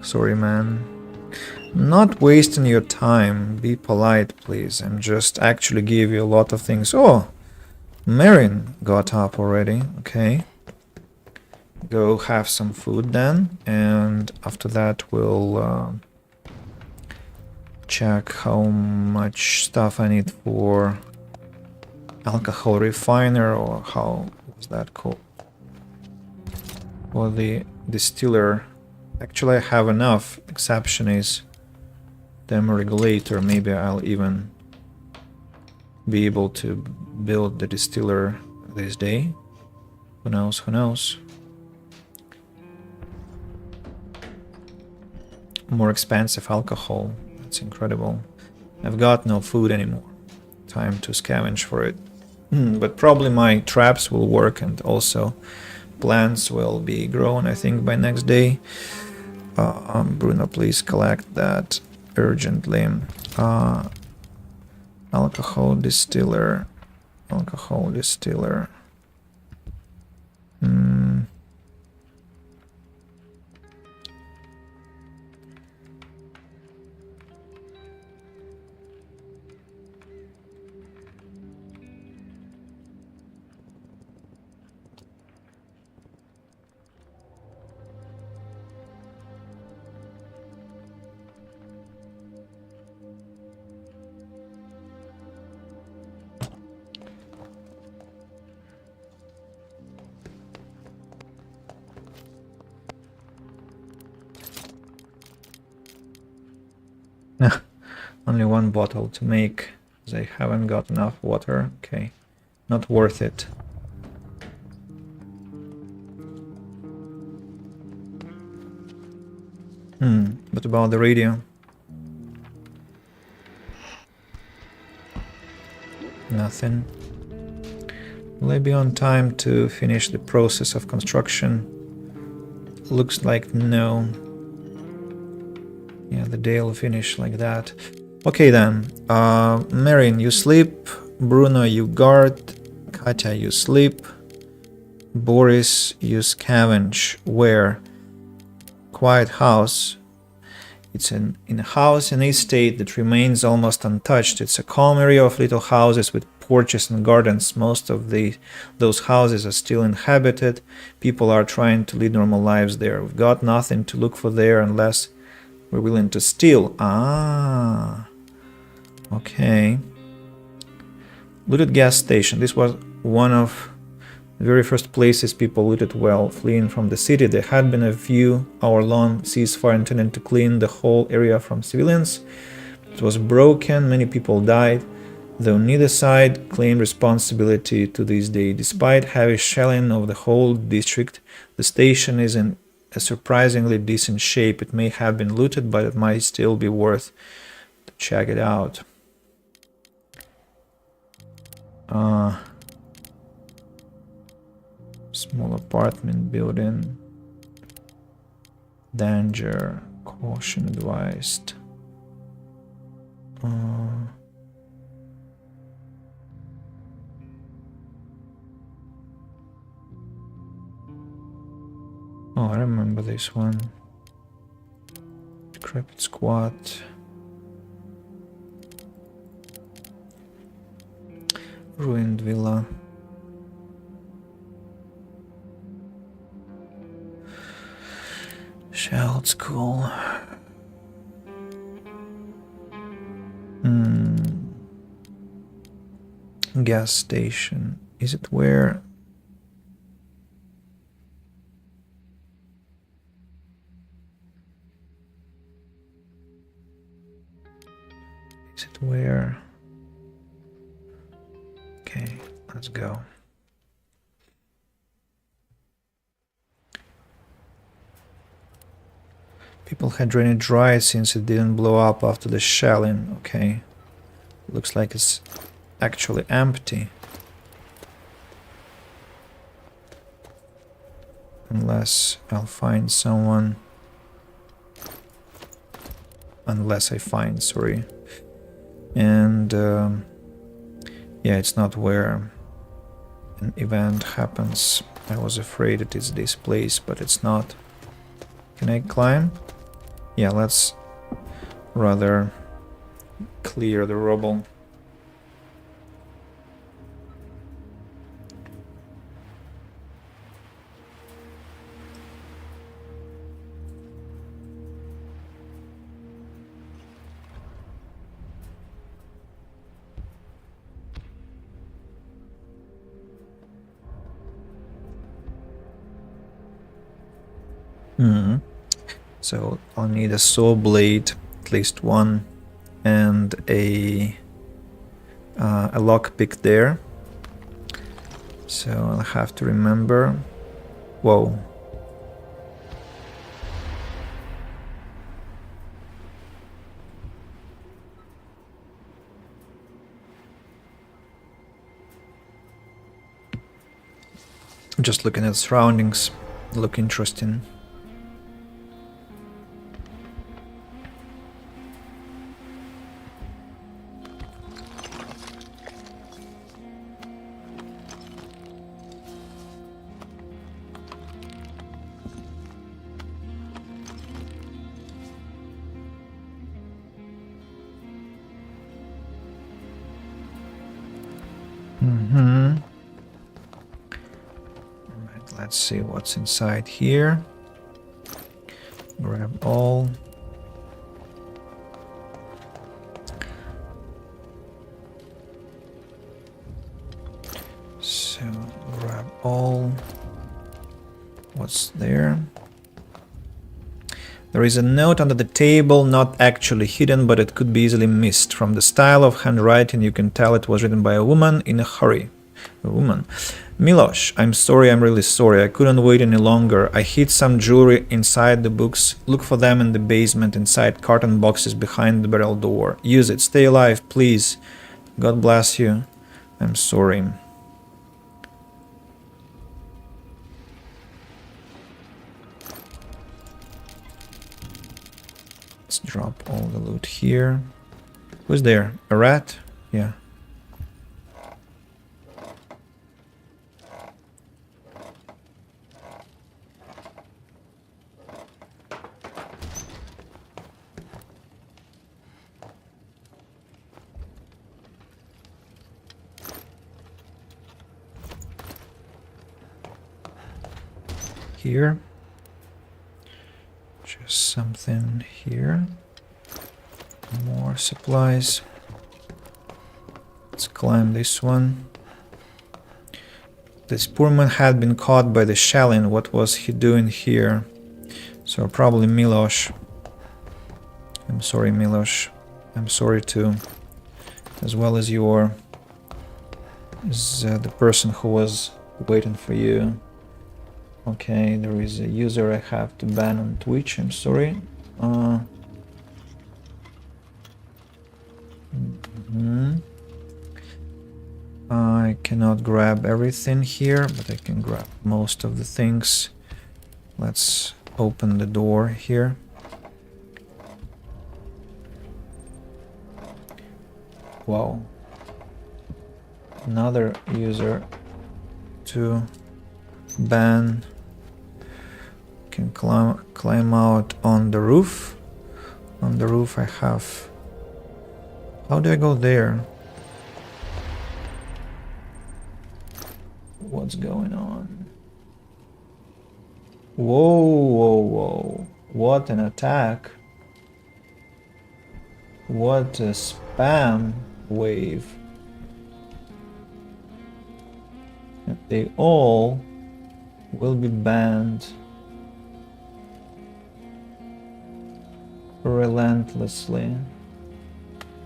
Sorry, man. Not wasting your time. Be polite, please. I'm just actually give you a lot of things. Oh, Marin got up already. Okay. Go have some food then, and after that we'll check how much stuff I need for alcohol refiner, or how was that called? For the distiller. Actually, I have enough. Exception is thermoregulator. Maybe I'll even be able to build the distiller this day. Who knows? Who knows? More expensive alcohol. That's incredible. I've got no food anymore. Time to scavenge for it. But probably my traps will work, and also plants will be grown, I think, by next day. Bruno, please collect that urgently. Alcohol distiller. Alcohol distiller. Only one bottle to make. They haven't got enough water. Okay, not worth it. What about the radio? Nothing. Will I be on time to finish the process of construction? Looks like no. Yeah, the day will finish like that. Okay then. Marin, you sleep. Bruno, you guard. Katya, you sleep. Boris, you scavenge. Where? Quiet house. It's in a house in a state that remains almost untouched. It's a calm area of little houses with porches and gardens. Most of those houses are still inhabited. People are trying to lead normal lives there. We've got nothing to look for there unless we're willing to steal. Ah, okay. Looted gas station. This was one of the very first places people looted while fleeing from the city. There had been a few hour-long ceasefire intended to clean the whole area from civilians. It was broken, many people died, though neither side claimed responsibility to this day. Despite heavy shelling of the whole district, the station is in a surprisingly decent shape. It may have been looted, but it might still be worth to check it out. Small apartment building. Danger. Caution advised. Oh, I remember this one. Decrepit squat. Ruined villa. Child school. Gas station. Is it where? Is it where? Okay, let's go. People had drained dry since it didn't blow up after the shelling. Okay. Looks like it's actually empty. Unless I'll find someone. Unless I find, sorry. And yeah, it's not where an event happens. I was afraid it is this place, but it's not. Can I climb? Yeah, let's rather clear the rubble. So I'll need a saw blade, at least one, and a lockpick there. So I'll have to remember. Whoa. Just looking at surroundings, look interesting. Let's see what's inside here. Grab all. So grab all. What's there? There is a note under the table, not actually hidden, but it could be easily missed. From the style of handwriting, you can tell it was written by a woman in a hurry. A woman. Milosh, I'm sorry, I'm really sorry. I couldn't wait any longer. I hid some jewelry inside the books. Look for them in the basement, inside carton boxes behind the barrel door. Use it. Stay alive, please. God bless you. I'm sorry. Let's drop all the loot here. Who's there? A rat? Yeah. Here. Just something here. More supplies. Let's climb this one. This poor man had been caught by the Shalin. What was he doing here? So probably Milosh. I'm sorry, Milosh. I'm sorry too. As well as you are. Is the person who was waiting for you. Okay, there is a user I have to ban on Twitch, I'm sorry. I cannot grab everything here, but I can grab most of the things. Let's open the door here. Wow. Another user to ban. Can climb out on the roof. On the roof I have... How do I go there? What's going on? Whoa, whoa, whoa. What an attack. What a spam wave. And they all will be banned relentlessly.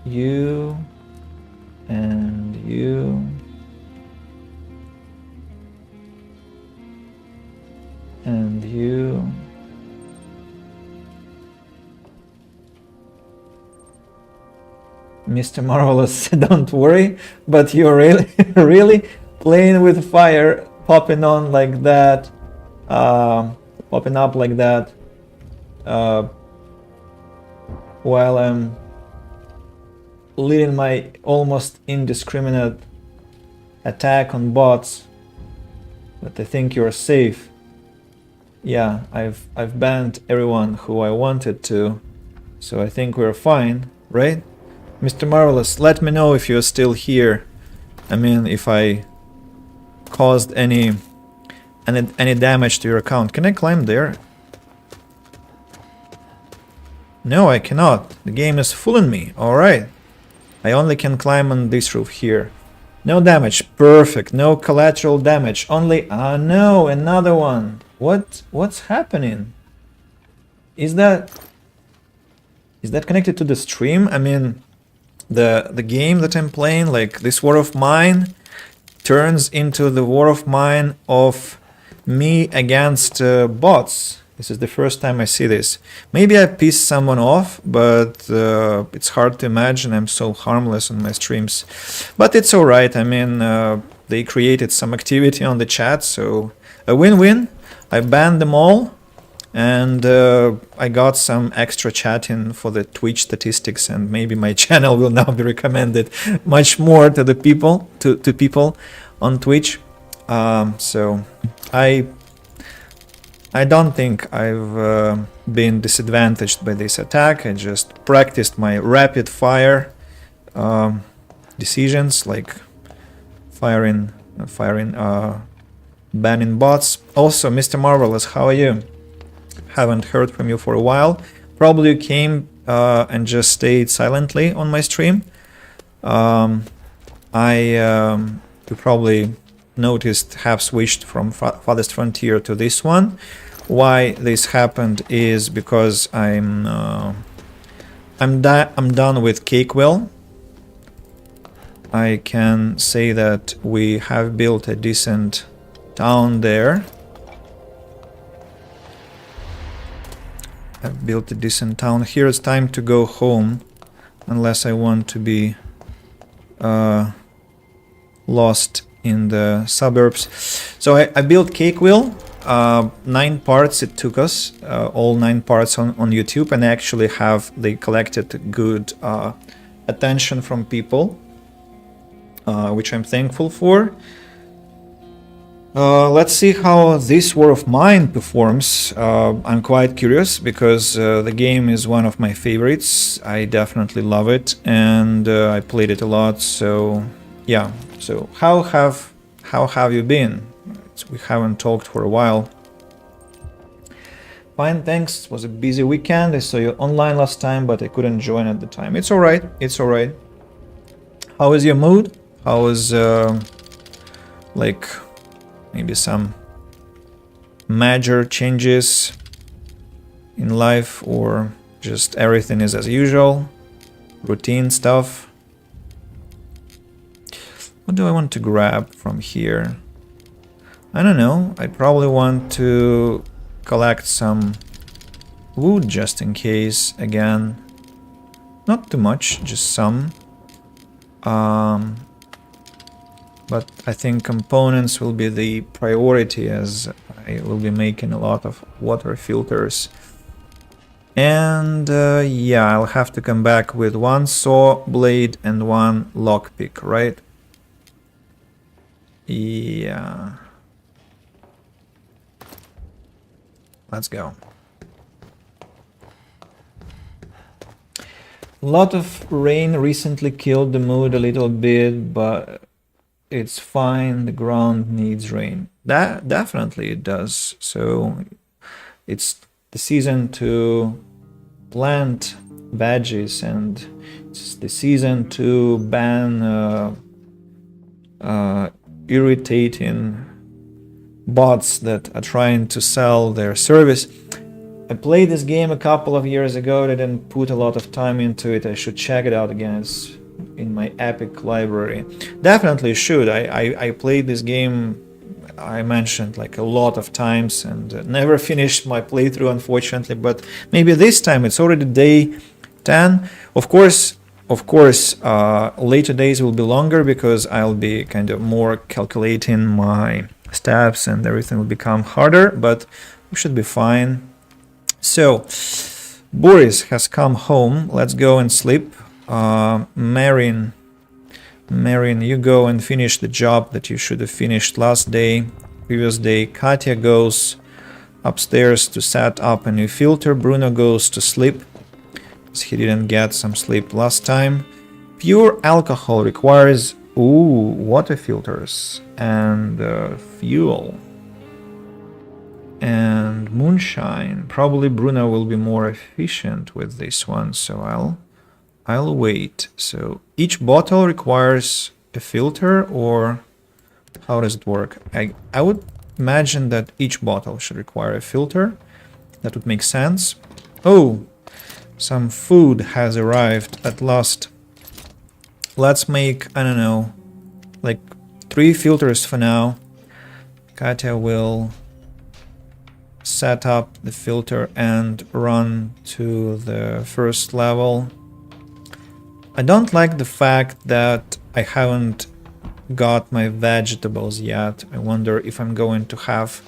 You and you and you. Mr. Marvelous, don't worry, but you're really, really playing with fire, popping on like that. popping up like that while I'm leading my almost indiscriminate attack on bots. But I think you're safe. Yeah, I've banned everyone who I wanted to, so I think we're fine, right? Mr. Marvelous, let me know if you're still here. I mean, if I caused any damage to your account. Can I climb there? No, I cannot. The game is fooling me. Alright. I only can climb on this roof here. No damage. Perfect. No collateral damage. Only... Ah, no, another one. What's happening? Is that connected to the stream? I mean, the game that I'm playing, like this War of Mine, turns into the War of Mine of me against bots. This is the first time I see this. Maybe I pissed someone off, but it's hard to imagine. I'm so harmless on my streams. But it's alright. I mean, they created some activity on the chat, so a win-win. I banned them all, and I got some extra chatting for the Twitch statistics, and maybe my channel will now be recommended much more to the people, to people on Twitch. So I don't think I've been disadvantaged by this attack. I just practiced my rapid fire decisions, like firing, banning bots. Also, Mr. Marvelous, how are you? Haven't heard from you for a while. Probably you came and just stayed silently on my stream. You probably noticed have switched from Farthest Frontier to this one. Why this happened is because I'm done with Cakewell. I can say that we have built a decent town there. I've built a decent town here. It's time to go home, unless I want to be lost in the suburbs. So I built Cakewell. 9 parts it took us, all 9 parts on YouTube, and actually they collected good attention from people, which I'm thankful for. Let's see how this War of Mine performs. I'm quite curious because the game is one of my favorites. I definitely love it, and I played it a lot. So yeah. So how have you been? We haven't talked for a while. Fine, thanks. It was a busy weekend. I saw you online last time, but I couldn't join at the time. It's alright. It's alright. How is your mood? How is like maybe some major changes in life, or just everything is as usual? Routine stuff? What do I want to grab from here? I don't know. I probably want to collect some wood just in case again. Not too much, just some. But I think components will be the priority, as I will be making a lot of water filters. And yeah, I'll have to come back with 1 saw blade and 1 lockpick, right? Yeah. Let's go. A lot of rain recently killed the mood a little bit, but it's fine. The ground needs rain. That definitely it does. So it's the season to plant veggies, and it's the season to ban irritating bots that are trying to sell their service. I played this game a couple of years ago. I didn't put a lot of time into it. I should check it out again. It's in my Epic library. Definitely should. I played this game, I mentioned, like a lot of times, and never finished my playthrough, unfortunately. But maybe this time. It's already day 10. Of course, later days will be longer because I'll be kind of more calculating my steps and everything will become harder, but we should be fine. So Boris has come home. Let's go and sleep. Marin, you go and finish the job that you should have finished previous day. Katya goes upstairs to set up a new filter. Bruno goes to sleep because he didn't get some sleep last time. Pure alcohol requires water filters and fuel and moonshine. Probably Bruno will be more efficient with this one, so I'll wait. So each bottle requires a filter, or how does it work? I would imagine that each bottle should require a filter. That would make sense. Oh, some food has arrived at last. Let's make, I don't know, like 3 filters for now. Katya will set up the filter and run to the first level. I don't like the fact that I haven't got my vegetables yet. I wonder if I'm going to have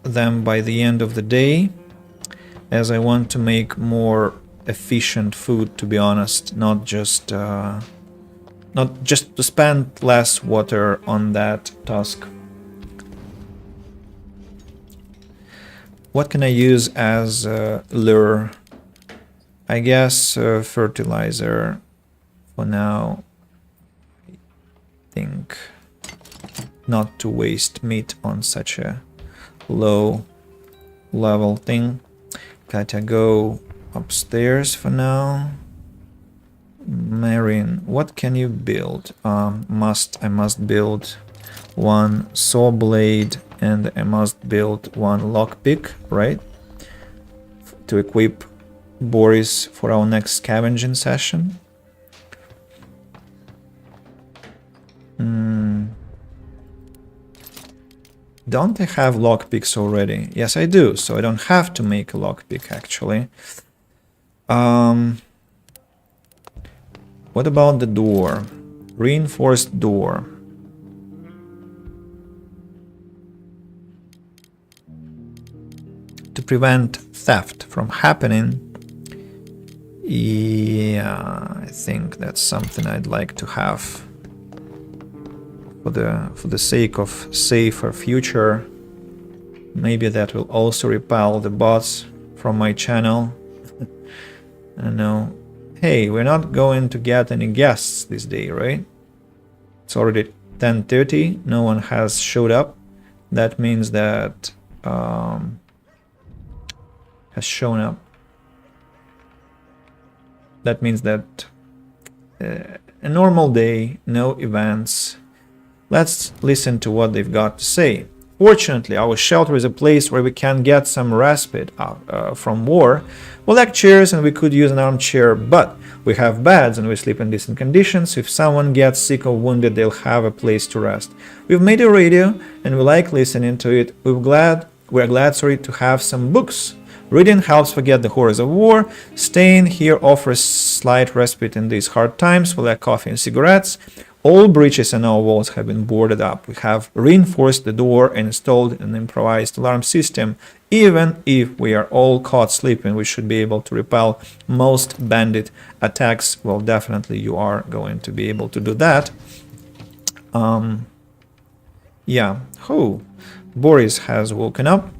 them by the end of the day, as I want to make more efficient food, to be honest, not just to spend less water on that task. What can I use as lure? I guess fertilizer for now. I think not to waste meat on such a low level thing. Katya, go upstairs for now. Marin, what can you build? I must build 1 saw blade and I must build 1 lockpick, right? To equip Boris for our next scavenging session. Don't I have lockpicks already? Yes, I do, so I don't have to make a lockpick actually. What about the door? Reinforced door. To prevent theft from happening. Yeah, I think that's something I'd like to have for the sake of safer future. Maybe that will also repel the bots from my channel. I don't know. Hey, we're not going to get any guests this day, right? It's already 10:30. No one has showed up. That means that has shown up. That means that a normal day, no events. Let's listen to what they've got to say. Fortunately, our shelter is a place where we can get some respite from war. We lack chairs and we could use an armchair, but we have beds and we sleep in decent conditions. If someone gets sick or wounded, they'll have a place to rest. We've made a radio and we like listening to it. We're glad to have some books. Reading helps forget the horrors of war. Staying here offers slight respite in these hard times. We lack coffee and cigarettes. All breaches in our walls have been boarded up. We have reinforced the door and installed an improvised alarm system. Even if we are all caught sleeping, we should be able to repel most bandit attacks. Well, definitely you are going to be able to do that. Yeah. Oh, Boris has woken up.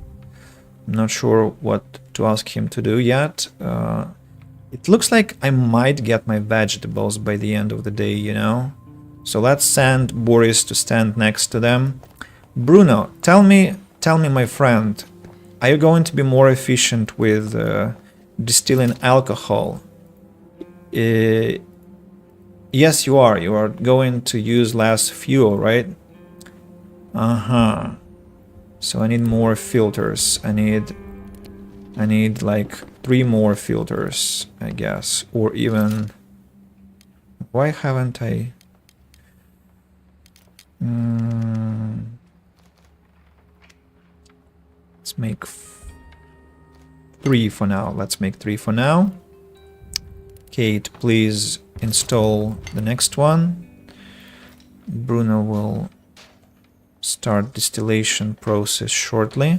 I'm not sure what to ask him to do yet. It looks like I might get my vegetables by the end of the day, you know? So let's send Boris to stand next to them. Bruno, tell me, my friend, are you going to be more efficient with distilling alcohol? Yes, you are. You are going to use less fuel, right? So I need more filters. I need like 3 more filters, I guess, or even. Why haven't I? Let's make 3 for now. Let's make 3 for now. Kate, please install the next one. Bruno will start distillation process shortly.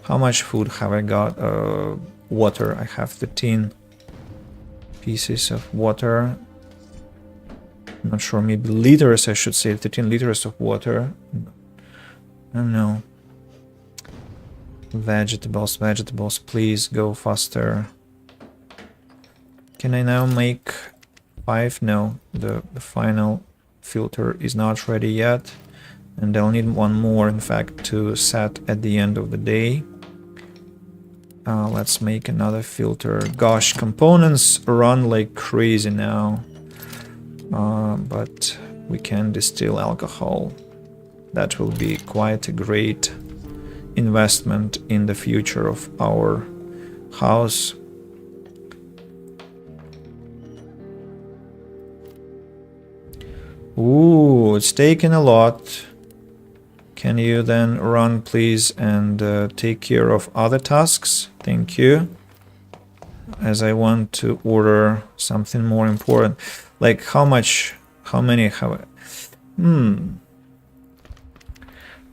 How much food have I got? Water. I have 13 pieces of water. Not sure, maybe liters I should say. 13 liters of water. I don't know. Vegetables, please go faster. Can I now make 5? No, the final filter is not ready yet. And I'll need one more, in fact, to set at the end of the day. Let's make another filter. Gosh, components run like crazy now. But we can distill alcohol. That will be quite a great investment in the future of our house. Ooh, it's taken a lot. Can you then run, please, and take care of other tasks? Thank you. As I want to order something more important. Like how many have I?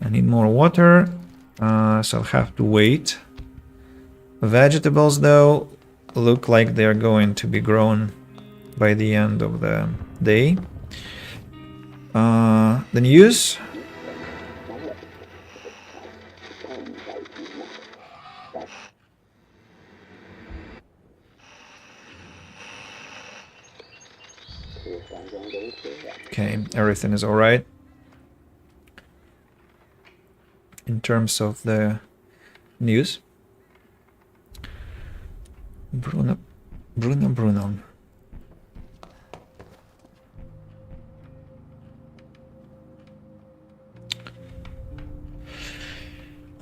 I need more water, so I'll have to wait. Vegetables, though, look like they're going to be grown by the end of the day. The news. Okay, everything is all right. In terms of the news. Bruno.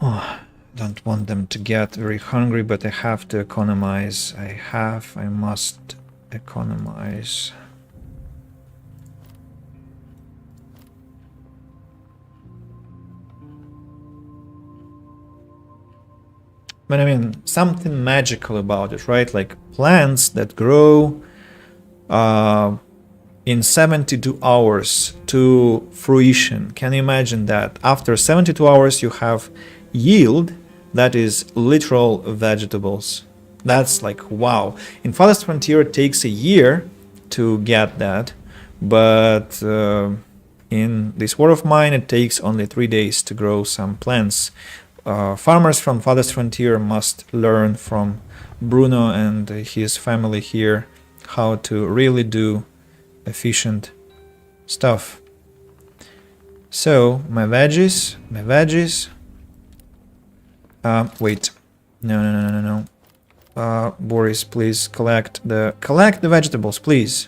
Oh, don't want them to get very hungry, but I have to economize. I must economize. But I mean, something magical about it, right? Like plants that grow in 72 hours to fruition. Can you imagine that? After 72 hours, you have yield that is literal vegetables. That's like, wow. In Farthest Frontier, it takes a year to get that. But in this War of Mine, it takes only 3 days to grow some plants. Farmers from Farthest Frontier must learn from Bruno and his family here how to really do efficient stuff. So my veggies. Wait, no. Boris, please collect the vegetables, please.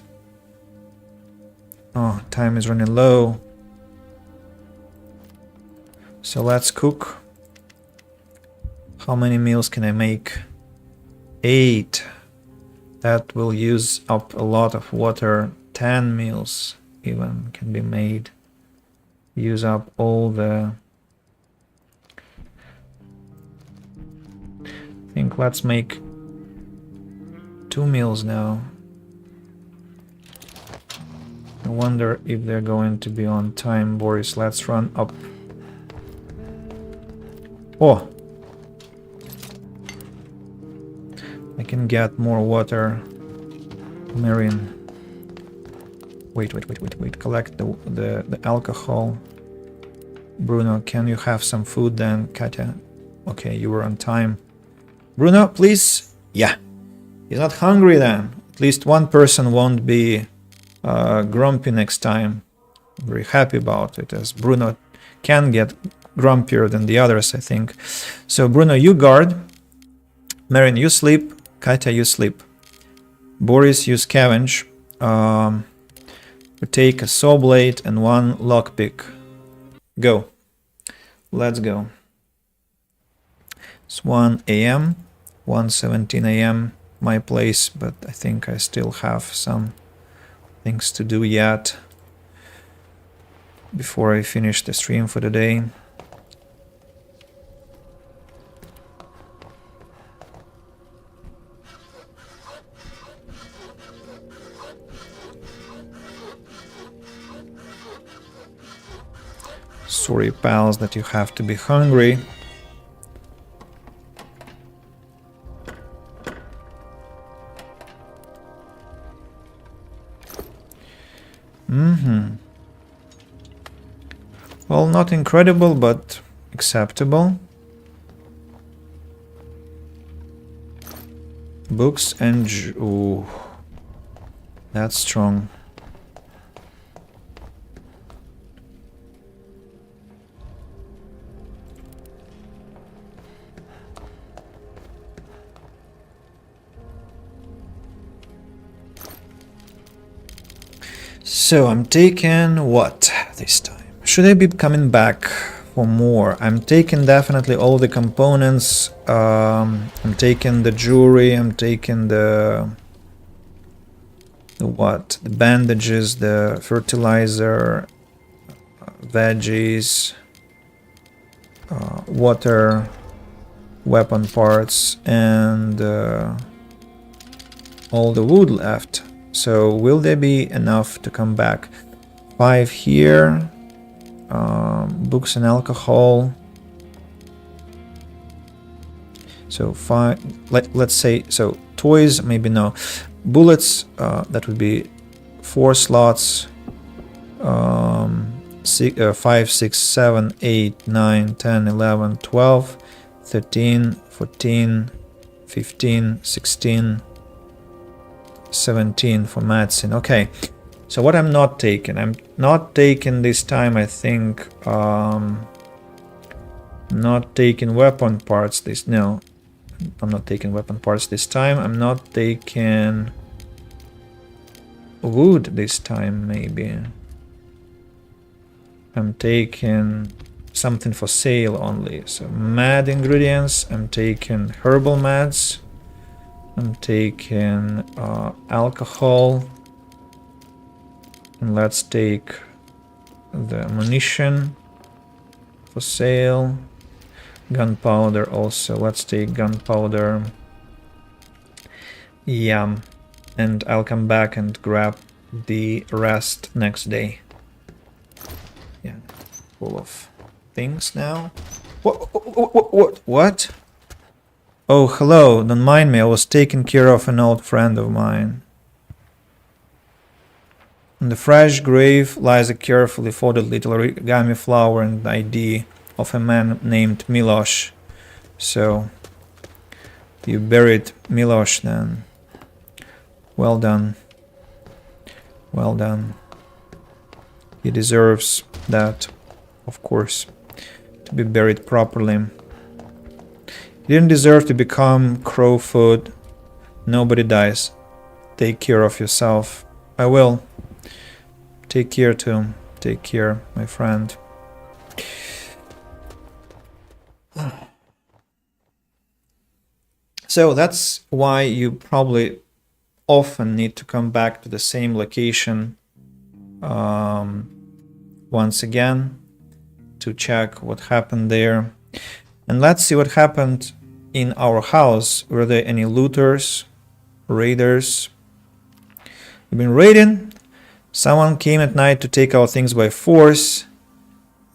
Oh, time is running low. So let's cook. How many meals can I make? 8. That will use up a lot of water. 10 meals even can be made. Use up all the... I think let's make 2 meals now. I wonder if they're going to be on time, Boris. Let's run up. Oh! I can get more water. Marion. Wait. Collect the alcohol. Bruno, can you have some food then? Katya. Okay, you were on time. Bruno, please. Yeah. He's not hungry then. At least one person won't be grumpy next time. I'm very happy about it, as Bruno can get grumpier than the others, I think. So Bruno, you guard. Marion, you sleep. Katya, you sleep. Boris, you scavenge. We take a saw blade and 1 lockpick. Go. Let's go. It's 1 a.m. 1:17 a.m. my place, but I think I still have some things to do yet before I finish the stream for the day. Sorry, pals, that you have to be hungry. Well, not incredible, but acceptable. Books and... Ooh, that's strong. So I'm taking what this time? Should I be coming back for more? I'm taking definitely all the components. I'm taking the jewelry. I'm taking the what? The bandages, the fertilizer, veggies, water, weapon parts, and all the wood left. So will there be enough to come back? 5 here. Books and alcohol. So 5. Let's say so. Toys, maybe no. Bullets. That would be 4 slots. 5, 6, 7, 8, 9, 10, 11, 12, 13, 14, 15, 16, 17 for Madsen. Okay. So what I'm not taking this time, I think, not taking weapon parts no, I'm not taking weapon parts this time. I'm not taking wood this time, maybe. I'm taking something for sale only. So mad ingredients, I'm taking herbal mads, I'm taking alcohol. And let's take the ammunition for sale. Gunpowder also. Let's take gunpowder. Yeah. And I'll come back and grab the rest next day. Yeah. Full of things now. What? Oh, hello. Don't mind me. I was taking care of an old friend of mine. In the fresh grave lies a carefully folded little origami flower and ID of a man named Milosh. So, you buried Milosh then. Well done. Well done. He deserves that, of course, to be buried properly. He didn't deserve to become crow food. Nobody dies. Take care of yourself. I will. Take care too. Take care, my friend. So that's why you probably often need to come back to the same location once again to check what happened there. And let's see what happened in our house. Were there any looters, raiders? We've been raiding. Someone came at night to take our things by force.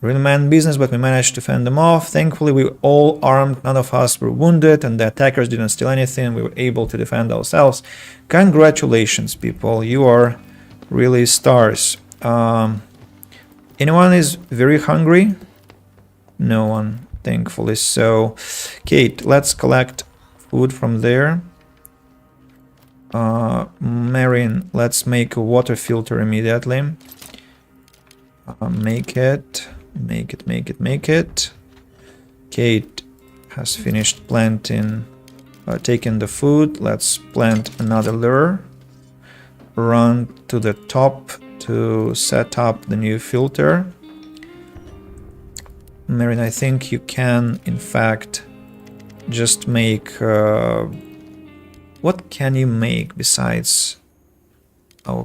Real man business, but we managed to fend them off. Thankfully, we were all armed. None of us were wounded, and the attackers didn't steal anything. We were able to defend ourselves. Congratulations, people. You are really stars. Anyone is very hungry? No one, thankfully. So, Kate, let's collect food from there. Marion, let's make a water filter immediately. Make it. Kate has finished planting, taking the food. Let's plant another lure. Run to the top to set up the new filter. Marion, I think you can, in fact, just make... what can you make besides our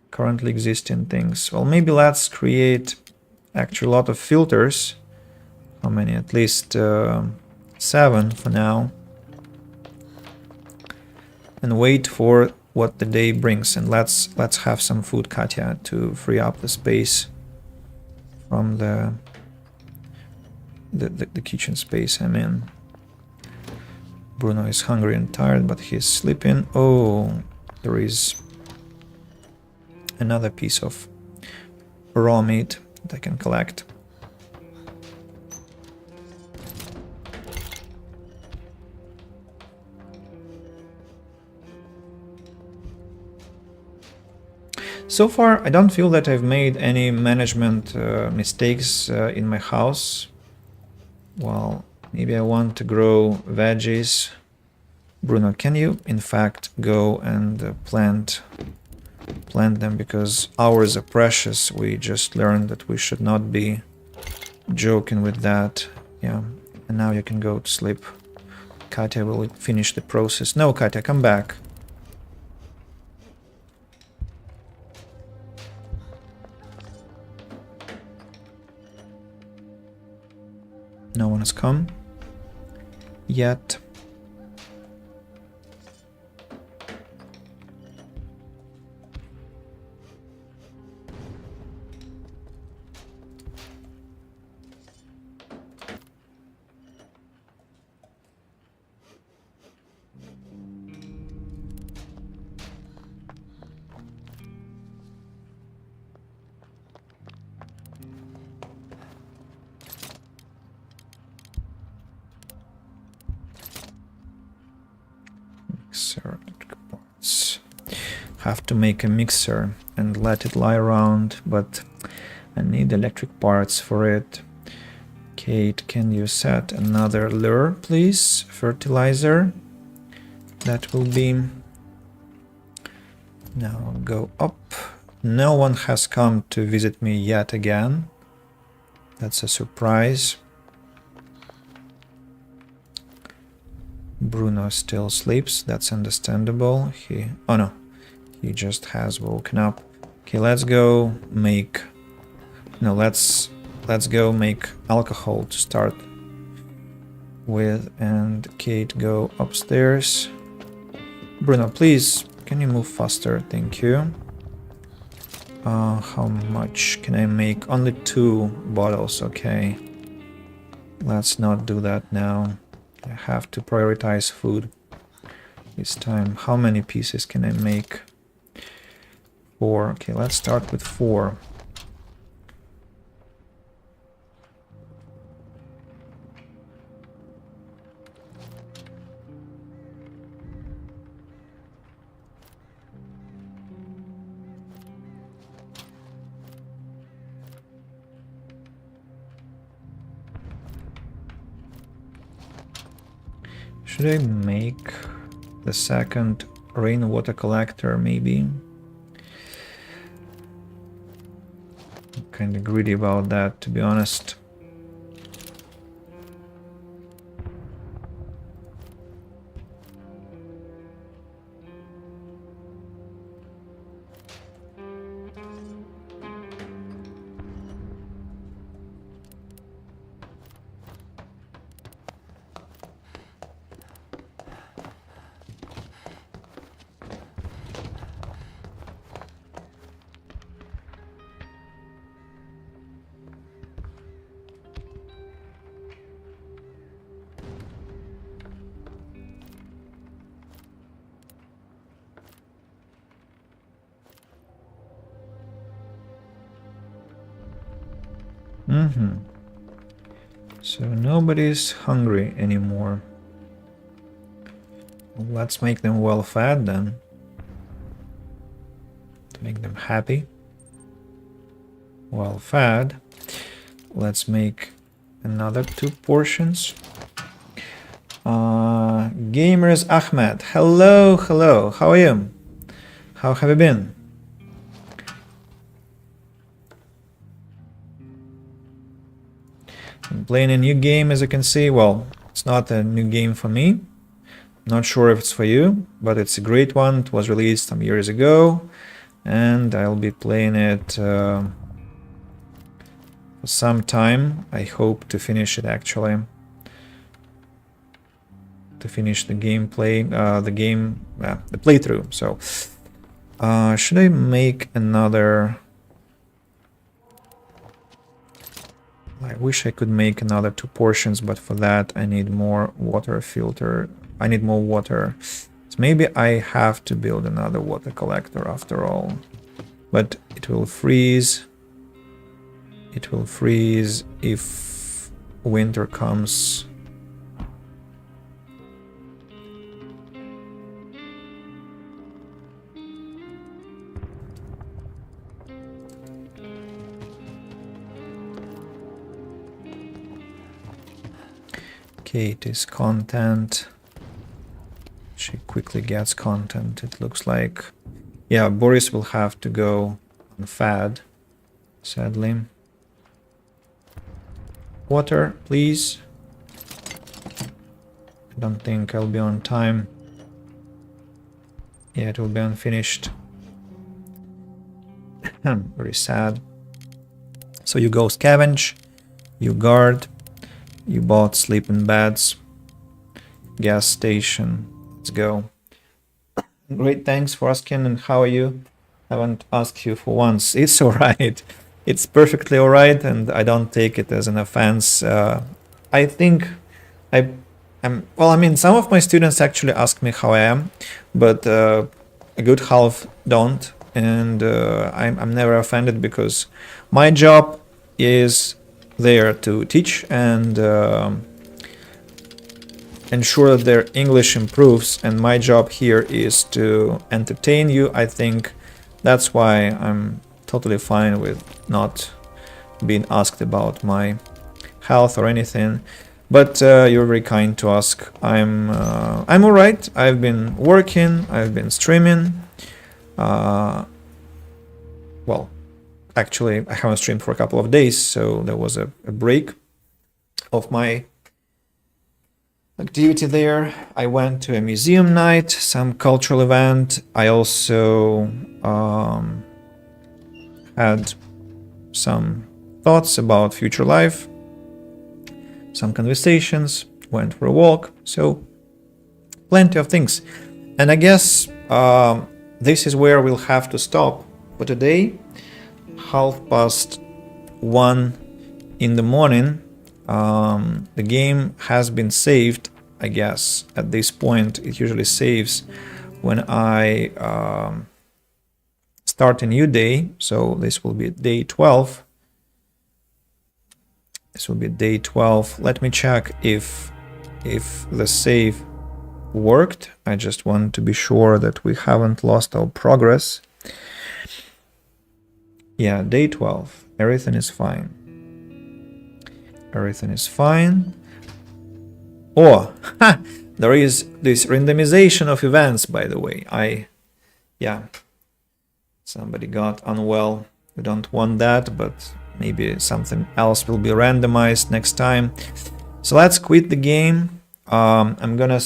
currently existing things? Well, maybe let's create actually a lot of filters. How many? At least 7 for now. And wait for what the day brings. And let's have some food, Katya, to free up the space from the kitchen space I'm in. Bruno is hungry and tired, but he's sleeping. Oh, there is another piece of raw meat that I can collect. So far, I don't feel that I've made any management mistakes in my house. Well, maybe I want to grow veggies. Bruno, can you in fact go and plant them, because hours are precious. We just learned that we should not be joking with that. Yeah, and now you can go to sleep. Katya will finish the process. No, Katya, come back. No one has come yet. Mixer, parts. Have to make a mixer and let it lie around, but I need electric parts for it. Kate, can you set another lure, please? Fertilizer. That will be. Now go up. No one has come to visit me yet again. That's a surprise. Bruno still sleeps. That's understandable. Oh no, he just has woken up. Okay, let's go make. No, let's go make alcohol to start with. And Kate, go upstairs. Bruno, please, can you move faster? Thank you. How much can I make? Only 2 bottles. Okay. Let's not do that now. I have to prioritize food this time. How many pieces can I make? 4. Okay, let's start with 4. Should I make the second rainwater collector, maybe? I'm kind of greedy about that, to be honest. So nobody's hungry anymore. Let's make them well fed then. To make them happy. Well fed. Let's make another 2 portions. Gamers Ahmed. Hello, hello. How are you? How have you been? I'm playing a new game, as you can see. Well, it's not a new game for me. Not sure if it's for you, but it's a great one. It was released some years ago, and I'll be playing it for some time. I hope to finish it actually to finish the gameplay, the playthrough. So, should I make another? I wish I could make another 2 portions, but for that I need more water filter. I need more water. So maybe I have to build another water collector after all. But it will freeze. It will freeze if winter comes. Okay, it is content. She quickly gets content, it looks like. Yeah, Boris will have to go on FAD, sadly. Water, please. I don't think I'll be on time. Yeah, it will be unfinished. Very sad. So you go scavenge, you guard, you bought sleeping beds, gas station. Let's go. Great, thanks for asking. And how are you? I haven't asked you for once. It's alright. It's perfectly alright, and I don't take it as an offense. I think well, I mean, some of my students actually ask me how I am, but a good half don't, and I'm never offended because my job is there to teach and ensure that their English improves, and my job here is to entertain you. I think that's why I'm totally fine with not being asked about my health or anything. But you're very kind to ask. I'm alright. I've been working. I've been streaming. Well, actually, I haven't streamed for a couple of days, so there was a break of my activity there. I went to a museum night, some cultural event. I also had some thoughts about future life, some conversations, went for a walk, so plenty of things. And I guess this is where we'll have to stop for today. 1:30 in the morning. The game has been saved, I guess. At this point, it usually saves when I start a new day. So this will be day 12. This will be day 12. Let me check if the save worked. I just want to be sure that we haven't lost our progress. Yeah, day 12. Everything is fine. Everything is fine. Oh, there is this randomization of events, by the way. Yeah, somebody got unwell. We don't want that, but maybe something else will be randomized next time. So let's quit the game. I'm gonna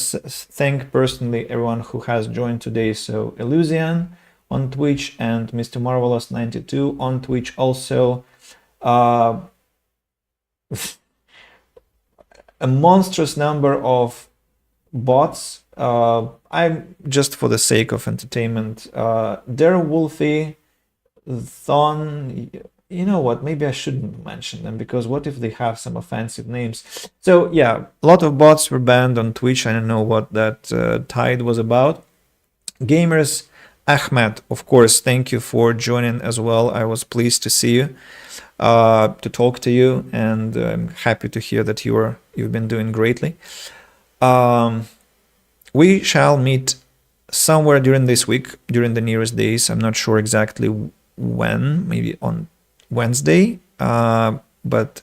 thank personally everyone who has joined today. So Illusion on Twitch and Mr. Marvelous 92 on Twitch also. A monstrous number of bots. I'm just for the sake of entertainment. Dare Wolfie, Thon, you know what, maybe I shouldn't mention them because what if they have some offensive names? So yeah, a lot of bots were banned on Twitch. I don't know what that tide was about. Gamers, Ahmed, of course, thank you for joining as well. I was pleased to see you, to talk to you, and I'm happy to hear that you've been doing greatly. We shall meet somewhere during this week, during the nearest days. I'm not sure exactly when, maybe on Wednesday, but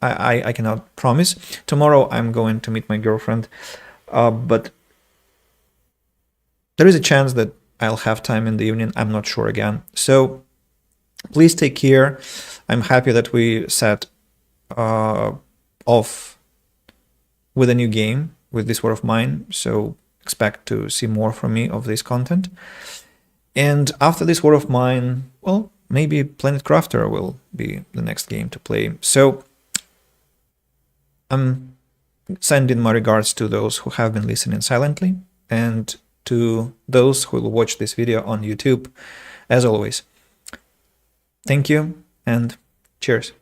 I cannot promise. Tomorrow I'm going to meet my girlfriend, but there is a chance that I'll have time in the evening. I'm not sure again. So please take care. I'm happy that we set off with a new game, with This War of Mine. So expect to see more from me of this content. And after This War of Mine, well, maybe Planet Crafter will be the next game to play. So I'm sending my regards to those who have been listening silently, and to those who will watch this video on YouTube, as always. Thank you, and cheers.